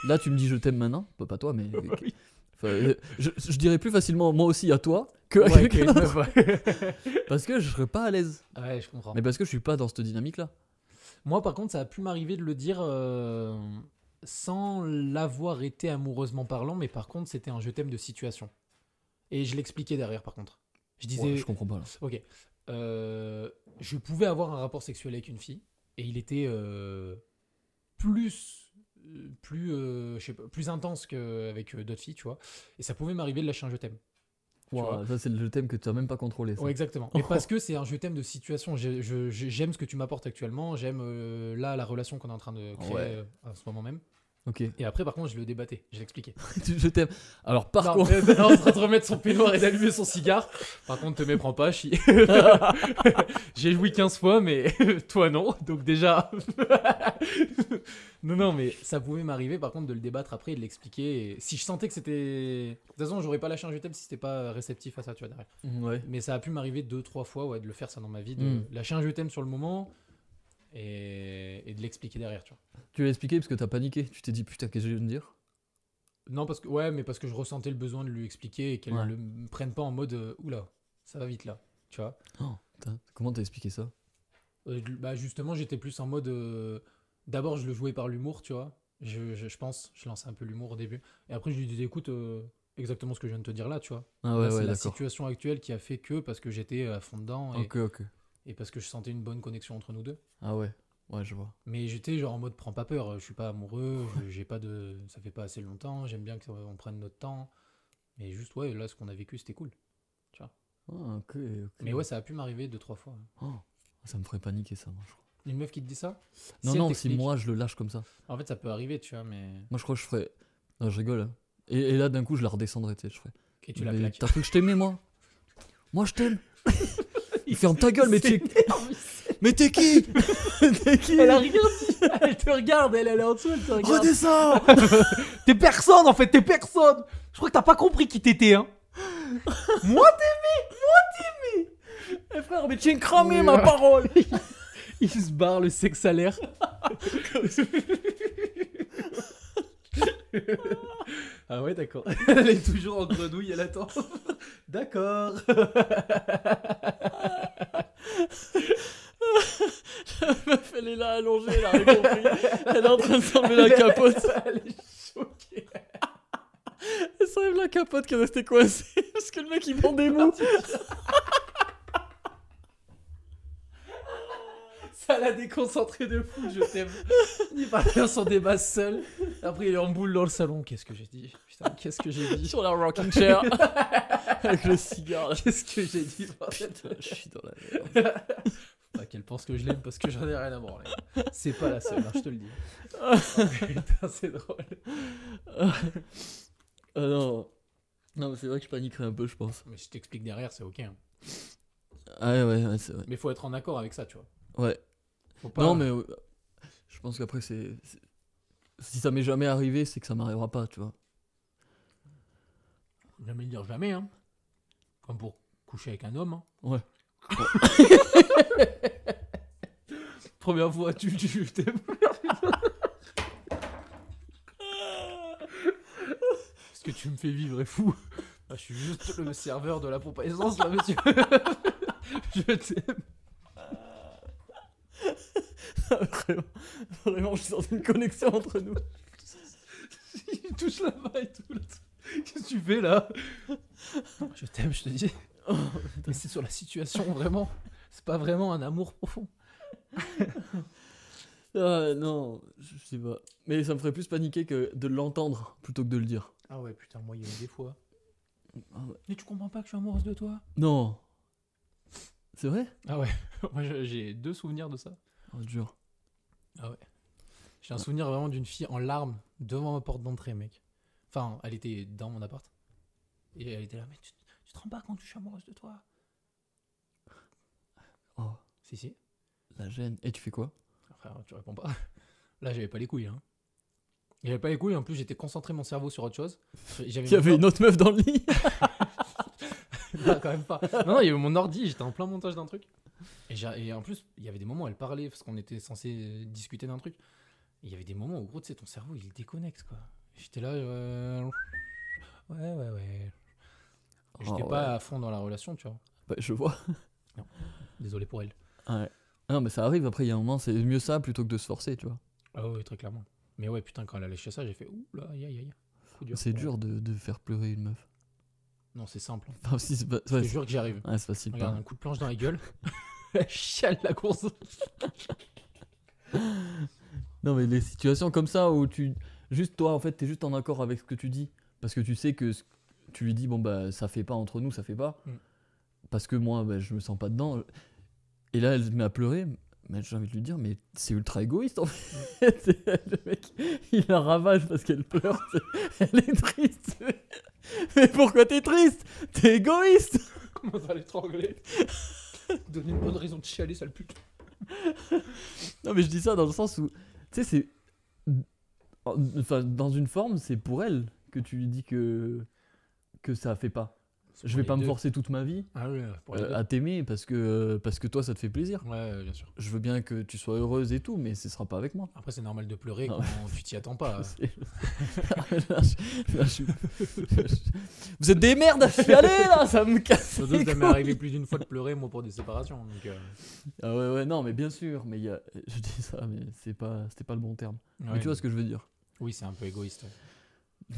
Là, tu me dis je t'aime maintenant, pas toi, mais.
Oui.
Enfin, je dirais plus facilement moi aussi à toi que à
Ouais,
quelqu'un d'autre.
ouais.
Parce que je serais pas à l'aise.
Ouais, je comprends.
Mais parce que je suis pas dans cette dynamique-là.
Moi, par contre, ça a pu m'arriver de le dire sans l'avoir été amoureusement parlant, mais par contre, c'était un je t'aime de situation. Et je l'expliquais derrière, par contre. Je disais,
Ouais, je comprends pas là.
ok, je pouvais avoir un rapport sexuel avec une fille, et il était je sais pas, plus intense qu'avec d'autres filles, tu vois. Et ça pouvait m'arriver de lâcher un je t'aime. Tu vois.
Ouah, ça, c'est le je t'aime que tu as même pas contrôlé. Ça.
Ouais, exactement. Mais parce que c'est un je t'aime de situation. J'aime ce que tu m'apportes actuellement. J'aime là la relation qu'on est en train de créer
Ouais.
à ce moment même.
Ok.
Et après, par contre, je le débattais. Je l'expliquais.
Je t'aime. Alors, par
Non,
contre.
mais en train de remettre son peignoir et d'allumer son cigare. Par contre, te méprends pas, chi. J'ai joui 15 fois, mais toi non. Donc déjà. Non, mais ça pouvait m'arriver, par contre, de le débattre après et de l'expliquer. Et si je sentais que c'était. De toute façon, j'aurais pas lâché un je t'aime si c'était pas réceptif à ça, tu vois, derrière.
Ouais.
Mais ça a pu m'arriver 2-3 fois, ouais, de le faire ça dans ma vie, de
Mm.
lâcher un je t'aime sur le moment et de l'expliquer derrière, tu vois.
Tu l'as expliqué parce que t'as paniqué. Tu t'es dit putain, qu'est-ce que je viens de dire?
Non, parce que, ouais, mais parce que je ressentais le besoin de lui expliquer et qu'elle
Ouais.
ne me prenne pas en mode oula, ça va vite là, tu vois.
Oh, putain, comment t'as expliqué ça?
Bah justement, j'étais plus en mode. D'abord, je le jouais par l'humour, tu vois. Je pense, je lançais un peu l'humour au début. Et après, je lui disais, écoute, exactement ce que je viens de te dire là, tu vois.
Ah
Là,
ouais,
c'est
ouais,
la
d'accord.
situation actuelle qui a fait que parce que j'étais à fond dedans
Ok.
et parce que je sentais une bonne connexion entre nous deux.
Ah ouais. Ouais, je vois.
Mais j'étais genre en mode, prends pas peur, je suis pas amoureux, j'ai pas de. Ça fait pas assez longtemps, j'aime bien qu'on prenne notre temps. Mais juste, ouais, là, ce qu'on a vécu, c'était cool.
Ah, ok.
Mais ouais, ça a pu m'arriver 2-3 fois.
Oh, ça me ferait paniquer ça, moi, je crois.
Une meuf qui te dit ça?
Non,
elle
non, si
t'explique-
moi je le lâche comme ça.
En fait, ça peut arriver, tu vois, mais.
Moi, je crois que je ferais. Non, je rigole, hein. Et là, d'un coup, je la redescendrais, tu sais, je ferais.
Et tu la
Mais
claques.
t'as cru que je t'aimais, moi? Moi, je t'aime. Il ferme ta gueule, mais t'es qui? T'es qui?
Elle a rien dit. Elle te regarde, elle est en dessous, elle te regarde.
Redescends.
T'es personne en fait, t'es personne. Je crois que t'as pas compris qui t'étais, hein. Moi t'aimais.
Eh frère, mais tu es cramé, ma parole.
Il se barre, le sexe à l'air. Ah ouais, d'accord. Elle est toujours en grenouille, elle attend. D'accord.
La meuf, elle est là allongée, elle a rien compris. Elle est en train de s'enlever la capote.
Elle est choquée.
Elle s'enlève la capote qui est restée coincée parce que le mec il prend des mots.
Ça l'a déconcentré de fou, je t'aime. Il parle dans son débat seul. Après, il est en boule dans le salon. Qu'est-ce que j'ai dit? Putain, qu'est-ce que j'ai dit?
Sur la rocking chair. Avec le cigare.
Qu'est-ce que j'ai dit?
Putain, je suis dans la merde.
Pas qu'elle pense que je l'aime parce que j'en ai rien à branler. C'est pas la seule, hein, je te le dis. Oh, putain, c'est drôle.
Ah non. Non, mais c'est vrai que je paniquerais un peu, je pense.
Mais je t'explique derrière, c'est ok. Hein.
Ah ouais, c'est vrai.
Mais faut être en accord avec ça, tu vois.
Ouais.
Faut pas...
Non, mais je pense qu'après, si ça m'est jamais arrivé, c'est que ça m'arrivera pas, tu vois.
Jamais dire jamais, hein. Comme pour coucher avec un homme, hein.
Ouais.
Première fois, tu t'aimes. Ce que tu me fais vivre est fou. Ah, je suis juste le serveur de la pompe à essence, là, monsieur. Je t'aime.
Vraiment, je suis dans une connexion entre nous.
Il touche là-bas et tout. Là. Qu'est-ce que tu fais, là? Je t'aime, je te dis. Mais c'est sur la situation, vraiment. C'est pas vraiment un amour profond.
Ah non, je sais pas. Mais ça me ferait plus paniquer que de l'entendre plutôt que de le dire.
Ah ouais, putain, moi, il y a eu des fois.
Ah ouais.
Mais tu comprends pas que je suis amoureuse de toi?
Non. C'est vrai?
Ah ouais, moi j'ai 2 souvenirs de ça.
Oh, dur.
Ah ouais. J'ai un souvenir vraiment d'une fille en larmes devant ma porte d'entrée, mec. Enfin, elle était dans mon appart. Et elle était là, mais tu te rends pas compte que je suis amoureuse de toi?
Oh,
Si.
la gêne. Et tu fais quoi?
Frère, tu réponds pas. Là, j'avais pas les couilles, hein. J'avais pas les couilles, en plus j'étais concentré mon cerveau sur autre chose.
Il y avait une autre meuf dans le lit.
Non, quand même pas. Non, il y avait mon ordi, j'étais en plein montage d'un truc. Et en plus, il y avait des moments où elle parlait parce qu'on était censé discuter d'un truc. Et il y avait des moments où, gros, tu sais, ton cerveau il déconnecte, quoi. J'étais là, ouais. J'étais
Oh,
pas
ouais.
à fond dans la relation, tu vois.
Bah, je vois.
Désolé pour elle.
Ouais. Non, mais ça arrive, après, il y a un moment, c'est mieux ça plutôt que de se forcer, tu vois.
Ah ouais, très clairement. Mais ouais, putain, quand elle a lâché ça, j'ai fait, ouh là, aïe. Coup dur.
C'est dur de faire pleurer une meuf.
Non, c'est simple.
Enfin, si, c'est pas...
Je te jure que j'y arrive.
Ouais, c'est facile.
Regarde,
Pas.
un coup de planche dans la gueule. Elle chiale la course.
Non, mais les situations comme ça où tu. Juste toi, en fait, t'es juste en accord avec ce que tu dis. Parce que tu sais que tu lui dis, bon, bah, ça fait pas entre nous, ça fait pas.
Mm.
Parce que moi, bah, je me sens pas dedans. Et là, elle se met à pleurer. Mais j'ai envie de lui dire, mais c'est ultra égoïste en fait. Le mec, il la ravage parce qu'elle pleure. Elle est triste. Mais pourquoi t'es triste? T'es égoïste.
Comment ça l'étrangler? Donne une bonne raison de chialer, sale pute.
Non, mais je dis ça dans le sens où, tu sais, c'est. Enfin, dans une forme, c'est pour elle que tu lui dis que ça fait pas. Je vais pas me forcer toute ma vie
Ah ouais, pour les deux.
à t'aimer parce que toi, ça te fait plaisir.
Ouais, bien sûr.
Je veux bien que tu sois heureuse et tout, mais ce sera pas avec moi.
Après, c'est normal de pleurer
Ah
quand tu t'y attends pas.
Vous êtes des merdes à chialer là, ça me casse.
Surtout
les
que ça m'est
couilles.
arrivé plus d'une fois de pleurer, moi, pour des séparations. Donc,
Ah ouais, non, mais bien sûr, mais je dis ça, mais c'était pas le bon terme. Mais
ouais.
tu vois ce que je veux dire.
Oui, c'est un peu égoïste. Ouais.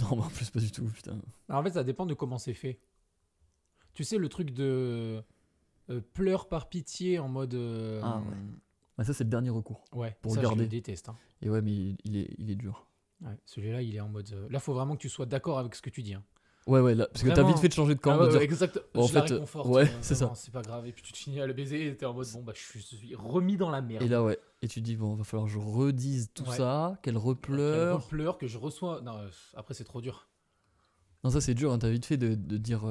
Non, mais en plus, pas du tout, putain.
Alors, en fait, ça dépend de comment c'est fait. Tu sais, le truc de pleure par pitié en mode.
Ah ouais. Ah, ça, c'est le dernier recours.
Ouais,
Pour
ça,
le garder.
je le déteste. Hein.
Et ouais, mais il est dur.
Ouais, celui-là, il est en mode. Là, faut vraiment que tu sois d'accord avec ce que tu dis. Hein.
Ouais, là, parce que t'as
Vraiment.
vite fait de changer de camp,
Ah ouais,
de dire,
exact.
bon, en
Je la
fait,
réconforte.
ouais, c'est
vraiment,
ça.
C'est pas grave. Et puis tu te finis à le baiser et t'es en mode bon, bah, je suis remis dans la merde.
Et là, ouais. Et tu dis, bon, va falloir que je redise tout
Ouais.
ça, qu'elle repleure.
Elle pleure, que je reçois. Non, après, c'est trop dur.
Non, ça c'est dur, hein, t'as vite fait de dire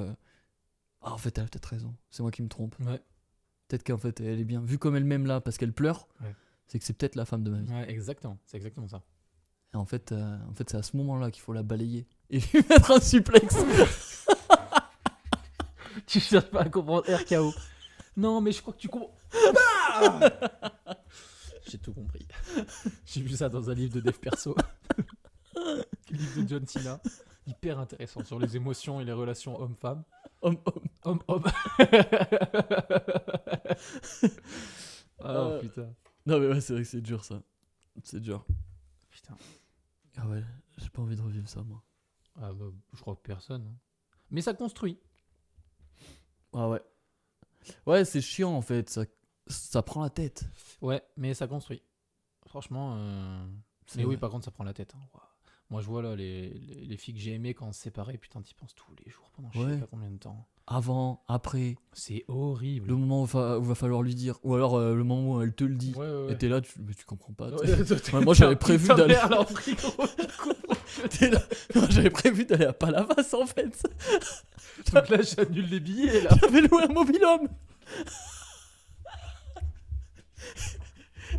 ah, en fait, elle a peut-être raison, c'est moi qui me trompe.
Ouais.
Peut-être qu'en fait, elle est bien. Vu comme elle m'aime là, parce qu'elle pleure,
Ouais.
c'est que c'est peut-être la femme de ma vie.
Ouais, exactement. C'est exactement ça.
Et en fait, c'est à ce moment-là qu'il faut la balayer et lui mettre un suplex.
Tu cherches pas à comprendre RKO. Non, mais je crois que tu comprends. J'ai tout compris. J'ai vu ça dans un livre de dev perso. Le livre de John Cena. Hyper intéressant sur les émotions et les relations homme-femme.
Homme.
Homme. Oh putain.
Non, mais ouais, c'est vrai que c'est dur ça. C'est dur.
Putain.
Ah ouais, j'ai pas envie de revivre ça, moi.
Ah bah, je crois que personne. Hein. Mais ça construit.
Ah ouais. Ouais, c'est chiant en fait, ça prend la tête.
Ouais, mais ça construit. Franchement.
C'est
Mais oui,
vrai.
par contre, ça prend la tête. Hein. Ouah. Moi, je vois là les filles que j'ai aimées quand on se séparait. Putain, t'y penses tous les jours pendant je
Ouais.
sais pas combien de temps.
Avant, après,
C'est horrible.
le moment où va falloir lui dire. Ou alors le moment où elle te le dit.
Ouais.
Et t'es là, mais tu comprends pas.
Ouais,
Ouais, moi j'avais prévu
putain de
d'aller.
merde, en frigo.
T'es là. Moi, j'avais prévu d'aller à Palavas en fait.
Donc là, j'annule les billets là.
J'avais loué un mobil-homme.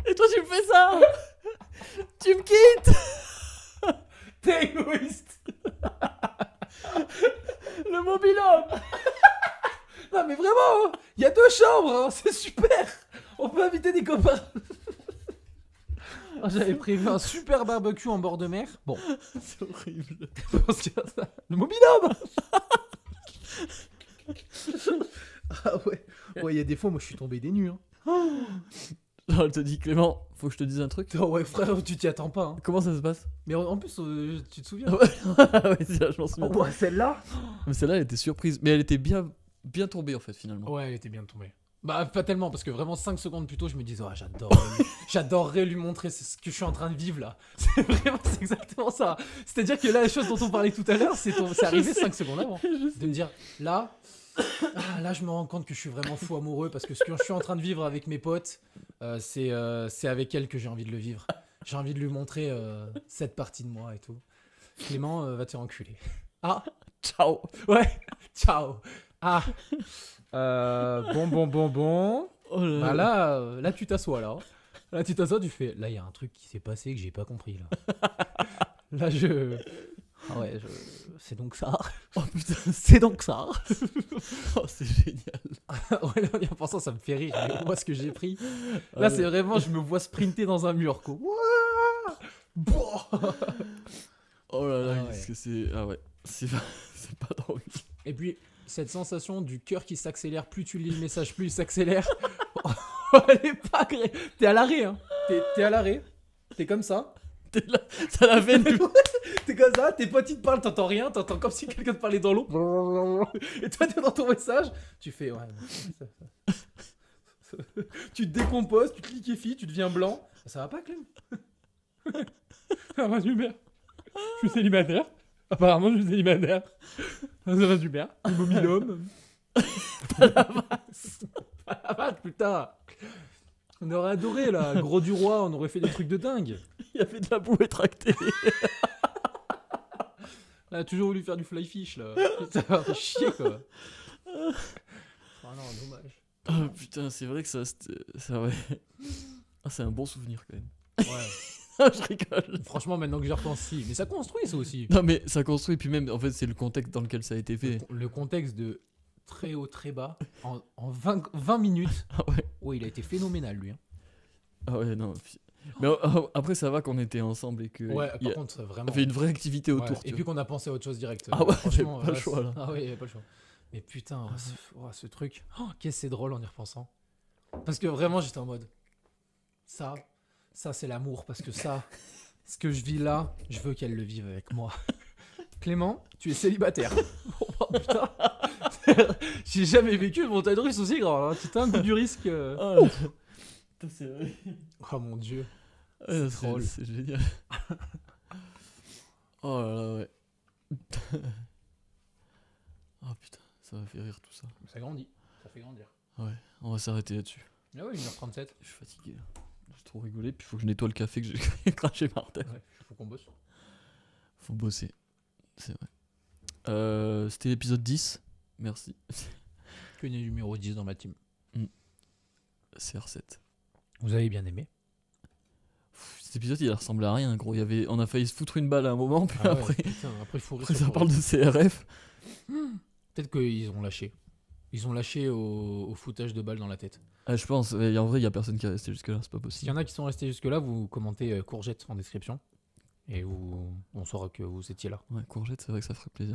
Et toi tu me fais ça. Tu me quittes.
T'es égoïste.
Le mobil-homme.
Non, mais vraiment, il y a 2 chambres, hein, c'est super. On peut inviter des copains. J'avais prévu un super barbecue en bord de mer. Bon,
C'est horrible.
parce que ça- le mobil-homme. Ah ouais. Ouais, il y a des fois, moi, je suis tombé des nues. Hein.
Genre, elle te dit Clément, faut que je te dise un truc.
Oh, ouais, frère, tu t'y attends pas. Hein.
Comment ça se passe?
Mais en plus, tu te souviens
Ouais, c'est là, je m'en souviens.
ouais, celle-là.
Mais celle-là, elle était surprise. Mais elle était bien tombée en fait finalement.
Ouais, elle était bien tombée. Bah, pas tellement, parce que vraiment 5 secondes plus tôt, je me disais, oh, j'adorerais lui montrer ce que je suis en train de vivre là. C'est exactement ça. C'est-à-dire que là, la chose dont on parlait tout à l'heure, c'est arrivé 5 secondes avant. De me dire, là, je me rends compte que je suis vraiment fou amoureux, parce que ce que je suis en train de vivre avec mes potes, c'est avec elle que j'ai envie de le vivre. J'ai envie de lui montrer cette partie de moi et tout. Clément, va te faire enculer. Ah,
Ciao.
ouais, ciao. Ah. Bon.
Oh là
Bah là, tu t'assois là. Là, tu t'assois, tu fais. Là, il y a un truc qui s'est passé que j'ai pas compris là. Là, ah ouais, c'est donc ça.
Oh putain,
C'est donc ça.
oh, c'est génial.
Ouais, là, en pensant, ça me fait rire. Mais moi, ce que j'ai pris.
Ah
Là,
ouais.
c'est vraiment, je me vois sprinter dans un mur, quoi. Ouah Boah
Oh là là,
Ah ouais.
qu'est-ce que c'est. Ah ouais, c'est pas drôle.
Et puis, cette sensation du cœur qui s'accélère, plus tu lis le message, plus il s'accélère. Elle est pas agréable. T'es à l'arrêt, hein. T'es à l'arrêt. T'es comme ça.
T'es là, ça la veine.
T'es comme ça, tes potes ils te parlent, t'entends rien, t'entends comme si quelqu'un te parlait dans l'eau. Et toi t'es dans ton message, tu fais ouais. Tu te décomposes, tu te liquéfies, tu deviens blanc. Ça va pas, Clem? Ça va super. Je suis célibataire. Apparemment, je suis célibataire. Ça va super. Le mobil-homme. Palavas, putain. On aurait adoré là, Gros du Roi, on aurait fait des trucs de dingue.
Il y avait de la bouée tractée.
Elle a toujours voulu faire du fly fish là. Ça va faire chier quoi. Oh non, dommage.
Oh putain, c'est vrai que ça ouais. Ah, c'est un bon souvenir quand même.
Ouais.
Je rigole.
Franchement, maintenant que j'y repense, si. Mais ça construit ça aussi.
Non mais ça construit, puis même en fait c'est le contexte dans lequel ça a été fait.
Le contexte de très haut, très bas, en 20 minutes.
Ah ouais.
Ouais, il a été phénoménal lui. Hein.
Ah ouais, non. Mais après ça va qu'on était ensemble et que
Ouais,
il y
par
a-
contre, ça,
on
vraiment.
a fait une vraie activité
Ouais,
autour.
et
tu
puis
vois.
qu'on a pensé à autre chose direct.
Ah ouais,
franchement,
j'avais pas le choix, là.
Ah ouais, il y avait pas le choix. Mais putain, ce truc. Oh, qu'est-ce que c'est drôle en y repensant. Parce que vraiment, j'étais en mode. Ça c'est l'amour. Parce que ça, ce que je vis là, je veux qu'elle le vive avec moi. Clément, tu es célibataire. Oh putain. J'ai jamais vécu une montagne russe aussi grave. Hein. Putain, un coup du risque.
Ah, putain, c'est vrai.
Oh mon dieu.
Ouais,
C'est drôle.
c'est génial. Oh là là, ouais. Oh putain, ça m'a fait rire tout ça.
Ça grandit. Ça fait grandir.
Ouais, on va s'arrêter là-dessus.
Ah ouais, 1h37.
Je suis fatigué là. J'ai trop rigolé, puis faut que je nettoie le café que j'ai craché par terre.
Ouais, faut qu'on bosse.
Faut bosser, c'est vrai. C'était l'épisode 10. Merci.
Que n'est numéro 10 dans ma team.
CR7.
Vous avez bien aimé?
Cet épisode, il ressemblait à rien, gros. On a failli se foutre une balle à un moment, puis
Ah ouais,
après,
putain, après, faut rire
après
sur
ça
faut
parle de
rire.
CRF.
Peut-être qu'ils ont lâché. Ils ont lâché au foutage de balles dans la tête.
Ah, je pense, et en vrai, il y a personne qui est resté jusque-là, c'est pas
S'il y
possible.
en a qui sont restés jusque-là, vous commentez courgette en description. Et on saura que vous étiez là.
Ouais, courgette, c'est vrai que ça ferait plaisir.